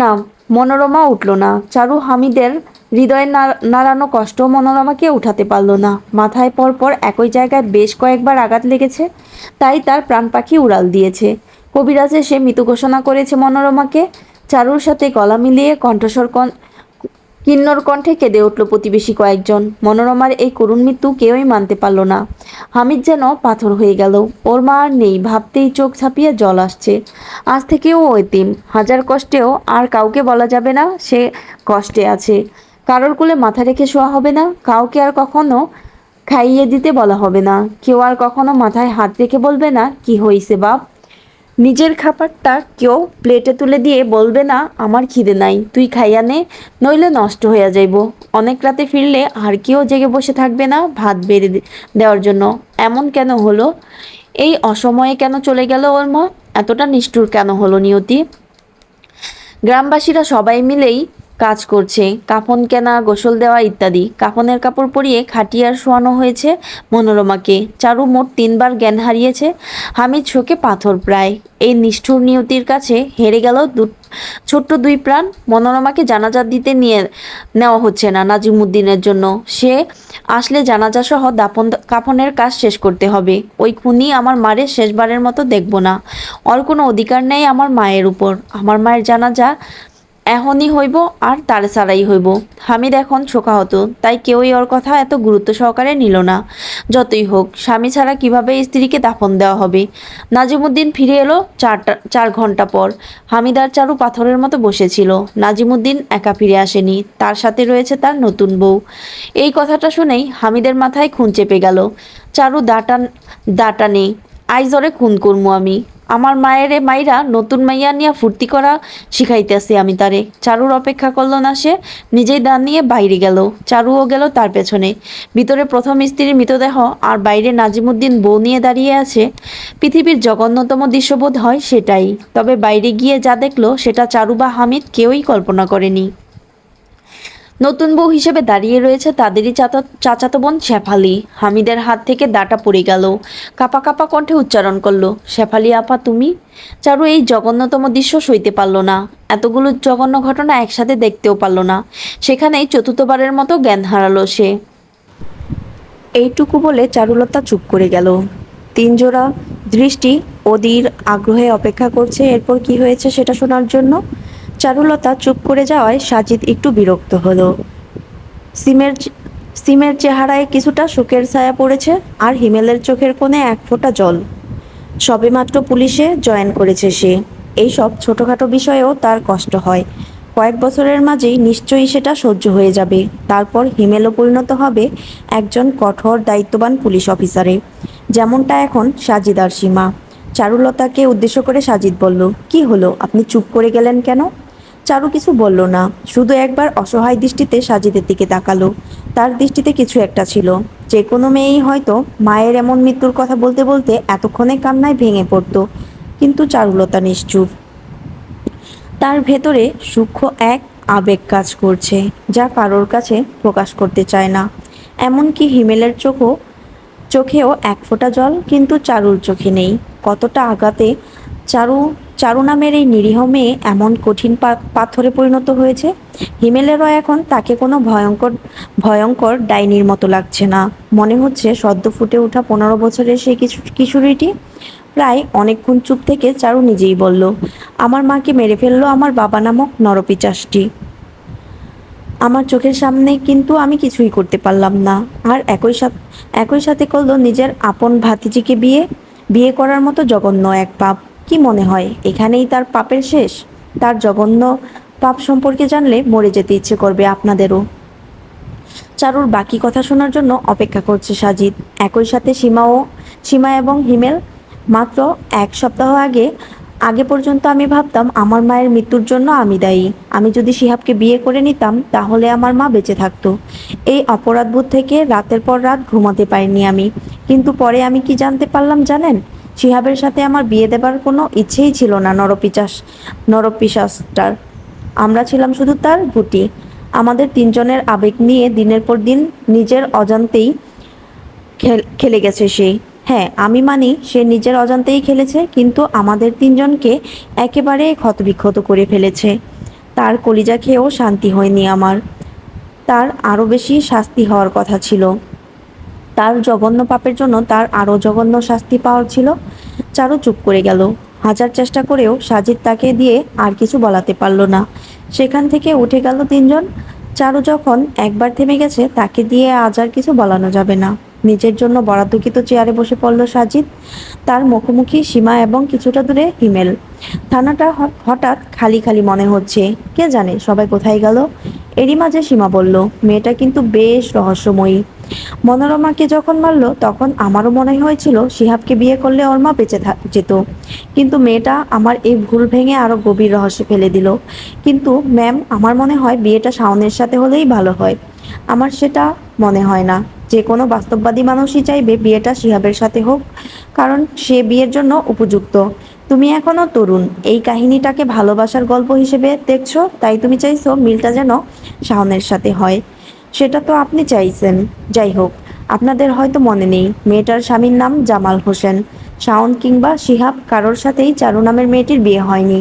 [SPEAKER 1] না, মনোরমা উঠল না। চারু হামিদের হৃদয়ে নাড়ানো কষ্ট মনোরমাকে উঠাতে পারল না। মাথায় পরপর একই জায়গায় বেশ কয়েকবার আঘাত লেগেছে, তাই তার প্রাণ পাখি উড়াল দিয়েছে। কবিরাজে সে মৃত ঘোষণা করেছে মনোরমাকে। চারুর সাথে গলা মিলিয়ে কণ্ঠস্বর কিন্নর কণ্ঠে কেঁদে উঠল প্রতিবেশী কয়েকজন। মনোরমার এই করুণ মৃত্যু কেউই মানতে পারল না। হামিদ যেন পাথর হয়ে গেল। ওর মা আর নেই, ভাবতেই চোখ ছাপিয়ে জল আসছে। আজ থেকেও ও এতিম। হাজার কষ্টেও আর কাউকে বলা যাবে না সে কষ্টে আছে। কারোর কোলে মাথা রেখে শোয়া হবে না, কাউকে আর কখনো খাইয়ে দিতে বলা হবে না, কেউ আর কখনো মাথায় হাত রেখে বলবে না কি হইছে বাপ। নিজের খাবারটা কেউ প্লেটে তুলে দিয়ে বলবে না আমার খিদে নাই, তুই খাইয়া নে, নইলে নষ্ট হইয়া যাইব। অনেক রাতে ফিরলে আর কেউ জেগে বসে থাকবে না ভাত বেড়ে দেওয়ার জন্য। এমন কেন হলো? এই অসময়ে কেন চলে গেল ওর মা? এতটা নিষ্ঠুর কেন হলো নিয়তি? গ্রামবাসীরা সবাই মিলেই কাজ করছে, কাফন কেনা, গোসল দেওয়া ইত্যাদি। কাফনের কাপড় পরিয়ে খাটিয়ার শোয়ানো হয়েছে মনোরমাকে। চারু মোট 3বার জ্ঞান হারিয়েছে। হামিদ শোকে পাথর প্রায়। এই নিষ্ঠুর নিয়তির কাছে হেরে গেল ছোট্ট 2 প্রাণ। মনোরমাকে জানাজা দিতে নেওয়া হচ্ছে না নাজিমুদ্দিনের জন্য। সে আসলে জানাজা সহ কাফনের কাজ শেষ করতে হবে। ওই খুনি আমার মারে শেষবারের মতো দেখব না। ওর কোনো অধিকার নেই আমার মায়ের উপর। আমার মায়ের জানাজা এখনই হইব আর তারে ছাড়াই হইব। হামিদ এখন শোকাহত, তাই কেউই ওর কথা এত গুরুত্ব সহকারে নিল না। যতই হোক, স্বামী ছাড়া কিভাবে স্ত্রীকে দাফন দেওয়া হবে। নাজিমুদ্দিন ফিরে এলো 4 ঘন্টা পর। হামিদ আর চারু পাথরের মতো বসেছিল। নাজিমুদ্দিন একা ফিরে আসেনি, তার সাথে রয়েছে তার নতুন বউ। এই কথাটা শুনেই হামিদের মাথায় খুন চেপে গেল। চারু দাটা নেই, আইজরে খুন করমু আমি। আমার মায়েরে মাইরা নতুন মাইয়া নিয়া ফুর্তি করা শিখাইতেছি আমি তারে। চারুর অপেক্ষা করলো না, সে নিজেই দান নিয়ে বাইরে গেল। চারুও গেল তার পেছনে। ভিতরে প্রথম স্ত্রীর মৃতদেহ আর বাইরে নাজিমুদ্দিন বউ নিয়ে দাঁড়িয়ে আছে। পৃথিবীর জঘন্যতম দৃশ্য বোধ হয় সেটাই। তবে বাইরে গিয়ে যা দেখলো সেটা চারু বা হামিদ কেউই কল্পনা করেনি। নতুন বউ হিসেবে দাঁড়িয়ে রয়েছে তাদেরই চাচাতো বোন শেফালি। হামিদের হাত থেকে দাটা পড়ে গেল। কাপা কাপা কণ্ঠে উচ্চারণ করলো, শেফালি আপা তুমি? চারু এই জঘন্যতম দৃশ্য সইতে পারল না। এতগুলো জঘন্য ঘটনা একসাথে দেখতেও পারল না। সেখানেই চতুর্থবারের মতো জ্ঞান হারালো সে। এইটুকু বলে চারুলতা চুপ করে গেল। 3 জোড়া দৃষ্টি অধীর আগ্রহে অপেক্ষা করছে এরপর কি হয়েছে সেটা শোনার জন্য। চারুলতা চুপ করে যাওয়ায় সাজিদ একটু বিরক্ত হলো। সিমের সিমের চেহারায় কিছুটা শোকের ছায়া পড়েছে, আর হিমেলের চোখের কোণে 1 ফোঁটা জল। সবেমাত্র পুলিশে জয়েন করেছে সে। এইসব ছোটোখাটো বিষয়েও তার কষ্ট হয়। কয়েক বছরের মাঝেই নিশ্চয়ই সেটা সহ্য হয়ে যাবে। তারপর হিমেলও পরিণত হবে একজন কঠোর দায়িত্ববান পুলিশ অফিসারে, যেমনটা এখন সাজিদ আর সীমা। চারুলতাকে উদ্দেশ্য করে সাজিদ বলল, কি হলো, আপনি চুপ করে গেলেন কেন? চারু কিছু বলল না, শুধু একবার অসহায় দৃষ্টিতে সাজিদের দিকে তাকালো। তার দৃষ্টিতে কিছু একটা ছিল। যে কোনো মেয়েই হয়তো মায়ের এমন মৃত্যুর কথা বলতে বলতে এতক্ষণে কান্নায় ভেঙে পড়তো, কিন্তু চারুলতা নিশ্চুপ। তার ভেতরে সূক্ষ্ম এক আবেগ কাজ করছে, যা কারোর কাছে প্রকাশ করতে চায় না। এমনকি হিমেলের চোখেও 1 ফোঁটা জল, কিন্তু চারুর চোখে নেই। কতটা আঘাতে চারু চারু নামের এই নিরীহ মেয়ে এমন কঠিন পাথরে পরিণত হয়েছে। হিমেলেরও এখন তাকে কোনো ভয়ঙ্কর ডাইনির মতো লাগছে না। মনে হচ্ছে সদ্য ফুটে ওঠা 15 বছরের সেই কিশোরীটি। প্রায় অনেকক্ষণ চুপ থেকে চারু নিজেই বলল, আমার মাকে মেরে ফেললো আমার বাবা নামক নরপিচাসটি। আমার চোখের সামনে, কিন্তু আমি কিছুই করতে পারলাম না। আর একই সাথে করলো নিজের আপন ভাতিজিকে বিয়ে। বিয়ে করার মতো জঘন্য এক পাপ। কি মনে হয় এখানেই তার পাপের শেষ? তার জঘন্য পাপ সম্পর্কে জানলে মরে যেতে ইচ্ছে করবে আপনাদেরও। চারুর বাকি কথা শোনার জন্য অপেক্ষা করছে সাজিদ। একই সাথে সীমা এবং হিমেল। মাত্র এক সপ্তাহ আগে আগে পর্যন্ত আমি ভাবতাম আমার মায়ের মৃত্যুর জন্য আমি দায়ী। আমি যদি শিহাবকে বিয়ে করে নিতাম তাহলে আমার মা বেঁচে থাকতো। এই অপরাধবোধ থেকে রাতের পর রাত ঘুমাতে পারিনি আমি। কিন্তু পরে আমি কি জানতে পারলাম জানেন? শিহাবের সাথে আমার বিয়ে দেবার কোনো ইচ্ছেই ছিল না নরপিশাচটার। আমরা ছিলাম শুধু তার গুটি। আমাদের তিনজনের আবেগ নিয়ে দিনের পর দিন নিজের অজান্তেই খেলে গেছে সে। হ্যাঁ, আমি মানি সে নিজের অজান্তেই খেলেছে, কিন্তু আমাদের তিনজনকে একেবারে ক্ষতবিক্ষত করে ফেলেছে। তার কলিজা খেয়েও শান্তি হয়নি আমার। তার আরও বেশি শাস্তি হওয়ার কথা ছিল। তার জঘন্য পাপের জন্য তার আরও জঘন্য শাস্তি পাওয়ার ছিল। চারু চুপ করে গেল। হাজার চেষ্টা করেও সাজিদ তাকে দিয়ে আর কিছু বলাতে পারল না। সেখান থেকে উঠে গেল তিনজন। চারু যখন একবার থেমে গেছে তাকে দিয়ে আজ আর কিছু বলানো যাবে না। নিজের জন্য বরাদ্দকৃত চেয়ারে বসে পড়ল সাজিদ। তার মুখোমুখি সীমা এবং কিছুটা দূরে হিমেল। থানাটা হঠাৎ খালি খালি মনে হচ্ছে। কে জানে সবাই কোথায় গেল? এরই মাঝে সীমা বলল, মেয়েটা কিন্তু বেশ রহস্যময়ী। মনোরমাকে যখন মারল তখন আমারও মনে হয়েছিল শিহাবকে বিয়ে করলে ওর মা বেঁচে যেত। কিন্তু মেয়েটা আমার এই ভুল ভেঙে আরো গভীর রহস্যে ফেলে দিল। কিন্তু ম্যাম, আমার মনে হয় বিয়েটা শাওনের সাথে হলেই ভালো হয়। আমার সেটা মনে হয় না। যে কোনো বাস্তববাদী মানুষই চাইবে বিয়েটা শিহাবের সাথে হোক, কারণ সে বিয়ের জন্য উপযুক্ত। তুমি এখনো তরুণ, এই কাহিনীটাকে ভালোবাসার গল্প হিসেবে দেখছো, তাই তুমি চাইছো মিলটা যেন শাওনের সাথে হয়। সেটা তো আপনি চাইছেন। যাই হোক, আপনাদের হয়তো মনে নেই মেয়েটার স্বামীর নাম জামাল হোসেন। শাওন কিংবা শিহাব কারোর সাথেই চারু নামের মেয়েটির বিয়ে হয়নি।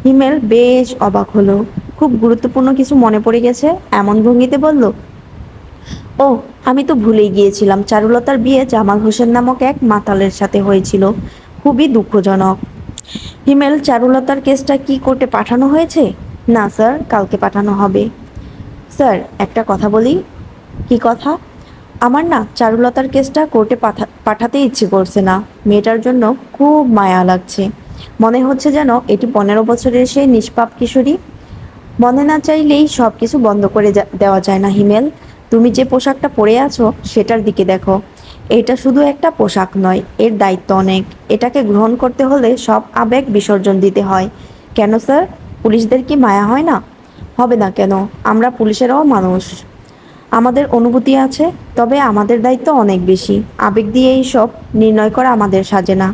[SPEAKER 1] হিমেল বেশ অবাক হলো। খুব গুরুত্বপূর্ণ কিছু মনে পড়ে গেছে এমন ভঙ্গিতে বলল, ও, আমি তো ভুলেই গিয়েছিলাম, চারুলতার বিয়ে জামাল হোসেন নামক এক মাতালের সাথে হয়েছিল। খুবই দুঃখজনক। হিমেল, চারুলতার কেসটা কি কোর্টে পাঠানো হয়েছে? না স্যার, কালকে পাঠানো হবে। স্যার, একটা কথা বলি। কি কথা? আমার না চারুলতার কেসটা কোর্টে পাঠাতে ইচ্ছে করছে না। মেয়েটার জন্য খুব মায়া লাগছে। মনে হচ্ছে যেন এটি 15 বছরের সেই নিষ্পাপ কিশোরী। মনে না চাইলেই সব কিছু বন্ধ করে দেওয়া যায় না হিমেল। তুমি যে পোশাকটা পরে আছো সেটার দিকে দেখো। এটা শুধু একটা পোশাক নয়, এর দায়িত্ব অনেক। এটাকে গ্রহণ করতে হলে সব আবেগ বিসর্জন দিতে হয়। কেন স্যার, পুলিশদের কি মায়া হয় না? হবে না কেন? আমরা পুলিশেরাও মানুষ। আমাদের অনুভূতি আছে, তবে আমাদের দায়িত্ব অনেক বেশি। আবেগ দিয়ে এই সব নির্ণয় করা আমাদের সাজে না।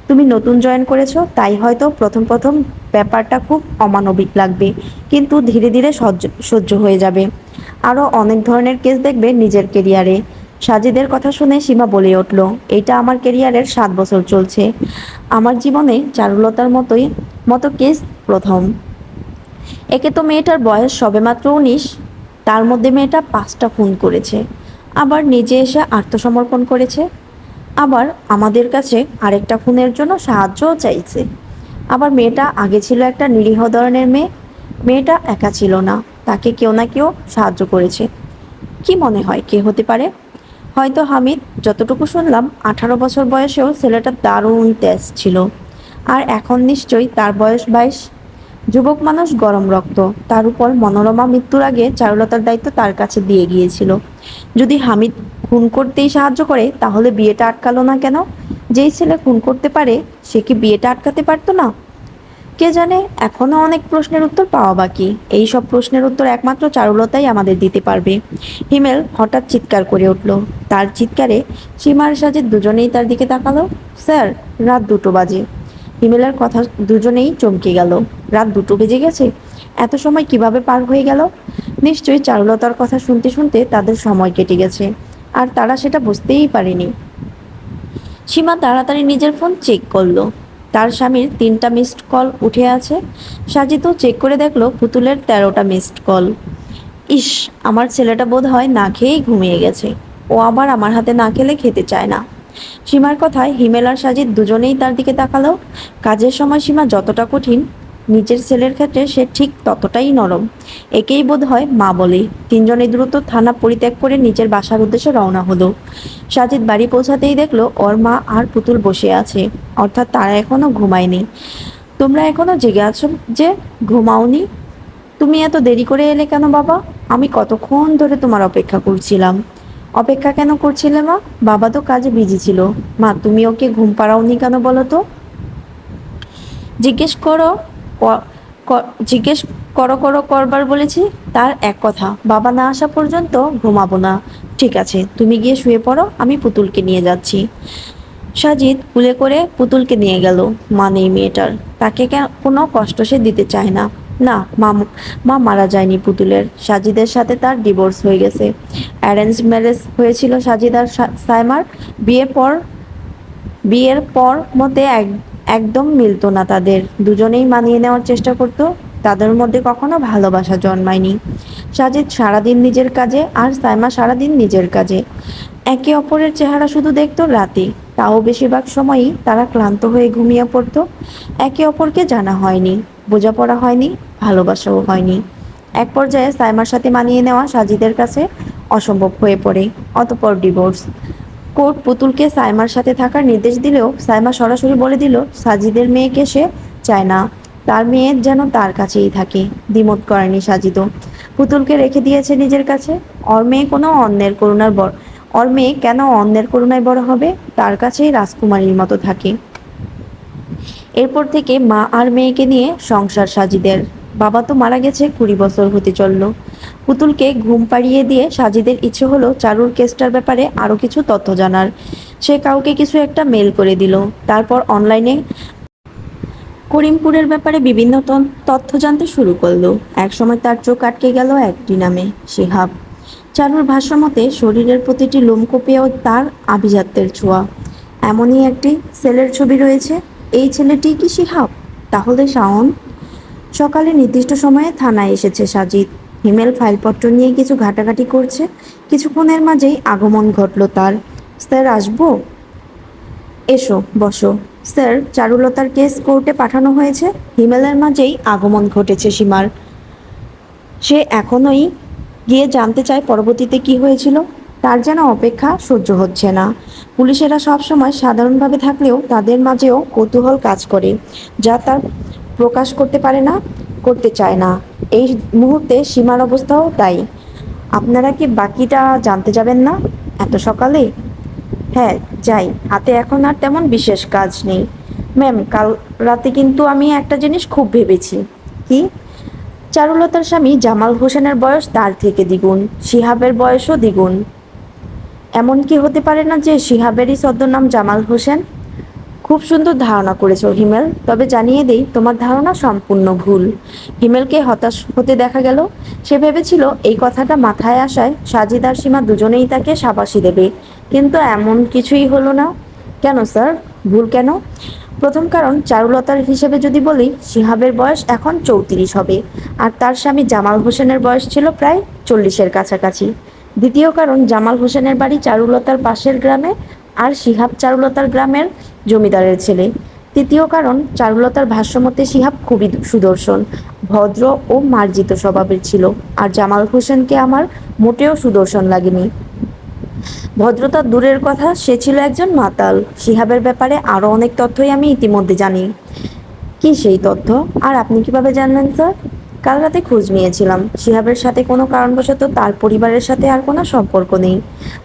[SPEAKER 1] তুমি নতুন জয়েন করেছো, তাই হয়তো প্রথম প্রথম ব্যাপারটা খুব অমানবিক লাগবে, কিন্তু ধীরে ধীরে সহ্য হয়ে যাবে। আরও অনেক ধরনের কেস দেখবে নিজের কেরিয়ারে। সাজিদের কথা শুনে সীমা বলে উঠল, এইটা আমার কেরিয়ারের 7 বছর চলছে। আমার জীবনে চারুলতার মতো কেস প্রথম। একে তো মেয়েটার বয়স সবেমাত্র 19, তার মধ্যে মেয়েটা 5টা খুন করেছে, আবার নিজে এসে আত্মসমর্পণ করেছে, আবার আমাদের কাছে আরেকটা খুনের জন্য সাহায্যও চাইছে। আবার মেয়েটা আগে ছিল একটা নিরীহ ধরনের মেয়ে। মেয়েটা একা ছিল না, তাকে কেউ না কেউ সাহায্য করেছে। কি মনে হয় কে হতে পারে? হয়তো হামিদ। যতটুকু শুনলাম 18 বছর বয়সেও ছেলেটা দারুণ তেজ ছিল। আর এখন নিশ্চয়ই তার বয়স 22। যুবক মানুষ, গরম রক্ত। তার উপর মনোরমা মৃত্যুর আগে চারুলতার দায়িত্ব তার কাছে দিয়ে গিয়েছিল। যদি হামিদ খুন করতেই সাহায্য করে তাহলে বিয়েটা আটকালো না কেন? যেই ছেলে খুন করতে পারে সে কি বিয়েটা আটকাতে পারতো না? কে জানে, এখনো অনেক প্রশ্নের উত্তর পাওয়া বাকি। এই সব প্রশ্নের উত্তর একমাত্র চারুলতাই আমাদের দিতে পারবে। হিমেল হঠাৎ চিৎকার করে উঠল। তার চিৎকারে সীমার সাজে দুজনেই তার দিকে তাকালো। স্যার, রাত 2টো বাজে। হিমেলের কথা দুজনেই চমকে গেল। রাত 2টো বেজে গেছে? এত সময় কিভাবে পার হয়ে গেল? নিশ্চয়ই চারুলতার কথা শুনতে শুনতে তাদের সময় কেটে গেছে, আর তারা সেটা বুঝতেই পারেনি। সীমা তাড়াতাড়ি নিজের ফোন চেক করলো। তার স্বামীর 3টা মিসড কল উঠে আছে। সাজিদও চেক করে দেখলো পুতুলের 13টা মিসড কল। ইস, আমার ছেলেটা বোধ হয় না খেয়েই ঘুমিয়ে গেছে। ও আবার আমার হাতে না খেলে খেতে চায় না। সীমার কথায় হিমেল আর সাজিদ দুজনেই তার দিকে তাকালো। কাজের সময় সীমা যতটা কঠিন, নিজের ছেলের ক্ষেত্রে সে ঠিক ততটাই নরম। একেই বোধ হয় মা বলে। তিনজনে দ্রুত থানা পরিত্যাগ করে নিজের বাসার উদ্দেশ্যে রওনা হলো। সাজিদ বাড়ি পৌঁছাতেই দেখলো ওর মা আর পুতুল বসে আছে, অর্থাৎ তারা এখনো ঘুমায়নি। তোমরা এখনো জেগে আছো যে, ঘুমাওনি? তুমি এত দেরি করে এলে কেন বাবা? আমি কতক্ষণ ধরে তোমার অপেক্ষা করছিলাম। অপেক্ষা কেন করছিলে মা? বাবা তো কাজে বিজি ছিল। মা, তুমি ওকে ঘুম পাড়াওনি কেন বলো তো? জিজ্ঞেস করো জিজ্ঞেস করো করবার বলেছি। তার এক কথা, বাবা না আসা পর্যন্ত ঘুমাবো না। ঠিক আছে, তুমি গিয়ে শুয়ে পড়ো, আমি পুতুলকে নিয়ে যাচ্ছি। সাজিদ কুলে করে পুতুলকে নিয়ে গেল। মা নেই মেয়েটার, তাকে কোনো কষ্ট সে দিতে চায় না। না, মা মারা যায়নি পুতুলের। সাজিদের সাথে তার ডিভোর্স হয়ে গেছে। অ্যারেঞ্জ ম্যারেজ হয়েছিল সাজিদ আর সাইমার। বিয়ের পর বিয়ের পর মতে একদম মিলতো না তাদের। দুজনেই মানিয়ে নেওয়ার চেষ্টা করতো। তাদের মধ্যে কখনো ভালোবাসা জন্মায়নি। সাজিদ সারাদিন নিজের কাজে আর সাইমা সারাদিন নিজের কাজে। একে অপরের চেহারা শুধু দেখতো রাতে, তাও বেশিরভাগ সময়ই তারা ক্লান্ত হয়ে ঘুমিয়ে পড়তো। একে অপরকে জানা হয়নি, বোঝাপড়া হয়নি, ভালোবাসাও হয়নি। এক পর্যায়ে সাইমার সাথে মানিয়ে নেওয়া সাজিদের কাছে অসম্ভব হয়ে পড়ে। অতঃপর ডিভোর্স। কোর্ট পুতুলকে সাইমার সাথে থাকার নির্দেশ দিলেও সাইমা সরাসরি বলে দিল সাজিদের মেয়েকে সে চায় না, তার মেয়ে যেন তার কাছেই থাকে। দ্বিমত করেনি সাজিদও, পুতুলকে রেখে দিয়েছে নিজের কাছে। ওর মেয়ে কোনো অন্যের করুণার ওর মেয়ে কেন অন্যের করুণায় বড় হবে? তার কাছেই রাজকুমারীর মতো থাকে। এরপর থেকে মা আর মেয়েকে নিয়ে সংসার সাজিদের। বাবা তো মারা গেছে 20 বছর হতে চলল। পুতুলকে ঘুম পাড়িয়ে দিয়ে সাজিদের ইচ্ছে হলো চারুর কেসটার ব্যাপারে আরও কিছু তথ্য জানার। সে কাউকে কিছু একটা মেল করে দিল। তারপর অনলাইনে করিমপুরের ব্যাপারে বিভিন্ন তথ্য জানতে শুরু করলো। একসময় তার চোখ আটকে গেল একটি নামে, শিহাব। চারুর ভাষ্যমতে শরীরের প্রতিটি লোমকূপেও তার আভিজাত্যের ছোঁয়া। এমনই একটি ছেলের ছবি রয়েছে। এই ছেলেটি কি শিহাব? তাহলে শাওন? সকালে নির্দিষ্ট সময়ে থানায় এসেছে সাজিদ। হিমেল ফাইলপত্র নিয়ে কিছু ঘাটাঘাটি করছে। কিছুক্ষণের মাঝেই আগমন ঘটল তার। স্যার, আসবো? এসো, বসো। স্যার, চারুলতার কেস কোর্টে পাঠানো হয়েছে। হিমেলের মাঝেই আগমন ঘটেছে সীমার। সে এখনই গিয়ে জানতে চায় পরবর্তীতে কি হয়েছিল। তার যেন অপেক্ষা সহ্য হচ্ছে না। পুলিশেরা সবসময় সাধারণভাবে থাকলেও তাদের মাঝেও কৌতূহল কাজ করে, যা তার প্রকাশ করতে পারে না, করতে চায় না। এই মুহূর্তে সীমার অবস্থাও তাই। আপনারা কি বাকিটা জানতে যাবেন না এত সকালে? হ্যাঁ, যাই। হাতে এখন আর তেমন বিশেষ কাজ নেই। ম্যাম, কাল রাতে কিন্তু আমি একটা জিনিস খুব ভেবেছি। কি? চারুলতার স্বামী জামাল হোসেনের বয়স তার থেকে দ্বিগুণ, শিহাবের বয়সও দ্বিগুণ। এমন কি হতে পারে না যে শিহাবেরই ছদ্মনাম জামাল হোসেন? খুব সুন্দর ধারণা করেছ হিমেল, তবে জানিয়ে দেই তোমার ধারণা সম্পূর্ণ ভুল। হিমেলকে হতাশ হতে দেখা গেল। সে ভেবেছিল এই কথাটা মাথায় আসায় সাজিদ আর সীমা দুজনেই তাকে শাবাশি দেবে, কিন্তু এমন কিছুই হলো না। কেন স্যার? ভুল কেন? প্রথম কারণ, চারুলতার হিসেবে যদি বলি, শিহাবের বয়স এখন 34 হবে, আর তার স্বামী জামাল হোসেনের বয়স ছিল প্রায় 40-এর কাছাকাছি। দ্বিতীয় কারণ, জামাল হোসেনের বাড়ি চারুলতার পাশের গ্রামে, আর শিহাব চারুলতার গ্রামের জমিদারের ছেলে। তৃতীয় কারণ, চারুলতার ভাষ্যমতে শিহাব খুবই সুদর্শন, ভদ্র ও মার্জিত স্বভাবের ছিল, আর জামাল হোসেনকে আমার মোটেও সুদর্শন লাগেনি। ভদ্রতা দূরের কথা, সে ছিল একজন মাতাল। শিহাবের ব্যাপারে আরও অনেক তথ্যই আমি ইতিমধ্যে জানি। কি সেই তথ্য? আর আপনি কিভাবে জানলেন স্যার? কাল রাতে খোঁজ নিয়েছিলাম। শিহাবের সাথে কোনো কারণবশত তার পরিবারের সাথে আর কোনো সম্পর্ক নেই।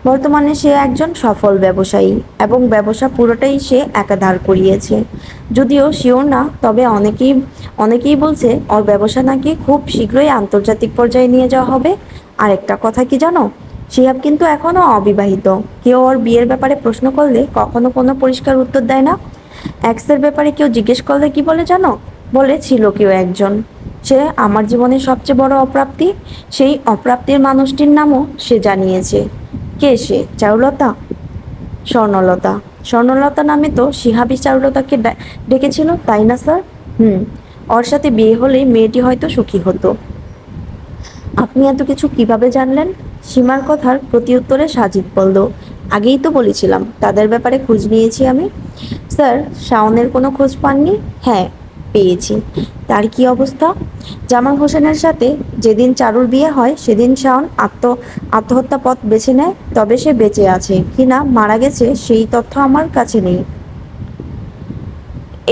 [SPEAKER 1] বর্তমানে সে একজন সফল ব্যবসায়ী, এবং ব্যবসা পুরোটাই সে একা দাঁড় করিয়েছে। যদিও শিওর না, তবে অনেকেই বলছে ওর ব্যবসা নাকি খুব শীঘ্রই আন্তর্জাতিক পর্যায়ে নিয়ে যাওয়া হবে। আর একটা কথা কি জানো? শিহাব কিন্তু এখনও অবিবাহিত। কেউ ওর বিয়ের ব্যাপারে প্রশ্ন করলে কখনো কোনো পরিষ্কার উত্তর দেয় না। এক্সের ব্যাপারে কেউ জিজ্ঞেস করলে কি বলে জানো? বলে ছিল কেউ একজন, সে আমার জীবনের সবচেয়ে বড় অপ্রাপ্তি। সেই অপ্রাপ্তির মানুষটির নামও সে জানিয়েছে। কে সে? চারুলতা? স্বর্ণলতা। স্বর্ণলতা নামে তো শিহাবি চারুলতাকে ডেকেছিল, তাই না স্যার? হুম। ওর সাথে বিয়ে হলেই মেয়েটি হয়তো সুখী হতো। আপনি এত কিছু কিভাবে জানলেন? সীমার কথার প্রতিউত্তরে সাজিদ বলল, আগেই তো বলেছিলাম তাদের ব্যাপারে খোঁজ নিয়েছি আমি। স্যার, শাওনের কোনো খোঁজ পাননি? হ্যাঁ, পেয়েছি। তার কি অবস্থা? জামাল হোসেনের সাথে যেদিন চারুর বিয়ে হয় সেদিন শাওন আত্মহত্যা পথ বেছে নেয়, তবে সে বেঁচে আছে কিনা মারা গেছে সেই তথ্য আমার কাছে নেই।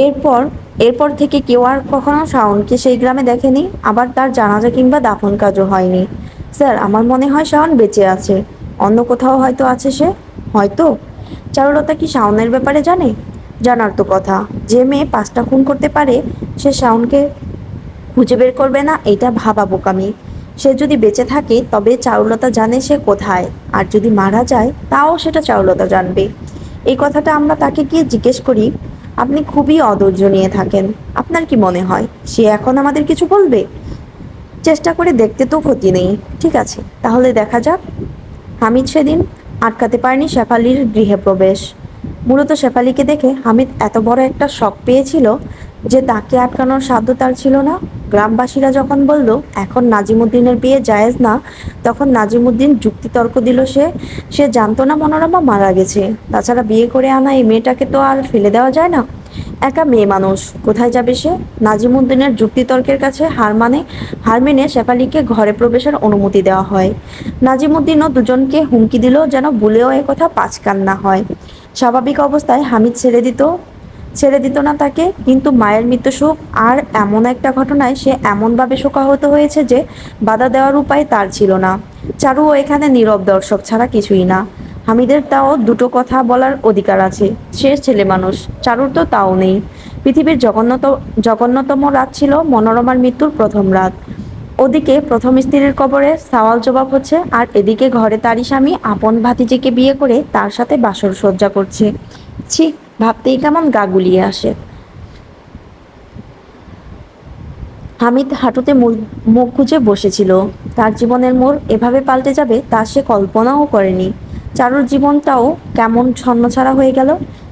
[SPEAKER 1] এরপর এরপর থেকে কেউ আর কখনো শাওনকে সেই গ্রামে দেখেনি, আবার তার জানাজা কিংবা দাফন কাজও হয়নি। স্যার, আমার মনে হয় শাওন বেঁচে আছে। অন্য কোথাও হয়তো আছে সে। হয়তো। চারুলতা কি শাওনের ব্যাপারে জানে? জানার তো কথা। যে মেয়ে 5টা খুন করতে পারে সে শাওনকে খুঁজে বের করবে না, এটা ভাবা বোকামি। সে যদি বেঁচে থাকে তবে চারুলতা জানে সে কোথায়, আর যদি মারা যায় তাও সেটা চারুলতা জানবে। এই কথাটা আমরা তাকে গিয়ে জিজ্ঞেস করি। আপনি খুবই অধৈর্য নিয়ে থাকেন। আপনার কি মনে হয় সে এখন আমাদের কিছু বলবে? চেষ্টা করে দেখতে তো ক্ষতি নেই। ঠিক আছে, তাহলে দেখা যাক। হামিদ সেদিন আটকাতে পারেনি শেফালির গৃহে প্রবেশ। মূলত শেফালিকে দেখে হামিদ এত বড় একটা শক পেয়েছিল যে তাকে আটকানোর সাধ্য তার ছিল না। গ্রামবাসীরা যখন বলল এখন নাজিমুদ্দিনের বিয়ে জায়েজ না, তখন নাজিমুদ্দিন যুক্তিতর্ক দিল সে সে জানতো না মনোরমা মারা গেছে। তাছাড়া বিয়ে করে আনা এই মেয়েটাকে তো আর ফেলে দেওয়া যায় না। একা মেয়ে মানুষ, কোথায় যাবে সে? নাজিমুদ্দিনের যুক্তিতর্কের কাছে হার মেনে শেফালিকে ঘরে প্রবেশের অনুমতি দেওয়া হয়। নাজিমুদ্দিনও দুজনকে হুমকি দিল যেন ভুলেও কথা পাঁচ কান না হয়। স্বাভাবিক অবস্থায় হামিদ ছেড়ে দিত না তাকে, কিন্তু মায়ের মৃত্যু শোক আর এমন একটা ঘটনায় সে এমনভাবে শোকাহত হয়েছে যে বাধা দেওয়ার উপায় তার ছিল না। চারুও এখানে নীরব দর্শক ছাড়া কিছুই না। হামিদের তাও দুটো কথা বলার অধিকার আছে, সে ছেলে মানুষ। চারুর তো তাও নেই। পৃথিবীর জঘন্যতম রাত ছিল মনোরমার মৃত্যুর প্রথম রাত। ওদিকে প্রথম স্ত্রীর কবরে সওয়াল জবাব হচ্ছে, আর এদিকে ঘরে তারই স্বামী আপন ভাতিজিকে বিয়ে করে তার সাথে বাসর সজ্জা করছে। ছি, ভাবতেই কেমন গা গুলিয়ে আসে। হামিদ হাঁটুতে মুখ গুজে বসেছিল। তার জীবনের মোড় এভাবে পাল্টে যাবে তা সে কল্পনাও করেনি। চারুর জীবনটাও কেমন ছন্নছাড়া হয়ে গেল।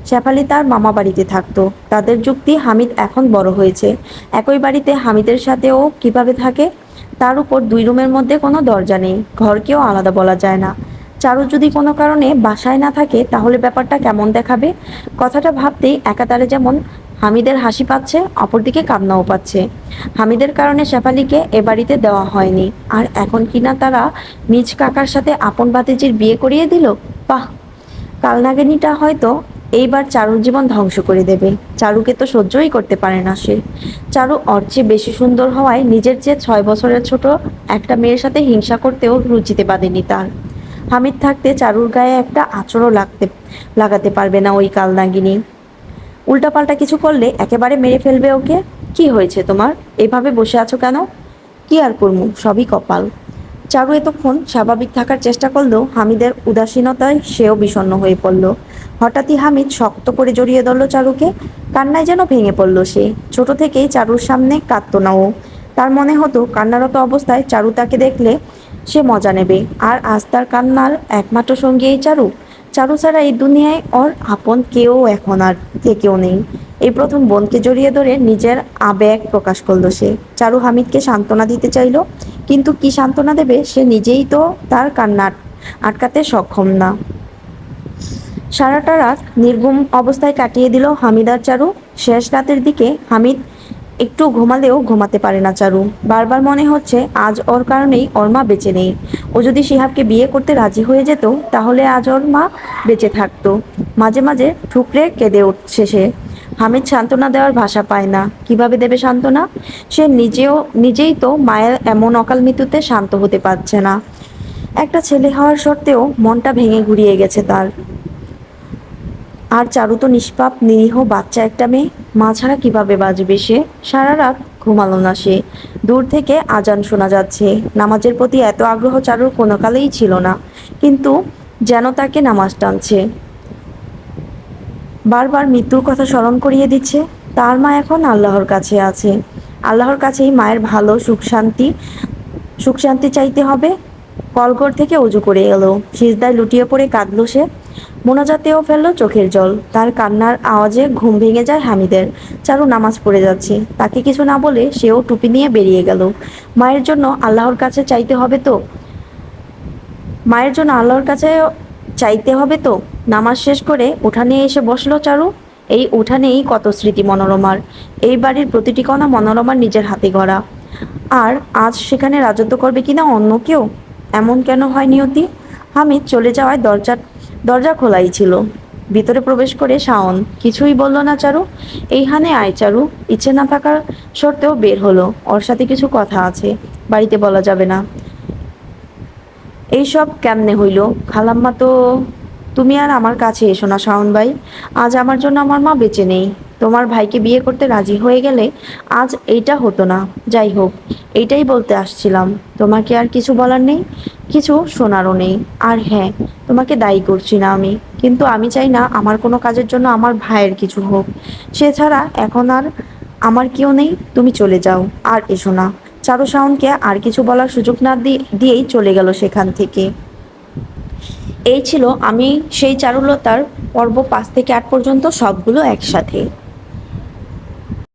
[SPEAKER 1] শেফালি তার মামা বাড়িতে থাকতো। তাদের যুক্তি, হামিদ এখন বড় হয়েছে, একই বাড়িতে হামিদের সাথেও কিভাবে থাকে? তার উপর 2 রুমের মধ্যে কোনো দরজা নেই, ঘরকেও আলাদা বলা যায় না। চারু যদি কোনো কারণে বাসায় না থাকে তাহলে ব্যাপারটা কেমন দেখাবে? কথাটা ভাবতেই একাতারে যেমন হামিদের হাসি পাচ্ছে, অপরদিকে কান্নাও পাচ্ছে। হামিদের কারণে শেফালিকে এ বাড়িতে দেওয়া হয়নি, আর এখন কিনা তারা নিজ কাকার সাথে আপন ভাতিজির বিয়ে করিয়ে দিল। বাহ! কালনাগিনীটা হয়তো এইবার চারুর জীবন ধ্বংস করে দেবে। চারুকে তো সহ্যই করতে পারে না সে। চারু ওর চেয়ে বেশি সুন্দর হওয়ায় নিজের চেয়ে 6 বছরের ছোট একটা মেয়ের সাথে হিংসা করতেও রুচিতে বাঁধেনি তার। হামিদ থাকতে চারুর গায়ে একটা আঁচড়ও লাগাতে পারবে না ওই কালনাগিনী। উল্টাপাল্টা কিছু করলে একেবারে মেরে ফেলবে ওকে। কি হয়েছে তোমার? এভাবে বসে আছো কেন? কি আর করমু, সবই কপাল। চারু এতক্ষণ স্বাভাবিক থাকার চেষ্টা করলেও হামিদের উদাসীনতায় সেও বিষণ্ণ হয়ে পড়ল। হঠাৎই হামিদ শক্ত করে জড়িয়ে ধরল চারুকে। কান্নায় যেন ভেঙে পড়ল সে। ছোট থেকেই চারুর সামনে কাঁদতো না ও। তার মনে হতো কান্নারত অবস্থায় চারু তাকে দেখলে সে মজা নেবে, আর আজ তার কান্নার একমাত্র সঙ্গী এই চারু। চারু ছাড়া এই দুনিয়ায় ওর আপন কেউ এখন আর কেউ নেই। এই প্রথম বোনকে জড়িয়ে ধরে নিজের আবেগ প্রকাশ করলো সে। চারু হামিদকে সান্ত্বনা দিতে চাইল, কিন্তু কি সান্ত্বনা দেবে? সে নিজেই তো তার কান্না আটকাতে সক্ষম না। সারাটা রাত নির্ঘুম অবস্থায় কাটিয়ে দিল হামিদ আর চারু। শেষ রাতের দিকে হামিদ একটু ঘুমালেও ঘুমাতে পারে না চারু। বারবার মনে হচ্ছে আজ ওর কারণেই ওর মা বেঁচে নেই। ও যদি শিহাবকে বিয়ে করতে রাজি হয়ে যেত তাহলে আজ ওর মা বেঁচে থাকতো। মাঝে মাঝে ঠুকরে কেঁদে উঠছে সে। হামিদ সান্ত্বনা দেওয়ার ভাষা পায় না। কিভাবে দেবে সান্ত্বনা? সে নিজেই তো মায়ের এমন অকাল মৃত্যুতে শান্ত হতে পারছে না। একটা ছেলে হওয়ার সত্ত্বেও মনটা ভেঙে গুড়িয়ে গেছে তার। আর চারু তো নিষ্পাপ নিরীহ বাচ্চা একটা মেয়ে, মা ছাড়া কিভাবে বাঁচবে সে? সারা রাত ঘুমালো না সে। দূর থেকে আজান শোনা যাচ্ছে। নামাজের প্রতি এত আগ্রহ চারুর কোনো কালেই ছিল না, কিন্তু যেন তাকে নামাজ টানছে। বারবার মৃত্যুর কথা স্মরণ করিয়ে দিচ্ছে। তার মা এখন আল্লাহর কাছে আছে। আল্লাহর কাছেই মায়ের ভালো সুখ শান্তি চাইতে হবে। কলঘর থেকে অজু করে এলো, সিজদায় লুটিয়ে পড়ে কাঁদল সে। মোনাজাতেও ফেললো চোখের জল। তার কান্নার আওয়াজে ঘুম ভেঙে যায় হামিদের। চারু নামাজ পড়ে যাচ্ছে, তাকে কিছু না বলে সেও টুপি নিয়ে বেরিয়ে গেল। মায়ের জন্য আল্লাহর কাছে চাইতে হবে তো মায়ের জন্য আল্লাহর কাছে চাইতে হবে তো। নামাজ শেষ করে উঠানে এসে বসলো চারু। এই উঠানেই কত স্মৃতি মনোরমার। এই বাড়ির প্রতিটি কণা মনোরমার নিজের হাতে গড়া। আর আজ সেখানে রাজত্ব করবে কিনা অন্য কেউ? এমন কেন হয় নিয়তি? হামিদ চলে যাওয়ায় দরজা খোলাই ছিল। ভিতরে প্রবেশ করে শাওন কিছুই বলল না চারু। এইখানে আয় চারু। ইচ্ছে না থাকার সত্ত্বেও বের হলো। ওর সাথে কিছু কথা আছে, বাড়িতে বলা যাবে না। এইসব কেমনে হইল? খালাম্মা তো। তুমি আর আমার কাছে এসো না শাওন ভাই। আজ আমার জন্য আমার মা বেঁচে নেই। তোমার ভাইকে বিয়ে করতে রাজি হয়ে গেলে আজ এইটা হতো না। যাই হোক, এইটাই বলতে আসছিলাম। তোমাকে আর কিছু বলার নেই, কিছু শোনারও নেই। আর হ্যাঁ, তোমাকে দায়ী করছি না আমি, কিন্তু আমি চাই না আমার কোনো কাজের জন্য আমার ভাইয়ের কিছু হোক। সে ছাড়া এখন আর আমার কেউ নেই। তুমি চলে যাও, আর এসো না। চারু শাওনকে আর কিছু বলার সুযোগ না দিয়েই চলে গেল সেখান থেকে। এই ছিল আমি সেই চারুলতার পর্ব 5 থেকে 8 পর্যন্ত সবগুলো একসাথে।